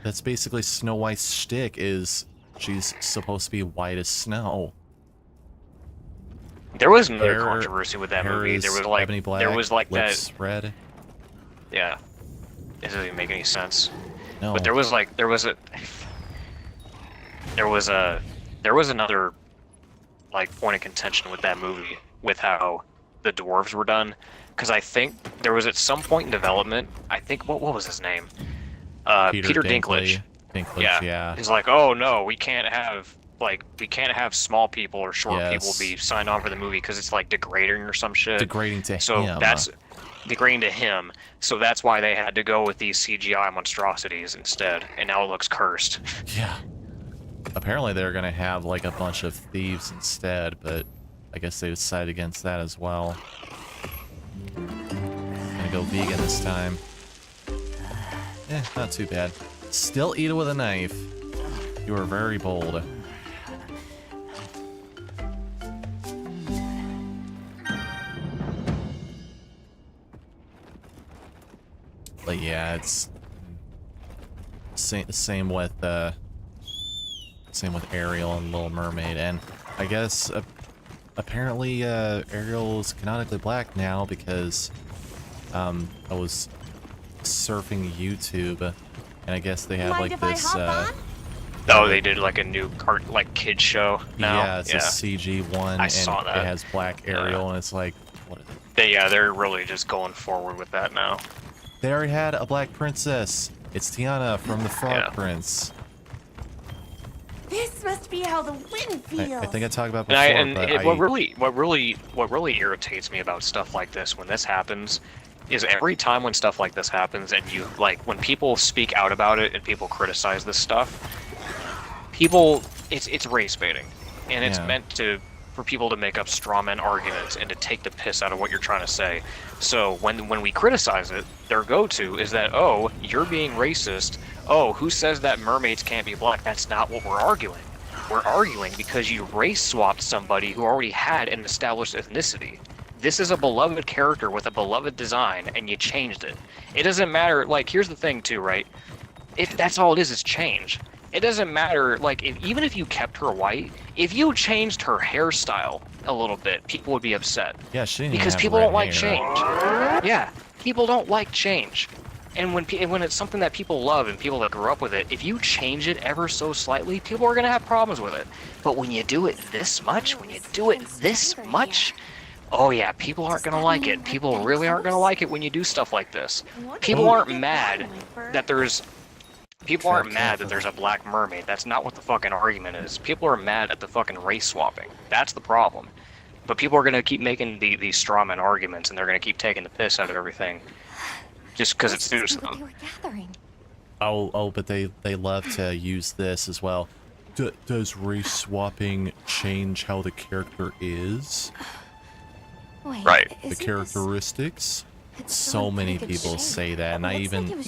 That's basically Snow White's shtick. Is she's supposed to be white as snow. There was another controversy with that movie. There was like black, there was like lips that red. Yeah, it doesn't even make any sense. No. But there was another like point of contention with that movie with how the dwarves were done, because I think there was at some point in development, I think what was his name? Peter Dinklage. Yeah. He's like, oh no, we can't have small people or short people be signed on for the movie because it's like degrading or some shit. Degrading to him. So that's degrading to him. So that's why they had to go with these CGI monstrosities instead, and now it looks cursed. Yeah. Apparently they're gonna have like a bunch of thieves instead, but I guess they decided against that as well. Gonna go vegan this time. Not too bad. Still eat it with a knife. You are very bold. But yeah, it's same with Ariel and Little Mermaid, and I guess apparently Ariel's canonically black now because I was surfing YouTube and I guess they have Mind like if I this hop on? Oh, they did like a new kid show now. yeah, it's a CG one I and saw that. it has black Ariel and it's like what is it? They're really just going forward with that now. They already had a black princess. It's Tiana from the Frog Prince. This must be how the wind feels. I think I talked about before, what really irritates me about stuff like this when this happens is every time when stuff like this happens and you like when people speak out about it and people criticize this stuff, it's race baiting, and it's meant for people to make up strawman arguments and to take the piss out of what you're trying to say. So when we criticize it, their go-to is that, oh, you're being racist. Oh, who says that mermaids can't be black? That's not what we're arguing. We're arguing because you race swapped somebody who already had an established ethnicity. This is a beloved character with a beloved design, and you changed it. It doesn't matter, like, here's the thing too, right? That's all it is change. It doesn't matter, like, even if you kept her white, if you changed her hairstyle a little bit, people would be upset. Yeah, she didn't because even have people red don't like hair. change. Yeah, people don't like change. And when it's something that people love and people that grew up with it, if you change it ever so slightly, people are going to have problems with it. But when you do it this much, oh yeah, people aren't going to like it. People really aren't going to like it when you do stuff like this. People aren't mad that there's a black mermaid. That's not what the fucking argument is. People are mad at the fucking race swapping. That's the problem. But people are going to keep making these strawman arguments, and they're going to keep taking the piss out of everything. Just because it suits them. Oh, but they love to use this as well. Does race swapping change how the character is? Wait, right. The characteristics? So many people say that, and I even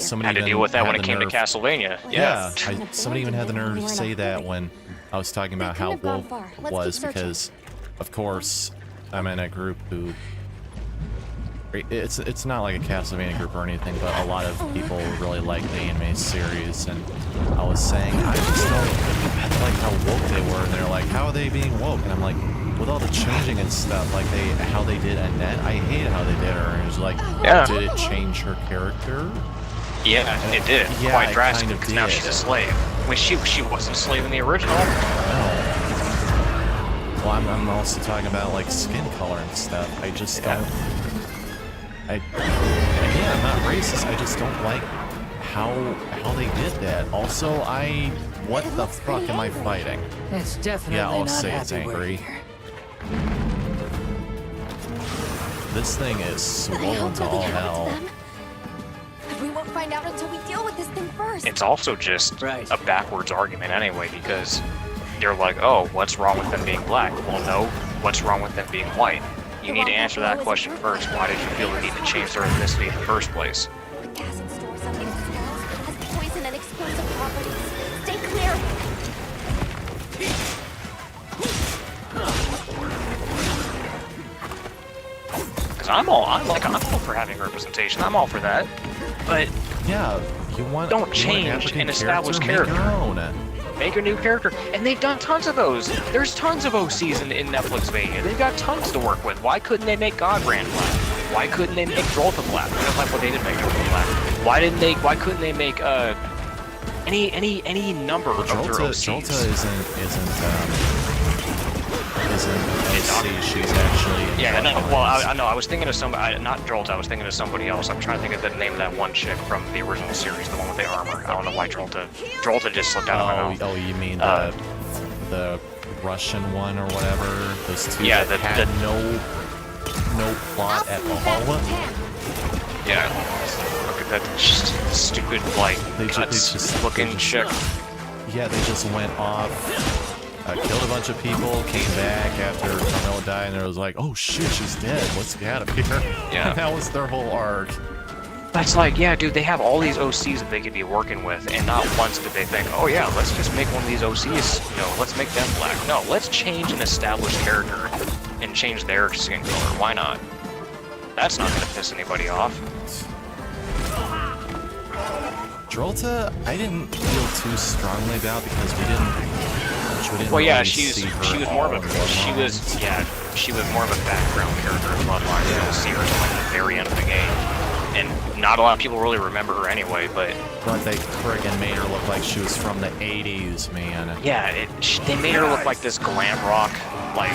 somebody had to deal with that when it came to Castlevania. Yeah, somebody even had the nerve to say that when I was talking about how woke was because, of course, I'm in a group who. It's not like a Castlevania group or anything, but a lot of people really like the anime series, and I was saying I just don't like how woke they were, and they're like, how are they being woke? And I'm like, with all the changing and stuff, like how they did Annette, I hated how they did her, and it was like, did it change her character? Yeah, it did, quite drastically, because now she's a slave. When she wasn't a slave in the original. No. Well, I'm also talking about like skin color and stuff. I just don't. And again, I'm not racist. I just don't like how they did that. Also, what the fuck am I fighting? It's definitely I'll not say it's happy we're angry. here. This thing is swollen to all hell. We won't find out until we deal with this thing first. It's also just a backwards argument anyway, because they're like, oh, what's wrong with them being black? Well, no, what's wrong with them being white? You need to answer that question first. Why did you feel the need to change their ethnicity in the first place? The gas it stores up in its cells has poison and explosive properties. Stay clear. Because I'm all for having representation. I'm all for that. But yeah, don't change an established character. Make a new character, and they've done tons of those. There's tons of OCs in Netflixvania. They've got tons to work with. Why couldn't they make Godbrand black? Why couldn't they make Drolta black? Just like what they did make Drolta black. Why couldn't they make any number of their OCs? Drolta isn't OC. She's actually. Yeah, no. Well, I know. I was thinking of somebody. Not Drolta. I was thinking of somebody else. I'm trying to think of the name of that one chick from the original series, the one with the armor. I don't know why Drolta just slipped out of my mouth. Oh, you mean the Russian one or whatever? Those two yeah, that had no plot at all. Yeah. Look at that stupid looking chick. Yeah, they just went off. Killed a bunch of people, came back after Carmela died, and it was like, oh shit, she's dead, let's get out of here. Yeah. And that was their whole arc. That's like, yeah, dude, they have all these OCs that they could be working with, and not once did they think, oh yeah, let's just make one of these OCs, let's make them black. No, let's change an established character and change their skin color. Why not? That's not gonna piss anybody off. Drolta, I didn't feel too strongly about because we didn't much. We didn't Well, yeah, really she see her was all more of in a Bloodlines. she was more of a background character in Bloodlines. You don't see her until like the very end of the game, and not a lot of people really remember her anyway. But they friggin' made her look like she was from the 80s, man. yeah, they made her look like this glam rock, like.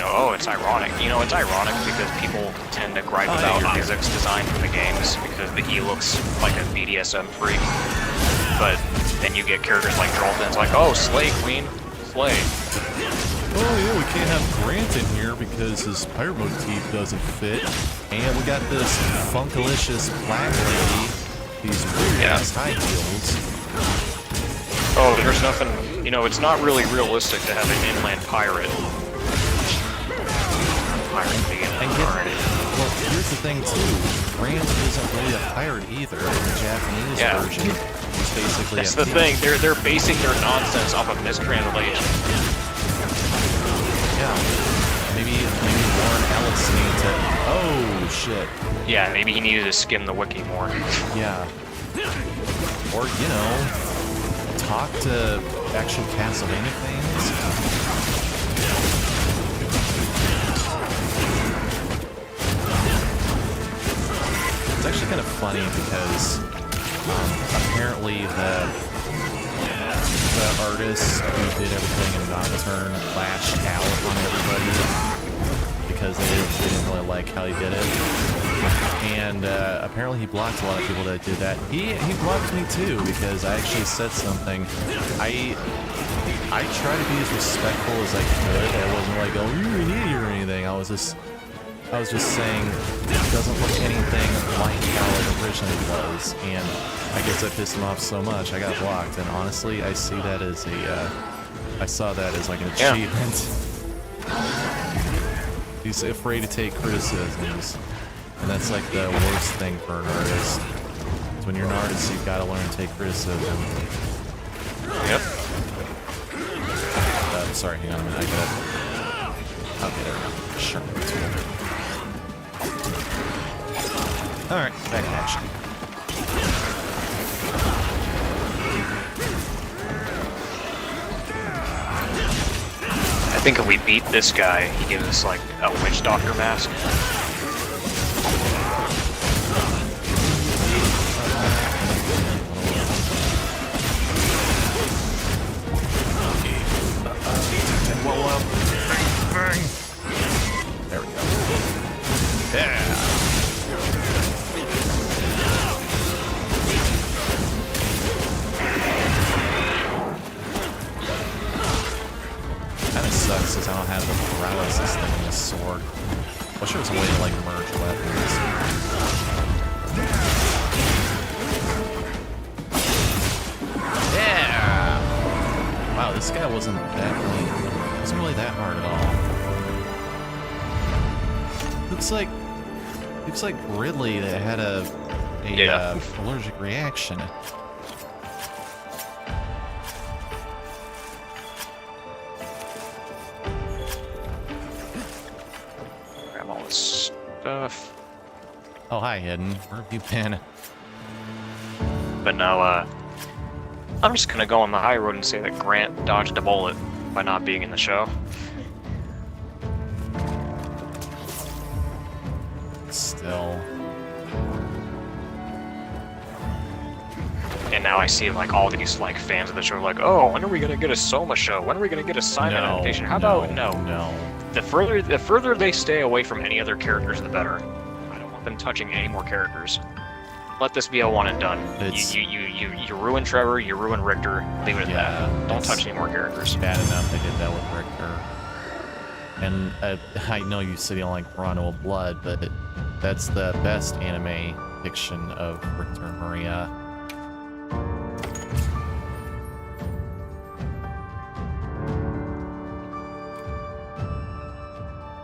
Oh, it's ironic. You know, it's ironic because people tend to gripe about physics design for the games because he looks like a BDSM freak. But then you get characters like Drolton, it's like, oh, slay, queen, slay. Oh yeah, we can't have Grant in here because his pirate motif doesn't fit. And we got this funkalicious black lady, these weird-ass high heels. Oh, there's nothing, you know, it's not really realistic to have an inland pirate. Well, here's the thing too. Grant isn't really a pirate either. In the Japanese version, he's basically That's the thing. They're basing their nonsense off of mistranslation. Yeah. Maybe Warren Ellis needs to. Oh shit. Yeah, maybe he needed to skim the wiki more. Yeah. Or talk to actual Castlevania fans. It's actually kind of funny because apparently the artist who did everything in Nocturne lashed out on everybody because they didn't really like how he did it. And apparently he blocked a lot of people that did that. He blocked me too because I actually said something. I tried to be as respectful as I could. I wasn't like, oh, you're an idiot or anything. I was just saying it doesn't look anything like how it originally was, and I guess I pissed him off so much I got blocked. And honestly, I see that as I saw that as like an achievement. He's afraid to take criticisms, and that's like the worst thing for an artist. When you're an artist, you've got to learn to take criticism. Yep. Sorry, hang on a minute. I got. Okay, there we go. Sure. Alright, back in action. I think if we beat this guy, he gives us like a witch doctor mask. There we go. Yeah. Kinda sucks since I don't have the paralysis thing in this sword. Wish there was a way to like merge weapons. Yeah! Wow, this guy wasn't really that hard at all. Looks like Ridley that had a allergic reaction. Grab all this stuff. Oh, hi, Hidden. Where have you been? But no, I'm just gonna go on the high road and say that Grant dodged a bullet by not being in the show. Still. And now I see like all these like fans of the show like, oh, when are we gonna get a Soma show? When are we gonna get a Simon adaptation? How about no? The further they stay away from any other characters, the better. I don't want them touching any more characters. Let this be a one and done. You ruin Trevor, you ruin Richter. Leave it at that. Don't touch any more characters. Bad enough they did that with Richter. And I know you said you don't like Rondo Blood, but that's the best anime fiction of Richter and Maria.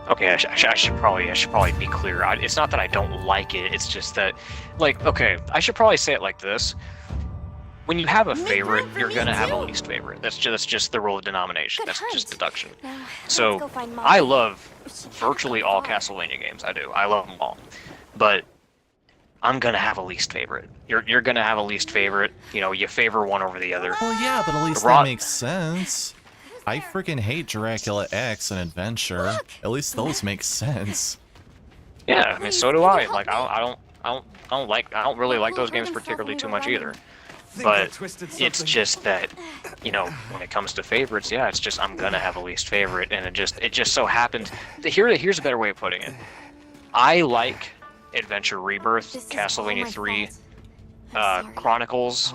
Okay, I should probably be clear. It's not that I don't like it. It's just that, like, okay, I should probably say it like this: when you have a favorite, you're gonna have a least favorite. That's just the rule of denomination. That's just deduction. So I love virtually all Castlevania games. I do. I love them all. But I'm gonna have a least favorite. You're gonna have a least favorite. You know, you favor one over the other. Well, yeah, but at least that makes sense. I freaking hate Dracula X and Adventure. At least those make sense. Yeah, I mean, so do I. Like, I don't really like those games particularly too much either. But it's just that, you know, when it comes to favorites, yeah, it's just I'm gonna have a least favorite, and it just so happened. Here's a better way of putting it. I like Adventure Rebirth, Castlevania 3, Chronicles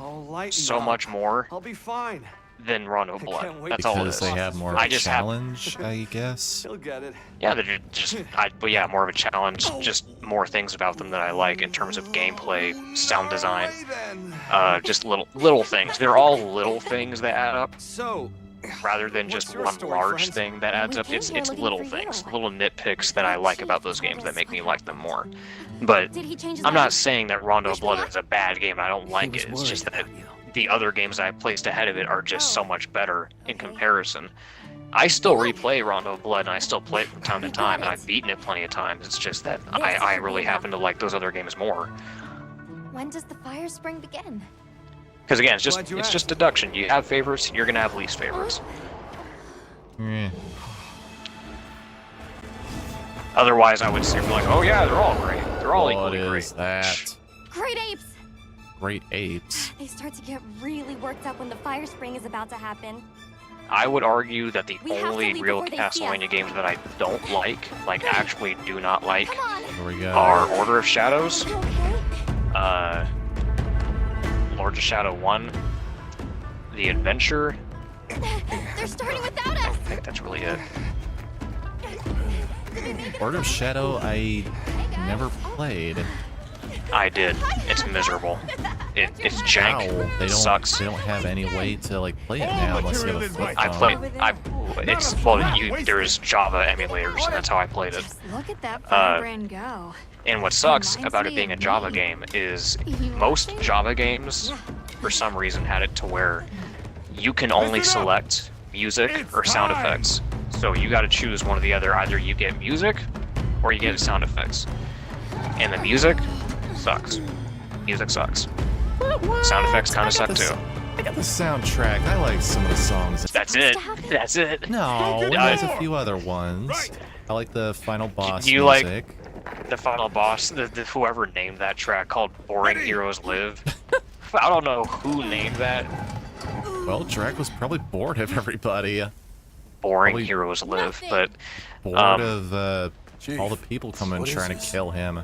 so much more I'll be fine. than Rondo of Blood. That's all it Because is. they have more of a challenge, I guess. He'll get it. Yeah, they're but yeah, more of a challenge. Just more things about them that I like in terms of gameplay, sound design, just little things. They're all little things that add up, So, rather than just one large thing that adds up. It's little things, little nitpicks that I like about those games that make me like them more. But I'm not saying that Rondo of Blood is a bad game. I don't like it. It's just that the other games I placed ahead of it are just so much better in comparison. I still replay Rondo of Blood, and I still play it from time to time, and I've beaten it plenty of times. It's just that I really happen to like those other games more. When does the fire spring begin? Because again, it's just deduction. You have favorites, you're gonna have least favorites. Eh. Otherwise, I would say like, oh yeah, they're all great. They're all What equally great. is that? Great apes! Great apes. They start to get really worked up when the fire spring is about to happen. I would argue that the We have to only leave real before they see us. Castlevania games that I don't like actually do not like, Come on! Here we go. are Order of Shadows, You okay? Lords of Shadow 1, The Adventure. They're starting without us! I think that's really it. Lord of Shadow, I never played. I did. It's miserable. It's jank. Ow, they It don't. sucks. They don't have any way to like play it now unless you have a flip I phone. played. There's Java emulators, and that's how I played it. Just look at that firebrand go. And what sucks Reminds about it me being a of Java me. game is You most watching? Java games, for some reason, had it to where you can only select music or sound effects. So you got to choose one or the other. Either you get music or you get sound effects. And the music sucks. Music sucks. Sound effects kind of suck too. I got the soundtrack. I like some of the songs. That's it. That's it. No, there's a few other ones. I like the final boss You like- music. The final boss, the whoever named that track called Boring Heroes Live. I don't know who named that. Well, Drake was probably bored of everybody. Boring Probably Heroes Live, but Bored of all the people coming what is trying to this? kill him.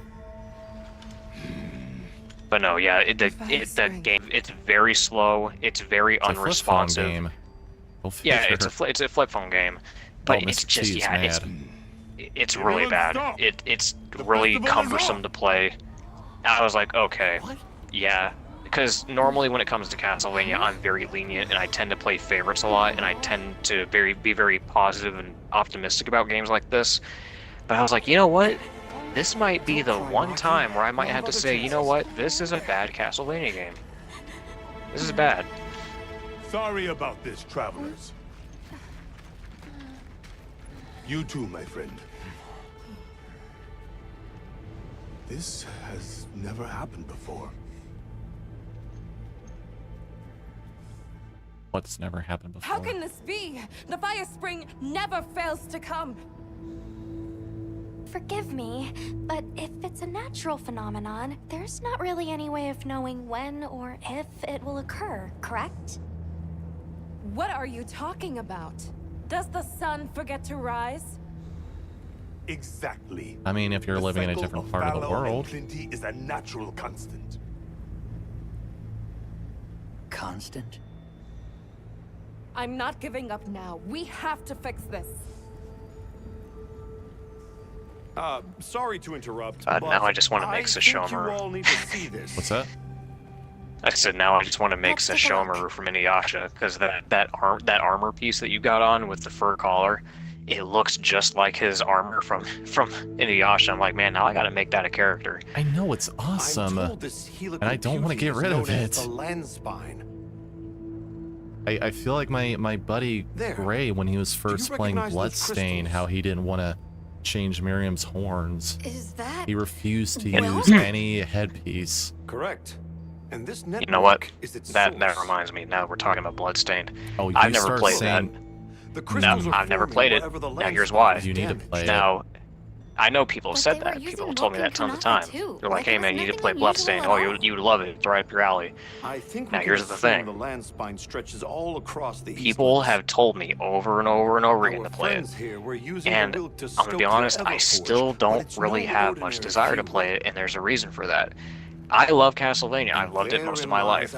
no, yeah, the game, it's very slow, it's very It's a flip phone unresponsive. game. Go Yeah, figure. it's a flip phone game, but Oh, it's Mr. just T is yeah, mad. it's really bad. It's really cumbersome to play. I was like, okay, yeah, because normally when it comes to Castlevania, I'm very lenient and I tend to play favorites a lot, and I tend to be very positive and optimistic about games like this. But I was like, you know what? This might be the one time where I might have to say, you know what? This is a bad Castlevania game. This is bad. Sorry about this, travelers. You too, my friend. This has never happened before. What's never happened before? How can this be? The fire spring never fails to come. Forgive me, but if it's a natural phenomenon, there's not really any way of knowing when or if it will occur, correct? What are you talking about? Does the sun forget to rise? Exactly. I mean, if you're The living in a cycle different part of the valor and world. plenty is a natural constant. Constant? I'm not giving up now. We have to fix this. Sorry to interrupt. Now I just want to make I think you Sashomaru. all need to see this. What's that? I said now I just want to make Let's take a look. Sashomaru from Inuyasha, because that armor piece that you got on with the fur collar, it looks just like his armor from Inuyasha. I'm like, man, now I gotta make that a character. I know it's I'm awesome. told this helical and I don't wanna beauty get is rid of known as it. The land spine. I feel like my buddy There. Gray, when he was you first playing recognize those Bloodstain, crystals? how he didn't want to change Miriam's horns. Is that? He refused to Well- use any headpiece. Correct. And this network You know what? is its That source. reminds me. Now that we're talking about Bloodstained. Oh, you I've never start played saying that. The crystals No, are I've never forming played it. wherever the Now here's landslide why. is you need to damaged. play it. Now, I know people have But said they were that. using People have told me that tons of Woken time. Kanata too. They're Like, like, hey there man, was you need to nothing play unusual Bloodstained. at Oh, all. you'd love it. It's right up your alley. I think Now, we here's can the assume thing. the land spine stretches all across the People Eastlands. have told me over and over and over again Our to play it. friends here were using And the will to I'm gonna stoke be their honest, I Everforge, still but don't it's really no have much ordinary desire to fuel. play it, and there's a reason for that. I love Castlevania. I've loved it most of my life.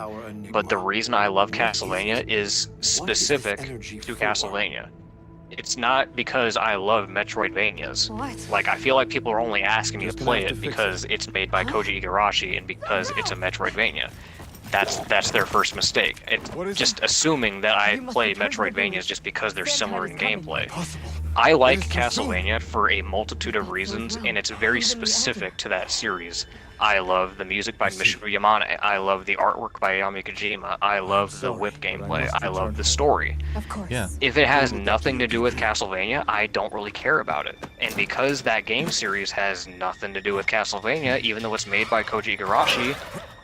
But the reason I love Castlevania is specific to Castlevania. It's not because I love Metroidvanias. What? Like, I feel like people are only asking me to Just gonna play have it to fix because it's made by Koji Igarashi and because it's a Metroidvania. That's their first mistake. What It's is just assuming that I You must play be trying to Metroidvanias just because they're Zen similar time in is coming. gameplay. Impossible. I like It is too soon. Castlevania for a multitude of reasons, and it's very specific to that series. I love the music by Michiru Yamane. I love the artwork by Yami Kojima. I love the whip gameplay. I love the story. Of course. Yeah. If it has nothing to do with Castlevania, I don't really care about it. And because that game series has nothing to do with Castlevania, even though it's made by Koji Igarashi,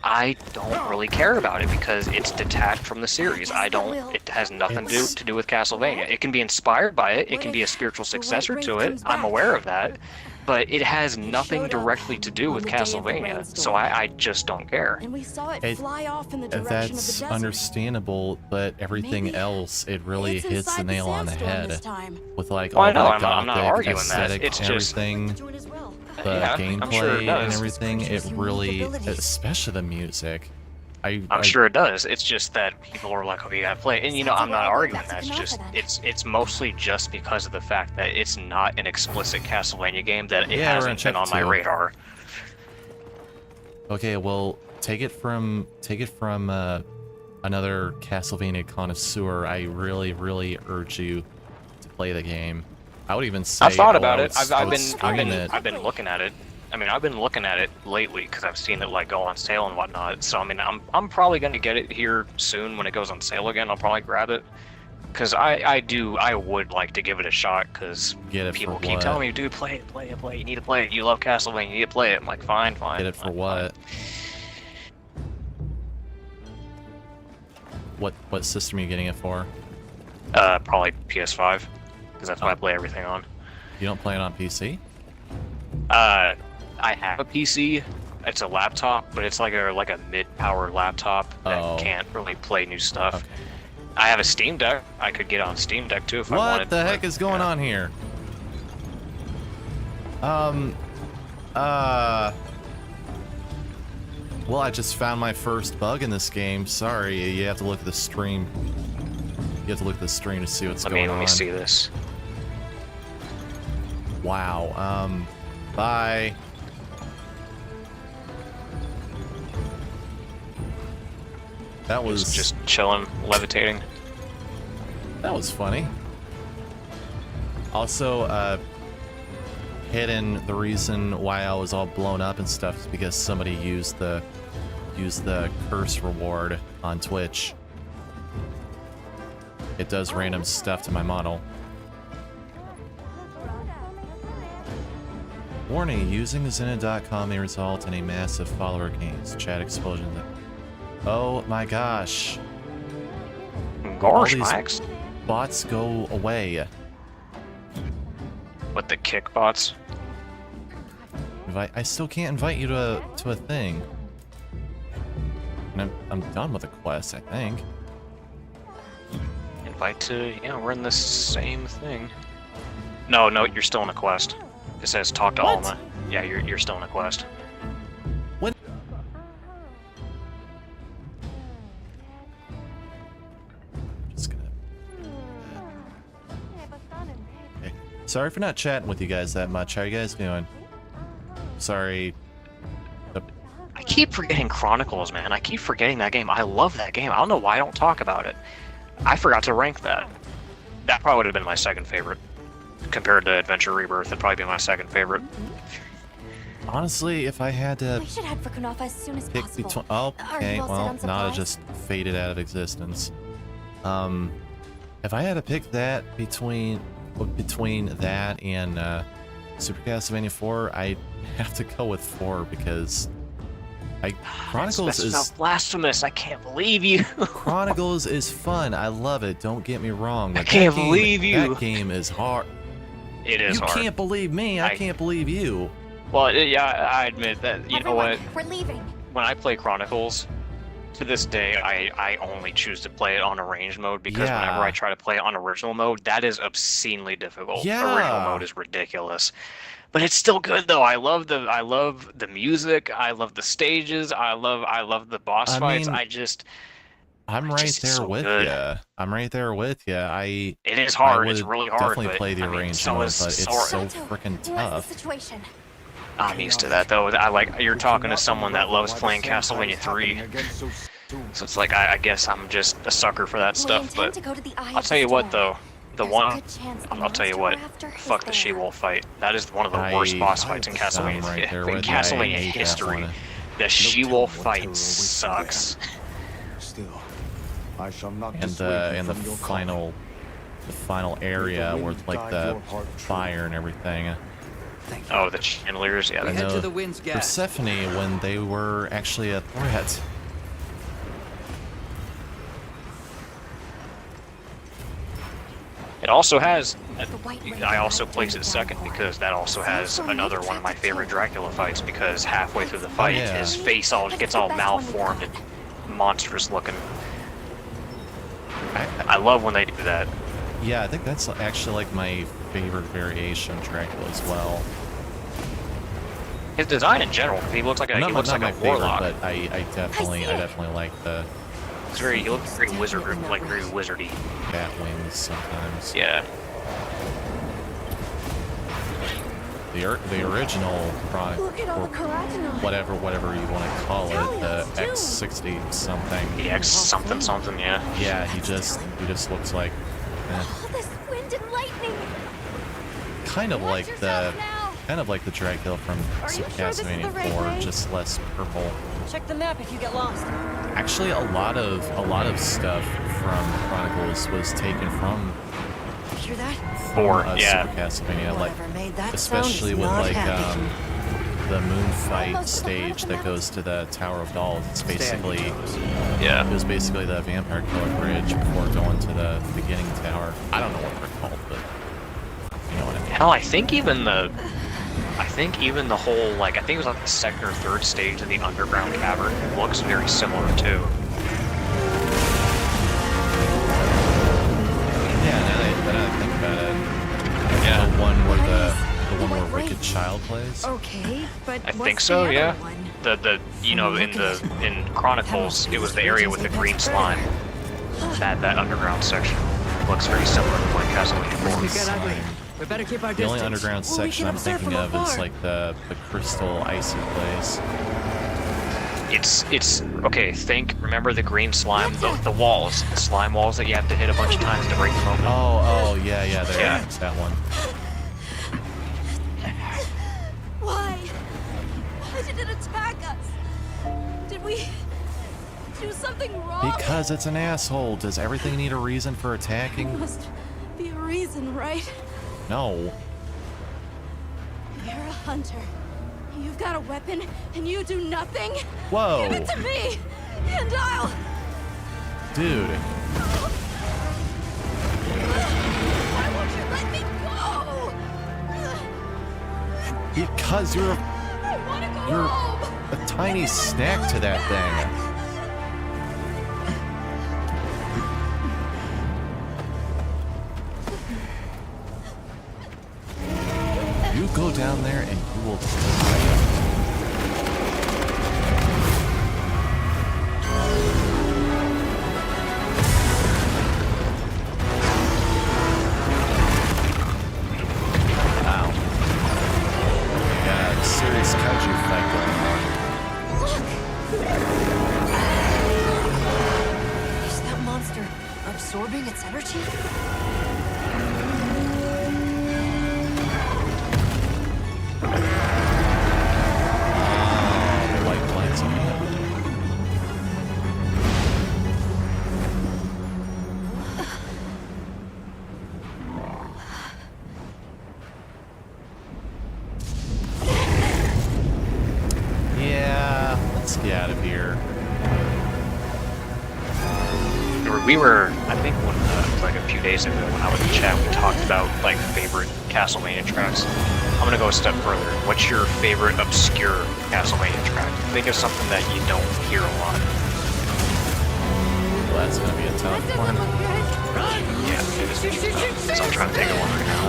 I don't really care about it because it's detached from the series. It has nothing to do with Castlevania. It can be inspired by it. It can be a spiritual successor to it. I'm aware of that. But it has nothing directly to do with Castlevania, so I just don't care. And we saw it It- fly off in the direction of the That's desert. understandable, but everything Maybe else, it really It's hits the inside nail on the sandstorm this head. time. With like Well, all I know, that I'm not gothic arguing that. aesthetic, It's just- everything, Join as well. the Yeah, I'm gameplay sure it and does. everything, it Creatures' really, unique abilities. especially the music. I'm sure it does. It's just that people are like, "Oh, you gotta play it," and you know, I'm not arguing that. It's just, it's mostly just because of the fact that it's not an explicit Castlevania game that it Yeah, we're hasn't gonna been on check my too. radar. Okay, well, take it from another Castlevania connoisseur. I really, really urge you to play the game. I would even say I've thought I about would it. s- I would scream it. I've been looking at it. I mean, I've been looking at it lately because I've seen it like go on sale and whatnot. So I mean, I'm probably gonna get it here soon when it goes on sale again. I'll probably grab it because I would like to give it a shot because Get it for people keep what? telling me, dude, play it, play it, play it. You need to play it. You love Castlevania, you need to play it. I'm like, fine, fine. Get it for fine, what? What system are you getting it for? fine. Probably PS5 because that's what I play everything on. You don't play it on PC? I have a PC. It's a laptop, but it's like a mid-power laptop that Oh. can't really play new stuff. Okay. I have a Steam Deck. I could get on Steam Deck too if I wanted. What the heck but, is going yeah. on here? Well, I just found my first bug in this game. Sorry, you have to look at the stream. You have to look at the stream to see what's going on. Let me see this. Wow. Bye. That was Just chilling, levitating. That was funny. Also, hidden the reason why I was all blown up and stuff is because somebody used the curse reward on Twitch. It does random stuff to my model. Warning, using Zenna.com may result in a massive follower gains. Chat explosion. Oh my gosh. All Gosh, these Max. bots go away. With the kick bots. I still can't invite you to a thing. And I'm done with the quest, I think. Invite to, yeah, we're in the same thing. No, you're still in a quest. It says talk to What? Alma. Yeah, you're still in a quest. What? Just gonna. Okay. Sorry for not chatting with you guys that much. How are you guys doing? Sorry. I keep forgetting Chronicles, man. I keep forgetting that game. I love that game. I don't know why I don't talk about it. I forgot to rank that. That probably would have been my second favorite. Compared to Adventure Rebirth, it'd probably be my second favorite. Honestly, if I had to We should head for Kunafa as soon as pick possible. between, oh, Are okay, you all set well, on Nada supplies? just faded out of existence. If I had to pick that between that and Super Castlevania 4, I have to go with 4 because Chronicles That's is blasphemous. I can't believe you. Chronicles is fun. I love it. Don't get me wrong. I But can't that game, believe you. That game is hard. It is You hard. can't believe me. I can't believe you. Well, yeah, I admit that. You know what? We're leaving. When I play Chronicles, to this day, I only choose to play it on arranged mode because Yeah. whenever I try to play it on original mode, that is obscenely difficult. Yeah. Original mode is ridiculous. But it's still good though. I love the music. I love the stages. I love the boss I fights. mean, I'm right it's there so with good. you. I'm right there with you. It is I hard. would It's really hard. definitely but, play the I mean, arranged so mode, is but it's Sora. so freaking What's the tough. situation? I'm used to that though. I like you're talking to someone that loves playing Castlevania 3. So it's like I guess I'm just a sucker for that We stuff. intend But to go to the Eye I'll of tell you what Storm. though, the There's a one good chance the I'll tell you monster what, we're after is fuck the there. She-Wolf fight. That is one of the worst boss fights in Castlevania, I'm right there in with you. I Castlevania hate that history. one. The She-Wolf fight sucks. Still, I shall not And dissuade you the from your final area May the where wind like guide the your heart true. fire and everything. Thank you. Oh, the Chandeliers, yeah. We I head to know the wind's gas. Persephone when they were actually a threat. It also has. White Lady I also might place bring it down second more. because that also has Sounds another familiar one of my to favorite too. Dracula fights because halfway through the fight, yeah. his face all That's gets the all best one we've malformed got. and monstrous looking. I love when they do that. Yeah, I think that's actually like my favorite variation of Dracula as well. His design in general, he looks like a Not he looks not like my a favorite, warlock. but I definitely like the He looks very wizard, like very wizardy. bat wings sometimes. Yeah. The original Chronic, Look at all or the carotenoids. whatever you want to call it, the X60 something. The X something, yeah. Yeah, he just looks like All this wind and lightning. kind of like the yourself now. Dracula from Are you Super sure this is Castlevania the right 4, way? just less purple. Check the map if you get lost. Actually, a lot of stuff from Chronicles was taken from Hear that? Yeah. Super Castlevania, like Whatever made that especially sound is with not like happy. the moon fight Almost at the heart stage of the that goes to the Tower of Dolls. It's basically Yeah. it was basically the Vampire Killer Bridge before going to the beginning tower. I don't know what they're called, but you know what I mean. Hell, I think even the whole, like, I think it was like the second or third stage of the underground cavern looks very similar too. Yeah, now that I think about it, Yeah. the one where Wicked Child plays. Okay, but I what's think so, the yeah. other one? The you know, in Chronicles, it was the area with the green slime. That underground section looks very similar to like Castlevania 4. We better keep our The only distance. underground Well, we section can I'm observe thinking from of is afar. like the crystal icy place. It's okay. Remember the green slime, the walls, the slime walls that you have to hit a bunch of times to break them open. Oh, yeah, there. Yeah. It's that one. Why? Why did it attack us? Did we do something wrong? Because it's an asshole. Does everything need a reason for attacking? Must be a reason, right? No. You're a hunter. You've got a weapon, and you do nothing? Whoa. Give it to me, and I'll... Dude. Why won't you let me go? Because you're I want to go home. a tiny snack to that thing. You go down there and you will die. Wow. Yeah, serious kaiju fight going on. Is that monster absorbing its energy? The white plants on it. Let's get out of here. We were, I think, like a few days ago when I was in chat, we talked about like favorite Castlevania tracks. I'm gonna go a step further. What's your favorite obscure Castlevania track? Think of something that you don't hear a lot. Well, that's gonna be a tough one. Yeah, it is pretty tough. So I'm trying to take it one right now.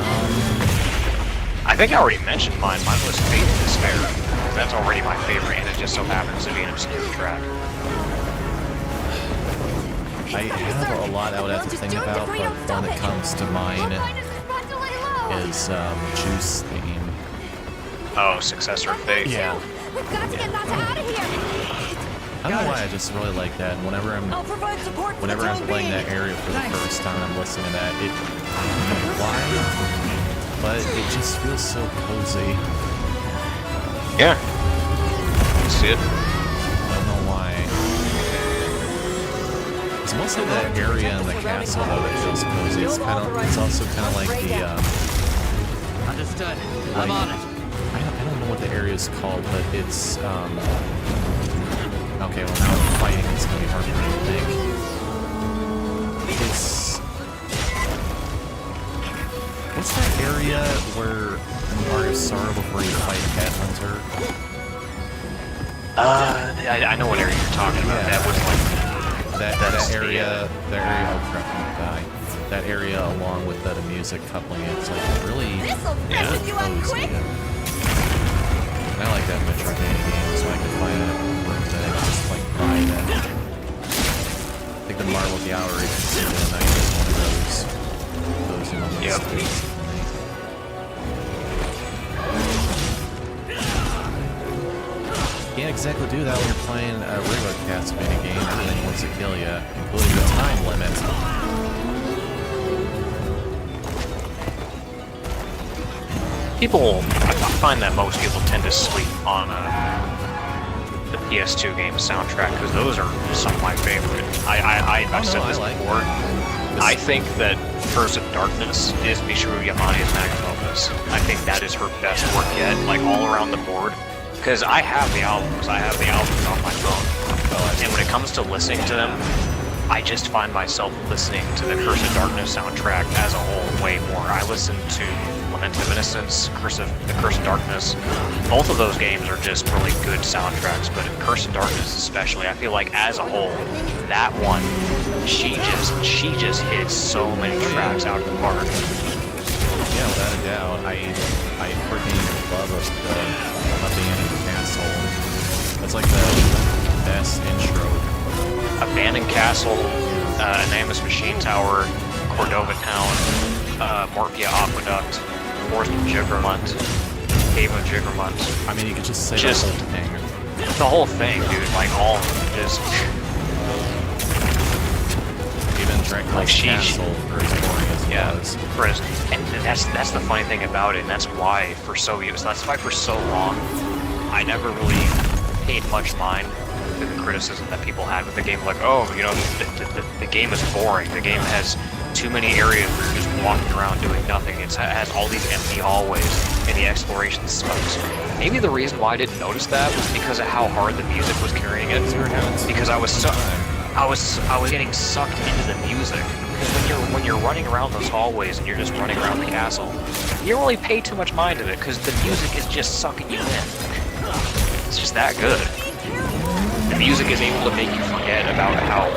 I think I already mentioned mine. Mine was Fate and Despair. That's already my favorite, and it just so happens to be an obscure track. I have a lot I would have to think about, but one that comes to mind is Juice theme. Oh, Successor of Fate. Yeah. We've got to get Nata out of here. I don't know why, I just really like that. And whenever I'm playing that area for the first time, I'm listening to that. I don't know why, but it just feels so cozy. Yeah. You see it? I don't know why. It's mostly that area in the castle though that feels cozy. It's also kind of like the Understood. like, I'm on it. I don't know what the area is called, but it's okay, well now fighting is gonna be hard for me to think. It's what's that area where in Mario Sorrow before you fight Cat Hunter? I know what area you're talking about. Yeah. That was like That area, oh crap, I'm gonna die. That area along with the music coupling, it's like really cozy. And I like that Metroidvania game, so I can find a room that I can just like ride in. I think the Marble Gallery is considered a nice one of those moments. Yep. Can't exactly do that when you're playing a regular Castlevania game. Everything wants to kill you, including the time limit. people, I find that most people tend to sleep on the PS2 game soundtrack because those are some of my favorite. I've said this before. I think that Curse of Darkness is Michiru Yamani's magnum opus. I think that is her best work yet, like all around the board. Because I have the albums. I have the albums on my phone. And when it comes to listening to them, I just find myself listening to the Curse of Darkness soundtrack as a whole way more. I listen to Lament of Innocence, the Curse of Darkness. Both of those games are just really good soundtracks, but Curse of Darkness especially, I feel like as a whole, that one, she just hits so many tracks out of the park. Yeah, without a doubt. I freaking love Abandoned Castle. That's like the best intro. Abandoned Castle, Anamus Machine Tower, Cordova Town, Morpia Aqueduct, Forest of Jiggermunt, Cave of Jiggermunt. I mean, you could just say the whole thing. The whole thing, dude. Like all of them, just. Even Dracula's Castle, for as boring as it was. And that's the funny thing about it, and that's why for so long, I never really paid much mind to the criticism that people had with the game. Like, oh, you know, the game is boring. The game has too many areas where you're just walking around doing nothing. It has all these empty hallways, and the exploration sucks. Maybe the reason why I didn't notice that was because of how hard the music was carrying it. Because I was getting sucked into the music. Because when you're running around those hallways and you're just running around the castle, you don't really pay too much mind to it because the music is just sucking you in. It's just that good. The music is able to make you forget about how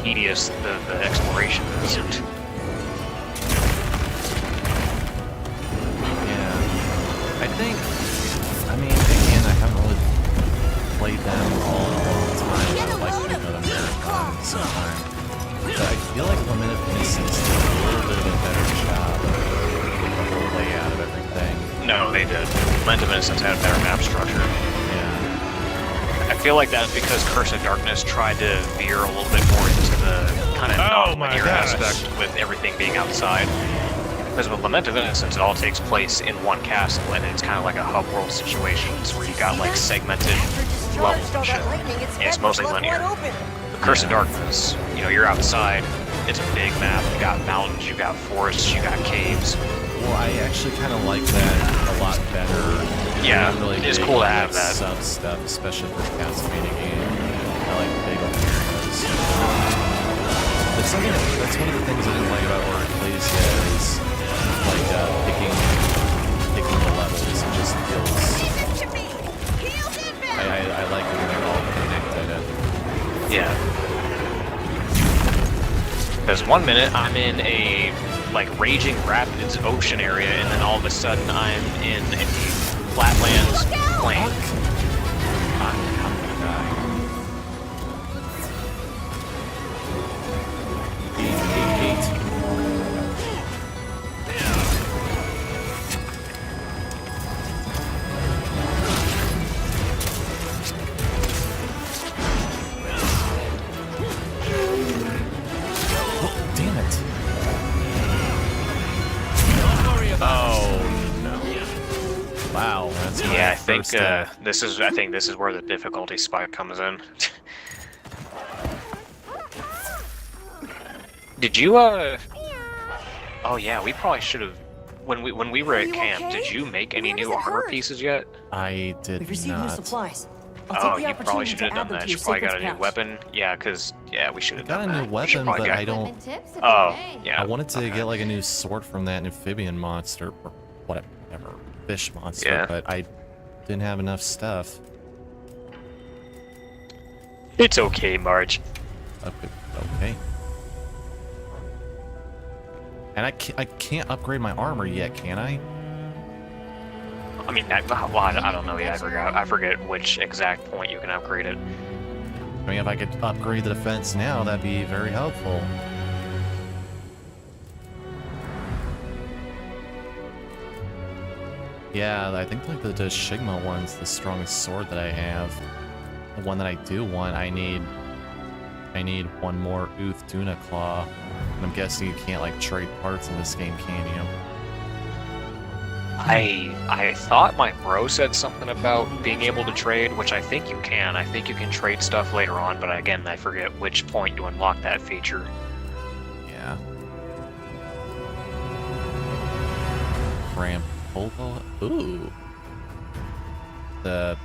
tedious the exploration is. Yeah. I mean, again, I haven't really played them all in a long time. I'd like to do another marathon sometime. But I feel like Lament of Innocence did a little bit of a better job with the whole layout of everything. No, they did. Lament of Innocence had a better map structure. Yeah. I feel like that's because Curse of Darkness tried to veer a little bit more into the kind of non-linear aspect with everything being outside. Because with Lament of Innocence, it all takes place in one castle, and it's kind of like a hub world situation, where you got like segmented levels and shit. And it's mostly linear. The Curse of Darkness, you know, you're outside, it's a big map, you got mountains, you got forests, you got caves. Well, I actually kind of like that a lot better Yeah, I'm really it's big cool to on, have like, that. sub stuff, especially for a Castlevania game. I like big open areas. That's one of the things I didn't like about Order of Ecclesia is like picking the levels. It just feels. I like it when they're all connected. Yeah. Because 1 minute I'm in a like raging rapids ocean area, and then all of a sudden I'm in a flatlands plain. I'm gonna die. Eight. Oh, damn it. Oh no. Wow, that's my Yeah, I think first death. this is where the difficulty spike comes in. Did you Oh yeah, we probably should have when we were at camp. Did you make any new armor pieces yet? I did We've received new not. supplies. Oh, I'll take the you probably opportunity should to have add done them that. to You your probably got a sacred's new pouch. weapon. Yeah, because we should have Got done a that. new We should weapon, probably but get- I don't. Equipment tips if Oh, you may. yeah. I wanted to okay. get like a new sword from that amphibian monster or whatever fish monster, Yeah. but I didn't have enough stuff. It's okay, Marge. Okay. And I can't upgrade my armor yet, can I? I mean, well, I don't know yet. I forget which exact point you can upgrade it. I mean, if I could upgrade the defense now, that'd be very helpful. Yeah, I think like the Shigma one's the strongest sword that I have. The one that I do want, I need one more Uth Duna Claw. And I'm guessing you can't like trade parts in this game, can you? I thought my bro said something about being able to trade, which I think you can. I think you can trade stuff later on, but again, I forget which point you unlock that feature. Yeah. Rampola. Ooh. Got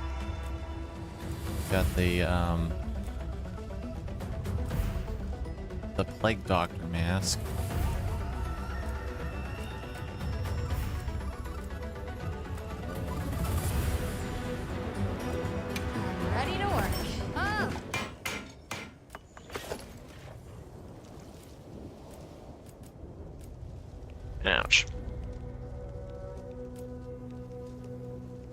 the Plague Doctor mask. I'm ready to work. Oh. Ouch.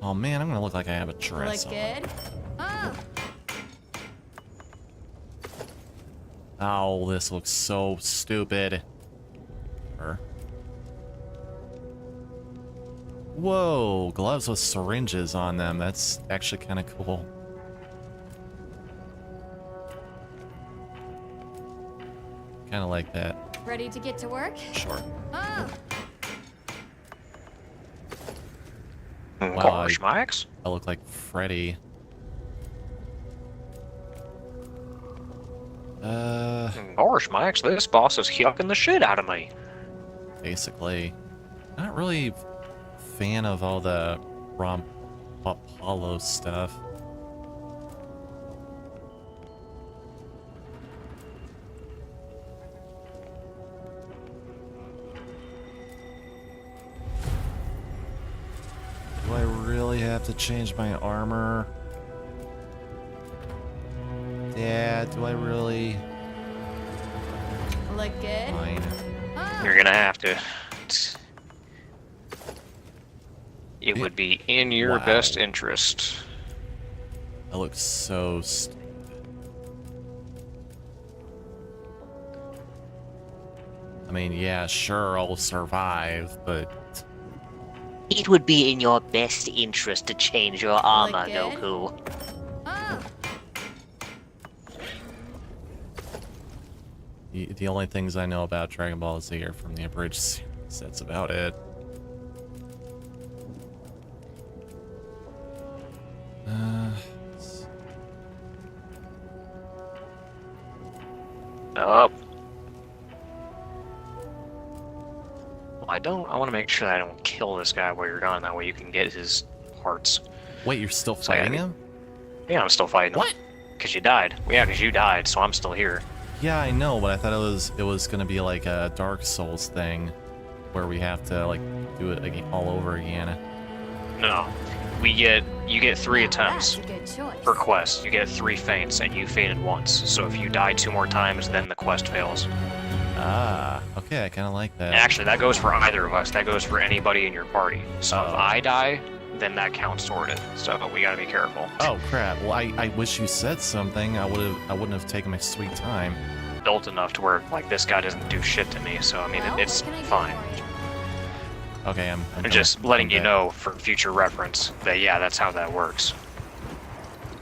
Oh man, I'm gonna look like I have a dress Look on. good. Oh. Oh, this looks so stupid. Whoa, gloves with syringes on them. That's actually kind of cool. Kind of like that. Ready to get to work? Sure. Oh. Wow, Gosh, Max? I look like Freddy. Gosh, Max, this boss is yucking the shit out of me. Basically. Not really fan of all the Apollo stuff. Do I really have to change my armor? Yeah, do I really? Look good. Fine. Oh. You're gonna have to. It would be in your Wow. best interest. That looks so I mean, yeah, sure, I'll survive, but It would be in your best interest to change your armor, good? Goku. Oh. the only things I know about Dragon Ball Z are from the abridged series. That's about it. Up. Well, I want to make sure that I don't kill this guy while you're gone. That way you can get his hearts. Wait, you're still So, yeah, fighting him? Yeah, I'm still fighting him. What? Because you died. Yeah, because you died, so I'm still here. Yeah, I know, but I thought it was gonna be like a Dark Souls thing, where we have to like do it again, all over again. No, you get 3 attempts That's a good choice. per quest. You get 3 faints, and you fainted once. So if you die 2 more times, then the quest fails. Ah, okay, I kind of like that. And actually, that goes for either of us. That goes for anybody in your party. So if I die, then that counts toward it. So we gotta be careful. Oh crap! Well, I wish you said something. I wouldn't have taken my sweet time. Built enough to where like this guy doesn't do shit to me. So I mean, Well, it's what can I do fine. for you? Okay, I'm Just letting I'm you back. know for future reference that yeah, that's how that works.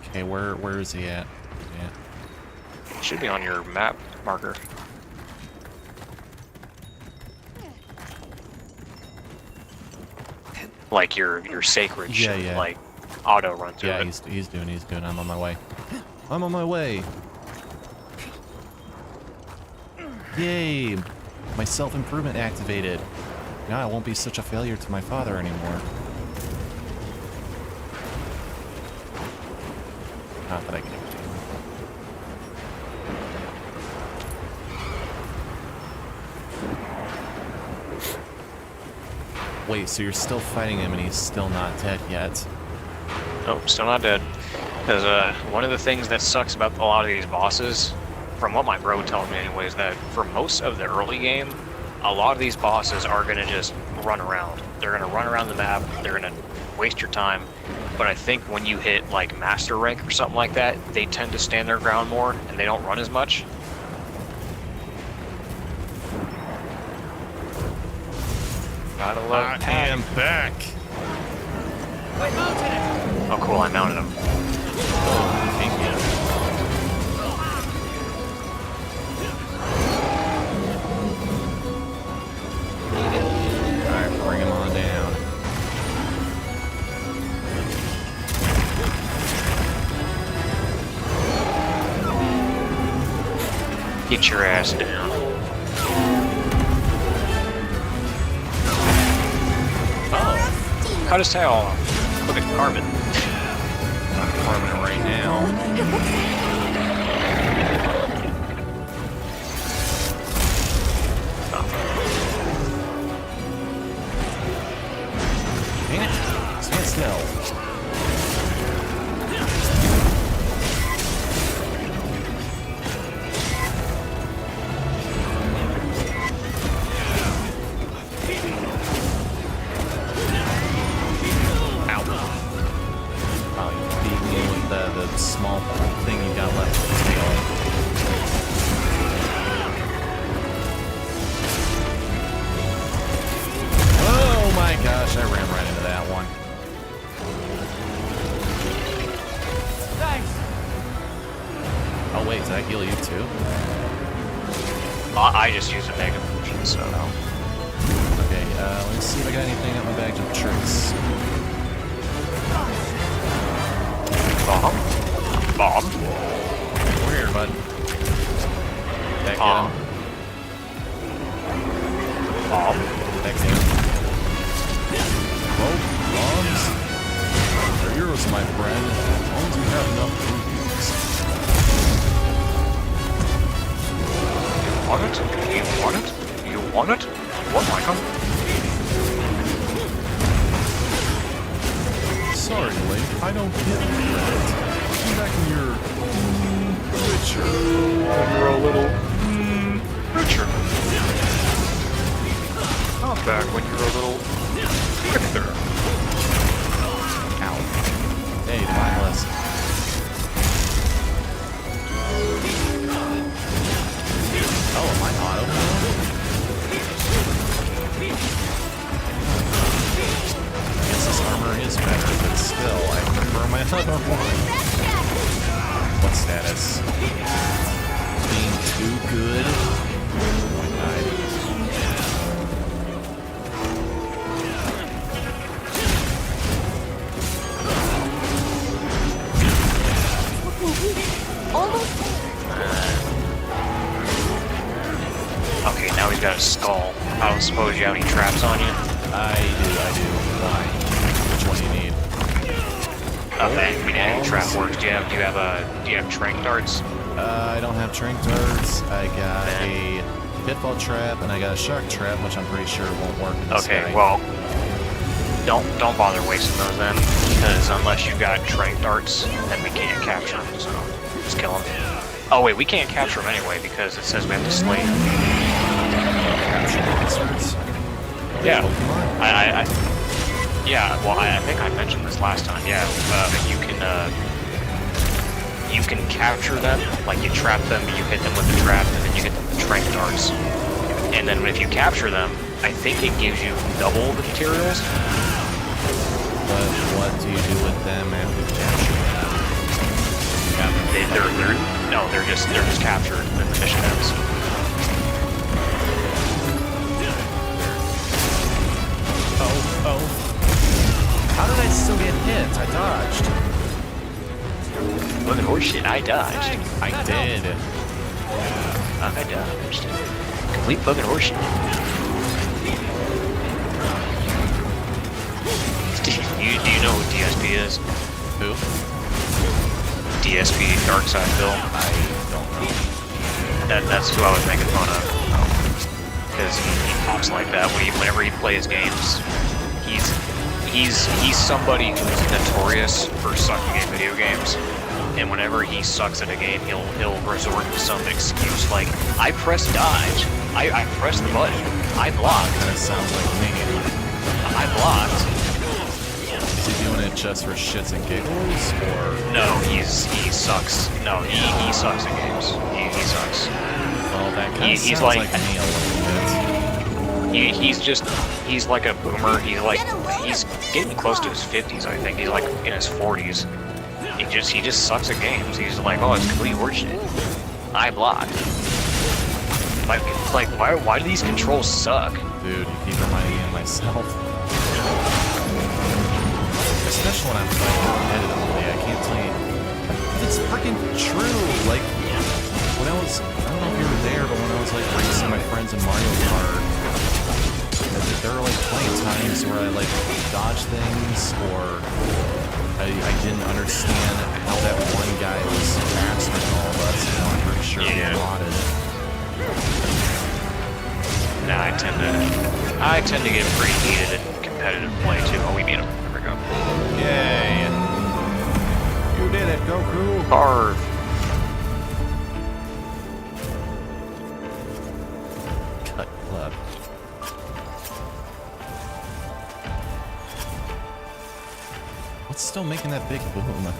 Okay, where is he at? Yeah. It should be on your map marker. Like your sacred Yeah, should yeah. like auto run through Yeah, it. he's doing. I'm on my way. I'm on my way. Yay! My self-improvement activated. Now I won't be such a failure to my father anymore. Not that I can. Wait, so you're still fighting him and he's still not dead yet? Nope, still not dead. Because one of the things that sucks about a lot of these bosses, from what my bro told me anyways, that for most of the early game, a lot of these bosses are going to just run around. They're going to run around the map, they're going to waste your time. But I think when you hit like master rank or something like that, they tend to stand their ground more and they don't run as much. Gotta love I am back. Oh cool, I mounted him. Thank you. Alright, bring him on down. Get your ass down. Oh, cut his tail off. Look at Carbon. I'm farming it right now. Dang it! Stand still. Ow. Oh, you beat me with the small thing you got left of the tail. Oh my gosh, I ran right into that one. Thanks. Oh wait, did I heal you too? I just used a mega potion, so. Okay, let's see if I got anything up my bag of tricks. Bomb. We're here, bud. Back Bomb. at him. Bomb. Back at him. Well, bombs. They're yours, my friend. As long as you have enough rupees. Want it? You want it? You want it? You want my gun? Sorry, Link. I don't get credit. Come back when you're richer. When you're a little richer. Come back when you're a little richer. Ow. Hey, divine blessing. Oh, am I auto? I guess this armor is better, but still, I prefer my other one. What status? Being too good? Oh, I died. Okay, now he's got a skull. I don't suppose you have any traps on you? I do. Why? Which one do you need? Okay, I mean, any trap works. Do you have trank darts? I don't have trank darts. I got a pitfall trap and I got a shark trap, which I'm pretty sure won't work in this Okay, guy. well, don't bother wasting those then, because unless you've got trank darts, then we can't capture them. So just kill them. Oh wait, we can't capture them anyway because it says we have to slay them. Capture monsters? Yeah, I think I mentioned this last time. Yeah, you can capture them, like you trap them, you hit them with the trap, and then you hit them with trank darts. And then if you capture them, I think it gives you double the materials. But what do you do with them after you capture them? They're just captured, and then the mission ends. Oh. How did I still get hit? I dodged. Fucking horseshit, I dodged. I did. I dodged. Complete fucking horseshit. Do you know who DSP is? Who? DSP, Dark Side Bill. I don't know. That's who I was making fun of. Because he talks like that whenever he plays games. He's somebody who's notorious for sucking at video games. And whenever he sucks at a game, he'll resort to some excuse like, I pressed dodge, I pressed the button, I blocked. That sounds like me. I blocked. Is he doing it just for shits and giggles, or? No, he sucks. No, he sucks at games. He sucks. Well, that kind of sounds like me a little bit. He's like a boomer. He's getting close to his 50s, I think. He's like in his 40s. He just sucks at games. He's like, oh, it's complete horseshit. I blocked. Like, why do these controls suck? Dude, you keep reminding me of myself. Especially when I'm playing competitively, I can't tell you. It's freaking true. Like, when I don't know if you were there, but when I was like racing my friends in Mario Kart, there were like plenty of times where I like dodged things, or I didn't understand how that one guy was faster than all of us. You know, I'm pretty sure he modded it. Nah, I tend to get pretty heated in competitive play too. Oh, we beat him. There we go. Yay! You did it, Goku! Carve. Cut club. What's still making that big boom?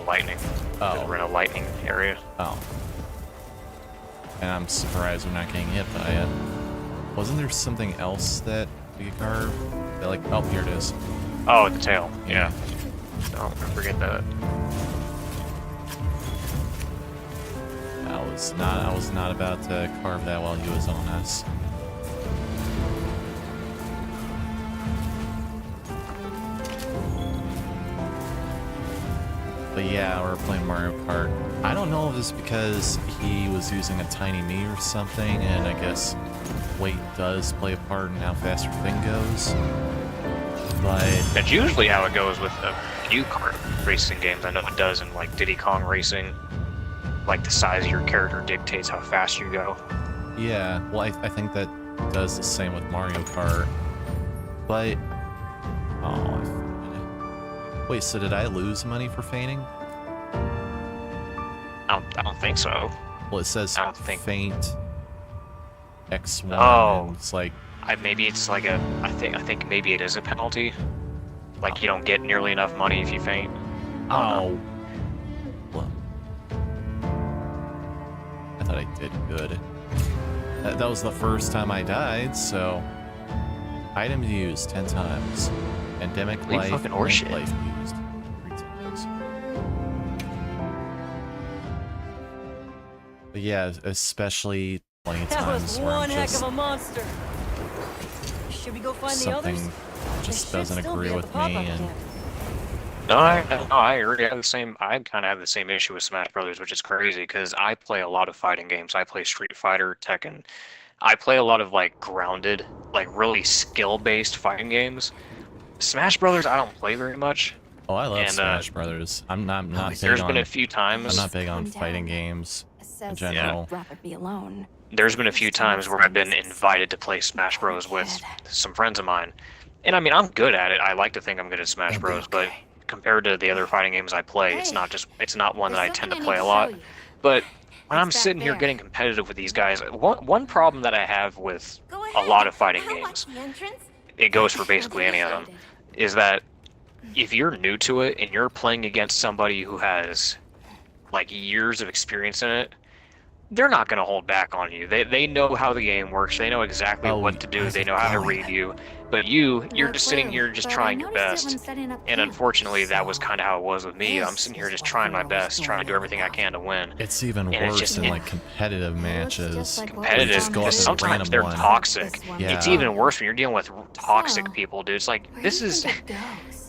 Lightning. Oh. We're in a lightning area. Oh. And I'm surprised we're not getting hit by it. Wasn't there something else that we could carve? That, like, oh, here it is. Oh, the tail. Yeah. Don't forget that. I was not about to carve that while he was on us. But yeah, we're playing Mario Kart. I don't know if it's because he was using a tiny me or something, and I guess weight does play a part in how fast your thing goes. But that's usually how it goes with a few kart racing games. I know it does in like Diddy Kong Racing. Like the size of your character dictates how fast you go. yeah, well, I think that does the same with Mario Kart. But wait, so did I lose money for feigning? I don't think so. Well, it says faint X1. Oh, and it's like maybe it's like I think maybe it is a penalty. Like you don't get nearly enough money if you faint. Oh. Well, I thought I did good. That was the first time I died, so items used 10 times. Endemic life, fucking link horseshit. life used 3 times. But yeah, especially plenty of That times was where I'm one heck just of a monster. Should we go find the something others? just They should doesn't still agree be at with the pop-up me, and camp. No, I already have the same. I kind of have the same issue with Smash Brothers, which is crazy because I play a lot of fighting games. I play Street Fighter, Tekken. I play a lot of like grounded, like really skill-based fighting games. Smash Brothers, I don't play very much. Oh, I love And, Smash Brothers. I'm not big There's on. been a few times. I'm not big on fighting games in general. Rather be alone. There's been a few times where I've been invited to play Smash Bros with some friends of mine, and I mean I'm good at it. I like to think I'm good at Smash Bros, but compared to the other fighting games I play, it's not one that I tend to play a lot. But when I'm sitting here getting competitive with these guys, one problem that I have with a lot of fighting games, it goes for basically any of them, is that if you're new to it and you're playing against somebody who has like years of experience in it, they're not going to hold back on you. They know how the game works. They know exactly what to do. They know how to read you. But you're just sitting here just trying your best. And unfortunately, that was kind of how it was with me. I'm sitting here just trying my best, trying to do everything I can to win. It's even worse in like competitive matches. Competitive, because sometimes they're toxic. Yeah. It's even worse when you're dealing with toxic people, dude. It's like, this is...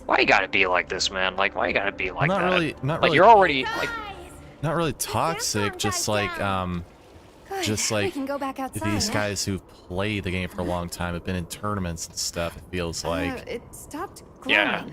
Why you gotta be like this, man? Like, why you gotta be like that? Not like, really. you're already, like... Not really toxic, just like We can go back outside. these guys who've played the game for a long time have been in tournaments and stuff. It feels like. It stopped glowing. Yeah.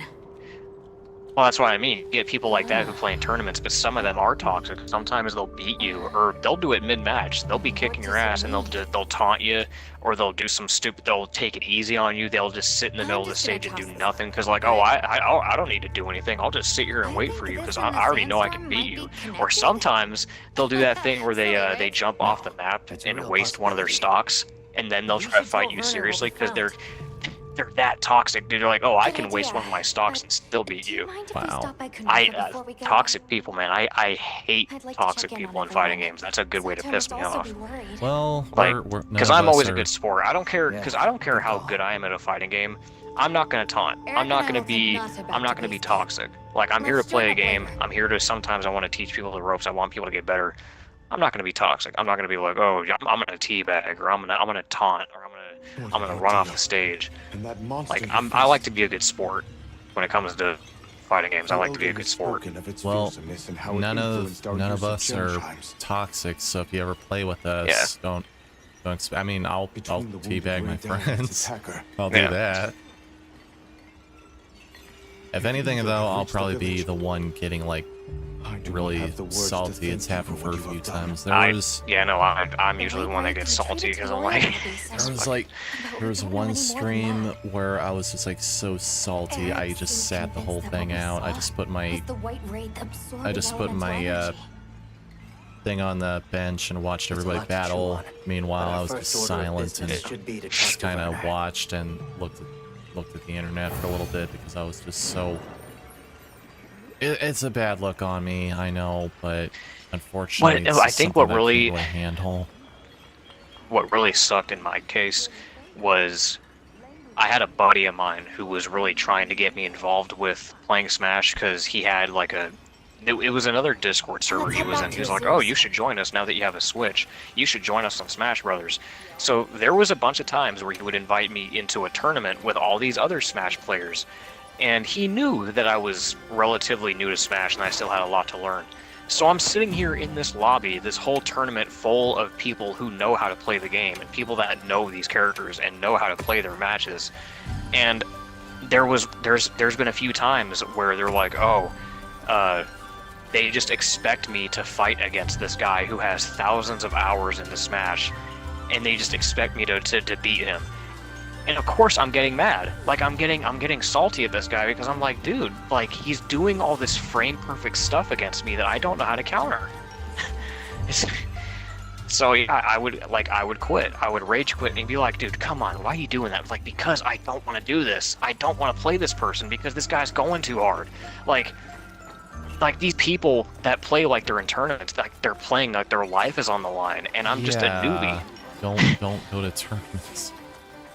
Well, that's what I mean. You get people like that who play in tournaments, but some of them are toxic. Sometimes they'll beat you, or they'll do it mid-match. They'll be kicking your ass, and they'll taunt you, or they'll do some stupid. They'll take it easy on you. They'll just sit in the middle of the stage and do nothing, because like, oh, I don't need to do anything. I'll just sit here and wait for you, because I already know I can beat you. Or sometimes they'll do that thing where they jump off the map and waste one of their stocks, and then they'll try to fight you seriously because they're that toxic, dude. They're like, oh, I can waste one of my stocks and still beat you. Wow. Toxic people, man. I hate toxic people in fighting games. That's a good way to piss me off. Well, Like, because I'm always a good sport. I don't care, because I don't care how good I am at a fighting game. I'm not gonna taunt. I'm not gonna be toxic. Like, I'm here to play a game. I'm here to, sometimes I want to teach people the ropes. I want people to get better. I'm not gonna be toxic. I'm not gonna be like, oh, I'm gonna teabag, or I'm gonna taunt, or I'm gonna run off the stage. Like, I like to be a good sport when it comes to fighting games. I like to be a good sport. Well, none of us are toxic, so if you ever play with us, don't. I mean, I'll teabag my friends. I'll do that. If anything, though, I'll probably be the one getting like really salty. It's happened for a few times. I'm usually the one that gets salty because I'm like, there was one stream where I was just like so salty. I just sat the whole thing out. I just put my thing on the bench and watched everybody battle. Meanwhile, I was just silent and just kind of watched and looked at the internet for a little bit because I was just so. It's a bad look on me, I know, but unfortunately, I think what really sucked in my case was I had a buddy of mine who was really trying to get me involved with playing Smash because he had like it was another Discord server he was in. He was like, oh, you should join us now that you have a Switch. You should join us on Smash Brothers. So there was a bunch of times where he would invite me into a tournament with all these other Smash players. And he knew that I was relatively new to Smash and I still had a lot to learn. So I'm sitting here in this lobby, this whole tournament full of people who know how to play the game and people that know these characters and know how to play their matches. And there's been a few times where they're like, oh, they just expect me to fight against this guy who has thousands of hours into Smash, and they just expect me to beat him. And of course I'm getting mad. Like, I'm getting salty at this guy because I'm like, dude, like, he's doing all this frame perfect stuff against me that I don't know how to counter. So yeah, I would quit. I would rage quit and be like, dude, come on, why are you doing that? Like, because I don't want to do this. I don't want to play this person because this guy's going too hard. Like these people that play like they're in tournaments, like they're playing like their life is on the line, and I'm just a newbie. Don't go to tournaments.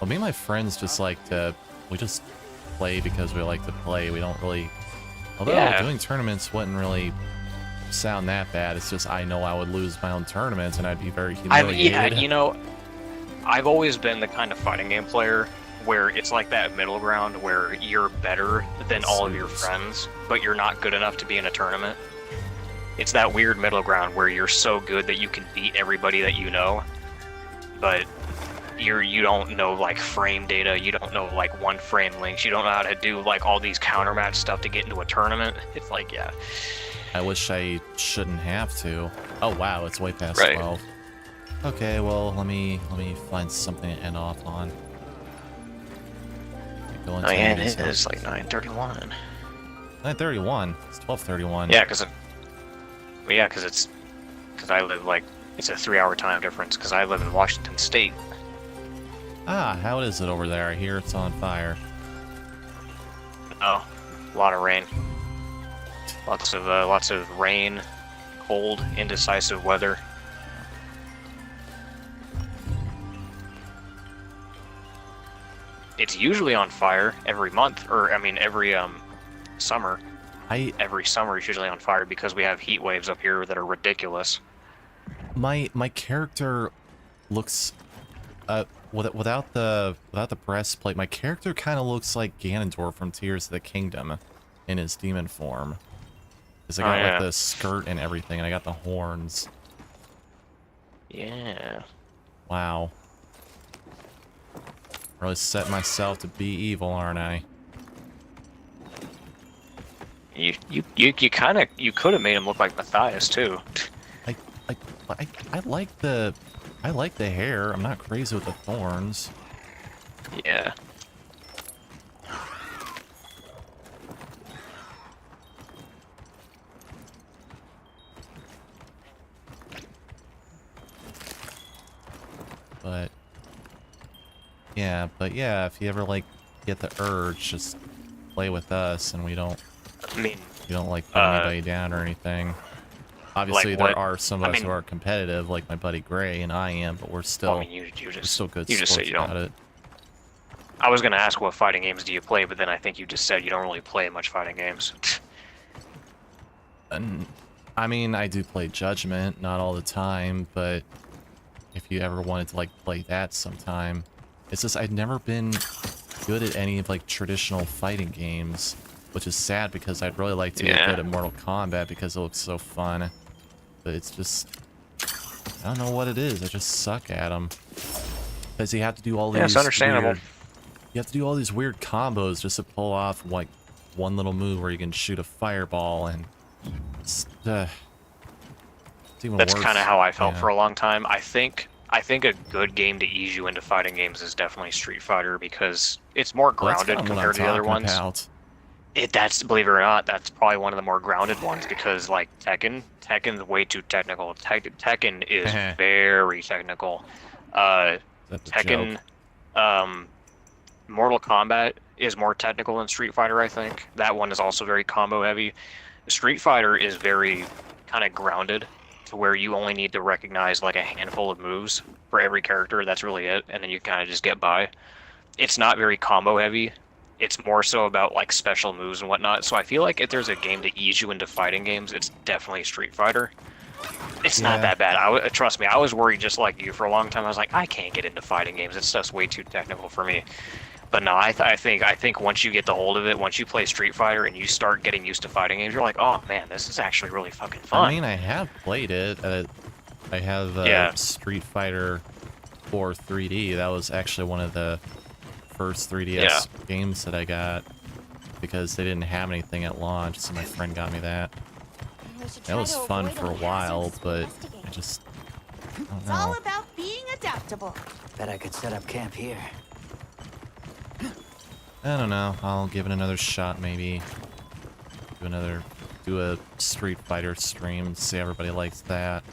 Well, me and my friends just we just play because we like to play. We don't really, although doing tournaments wouldn't really sound that bad. It's just I know I would lose my own tournaments and I'd be very humiliated. I've always been the kind of fighting game player where it's like that middle ground where you're better than all of your friends, but you're not good enough to be in a tournament. It's that weird middle ground where you're so good that you can beat everybody that you know, but you don't know like frame data, you don't know like one frame links, you don't know how to do like all these counter match stuff to get into a tournament. It's like, yeah. I wish I shouldn't have to. Oh wow, it's way past Right. 12. Okay, well let me find something to end off on. Go into Oh yeah, these it is like 9:31. 9:31. It's 12:31. Yeah, because I live like it's a 3-hour time difference because I live in Washington State. Ah, how is it over there? I hear it's on fire. Oh, a lot of rain. Lots of rain, cold, indecisive weather. It's usually on fire every month, or I mean every summer. Every summer is usually on fire because we have heat waves up here that are ridiculous. My character looks without the breastplate, my character kind of looks like Ganondorf from Tears of the Kingdom in his demon form. Cuz I got like the skirt and everything, and I got the horns. Yeah. Wow. Really set myself to be evil, aren't I? You could have made him look like Matthias too. I like the hair. I'm not crazy with the thorns. Yeah. But yeah, if you ever like get the urge, just play with us, and we don't. I mean, you don't like put anybody down or anything. Obviously, like there what? are some of I us mean, who are competitive, like my buddy Gray and I am, but we're still. Well, I mean, we're still good you just sports said you about don't. it. I was gonna ask what fighting games do you play, but then I think you just said you don't really play much fighting games. And I mean, I do play Judgment, not all the time, but if you ever wanted to like play that sometime, it's just I've never been good at any of like traditional fighting games, which is sad because I'd really like to get good at Mortal Kombat because it looks so fun, but it's just I don't know what it is. I just suck at them because you have to do all these. Yeah, it's understandable. You have to do all these weird combos just to pull off like one little move where you can shoot a fireball, and it's even That's worse. kind of how I felt Yeah. for a long time. I think a good game to ease you into fighting games is definitely Street Fighter because it's more Well, that's grounded kinda what compared to I'm the other talking ones. about. That's believe it or not, that's probably one of the more grounded ones because like Tekken's way too technical. Tekken is very technical. Tekken, Mortal Kombat is more technical than Street Fighter. I think that one is also very combo heavy. Street Fighter is very kind of grounded to where you only need to recognize like a handful of moves for every character. That's really it, and then you kind of just get by. It's not very combo heavy. It's more so about like special moves and whatnot. So I feel like if there's a game to ease you into fighting games, it's definitely Street Fighter. It's not that bad. Trust me, I was worried just like you for a long time. I was like, I can't get into fighting games. It's just way too technical for me. But no, I think once you get the hold of it, once you play Street Fighter and you start getting used to fighting games, you're like, oh man, this is actually really fucking fun. I mean, I have played it. I have Street Fighter 4 3D. That was actually one of the first 3DS games that I got because they didn't have anything at launch, so my friend got me that. That was fun for a while, but I just I don't It's know. all about being adaptable. Bet I could set up camp here. I don't know. I'll give it another shot, maybe. Do a Street Fighter stream and see everybody likes that.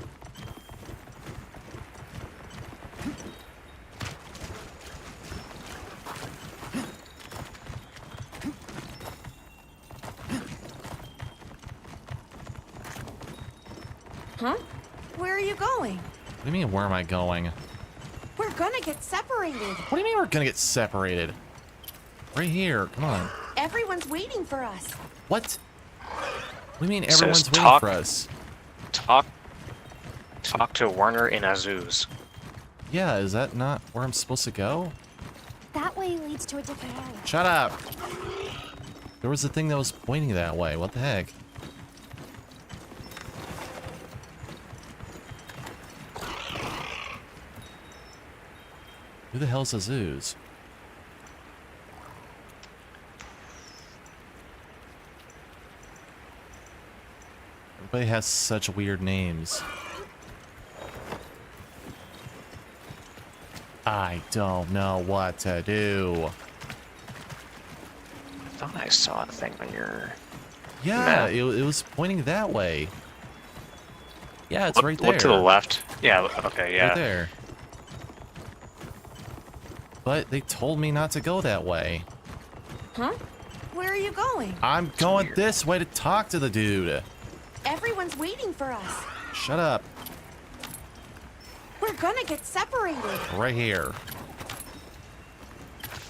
Huh? Where are you going? What do you mean, where am I going? We're gonna get separated. What do you mean we're gonna get separated? Right here, come on. Everyone's waiting for us. What? What do you mean It says everyone's waiting talk- for us? Talk to Werner in Azuz. Yeah, is that not where I'm supposed to go? That way leads to a different area. Shut up! There was a thing that was pointing that way. What the heck? Who the hell's a Zoos? Everybody has such weird names. I don't know what to do. I thought I saw a thing on your... Yeah, it was pointing that way. Yeah, it's right there. Look to the left. Yeah, okay, yeah. Right there. But they told me not to go that way. Huh? Where are you going? I'm going this way to talk to the dude. Everyone's waiting for us. Shut up. We're gonna get separated. Right here.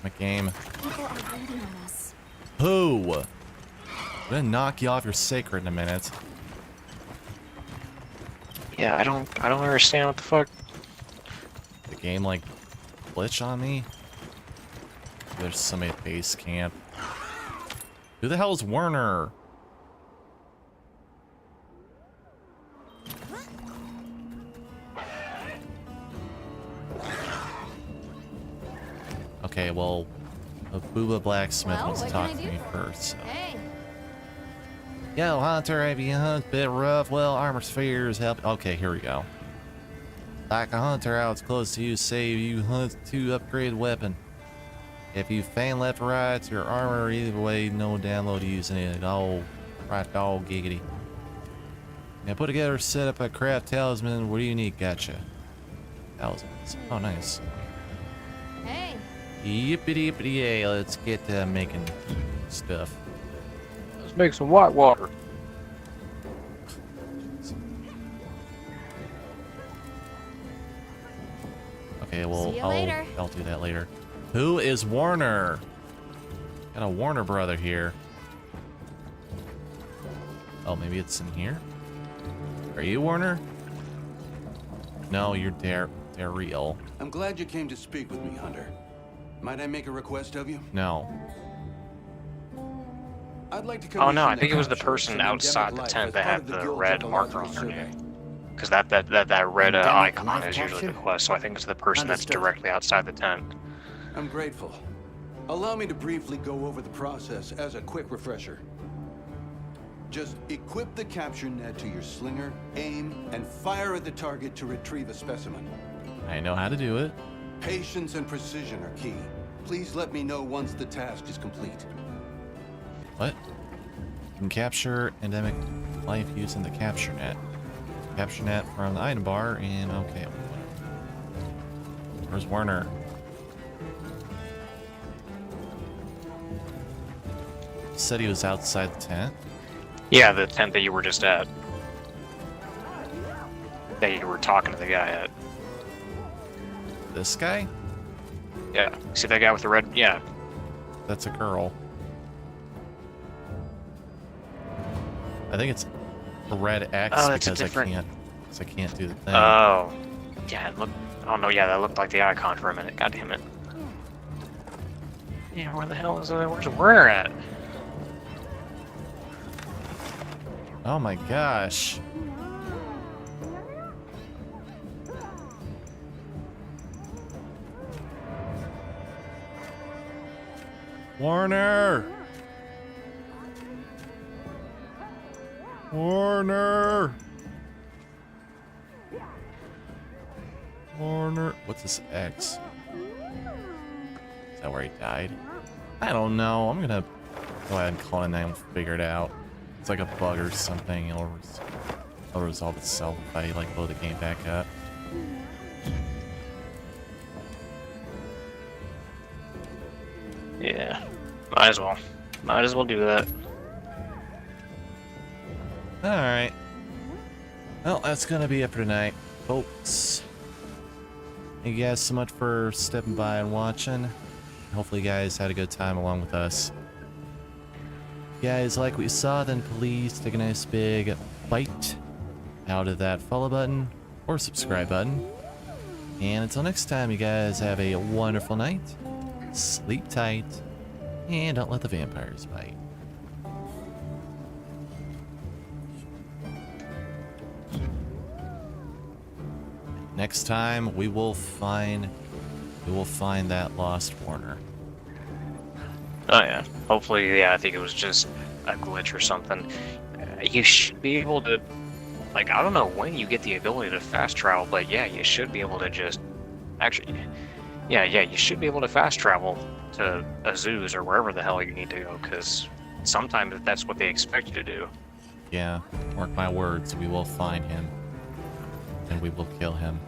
My game. People are waiting on us. Who? I'm gonna knock you off your sacred in a minute. Yeah, I don't understand what the fuck. The game like glitch on me. There's somebody at base camp. Who the hell is Werner? Okay, well, a Booba Blacksmith wants to talk to me first. So. Hey. Yo, Hunter, have you hunted a bit rough? Well, armor spheres help. Okay, here we go. Like a hunter out close to you, save you hunt to upgrade weapon. If you fan left or right, your armor either way, no download using it at all. Right dog giggity. Now put together, set up a craft talisman. What do you need? Gotcha. Talismans. Oh, nice. Hey. Yippity yippity yay, let's get making stuff. Let's make some white water. Okay, well, See you later. I'll do that later. Who is Warner? Got a Warner brother here. Oh, maybe it's in here? Are you Warner? No, you're Daryl. I'm glad you came to speak with me, Hunter. Might I make a request of you? No. I'd like to Oh no, I commission think it was the capture of person some outside endemic the life tent as that part had of the Guild's red marker on ecological their survey. name. Because that red Endemic icon life is usually the capture? quest, so I think it's the person that's Understood. directly outside the tent. I'm grateful. Allow me to briefly go over the process as a quick refresher. Just equip the capture net to your slinger, aim, and fire at the target to retrieve a specimen. I know how to do it. Patience and precision are key. Please let me know once the task is complete. What? You can capture endemic life using the capture net. Capture net from the item bar, and okay. Where's Werner? Said he was outside the tent. Yeah, the tent that you were just at. That you were talking to the guy at. This guy? Yeah. See that guy with the red? Yeah. That's a girl. I think it's a red X Oh, that's a because different- I can't do the thing. Oh. Yeah, it looked... Oh no, yeah, that looked like the icon for a minute. God damn it. Yeah, where the hell is where's Werner at? Oh my gosh. Warner! Warner! Warner. What's this X? Is that where he died? I don't know. I'm gonna go ahead and call it and figure it out. It's like a bug or something. It'll resolve itself if I like load the game back up. Yeah. Might as well. Might as well do that. Alright. Well, that's gonna be it for tonight, folks. Thank you guys so much for stepping by and watching. Hopefully you guys had a good time along with us. If you guys like what you saw, then please take a nice big bite out of that follow button or subscribe button. And until next time, you guys have a wonderful night. Sleep tight. And don't let the vampires bite. Next time, we will find We will find that lost Warner. Oh yeah. Hopefully, yeah, I think it was just a glitch or something. You should be able to, like, I don't know when you get the ability to fast travel, but yeah, you should be able to just, actually, yeah, you should be able to fast travel to Soooo's or wherever the hell you need to go, because sometimes that's what they expect you to do. Yeah, mark my words, we will find him. And we will kill him.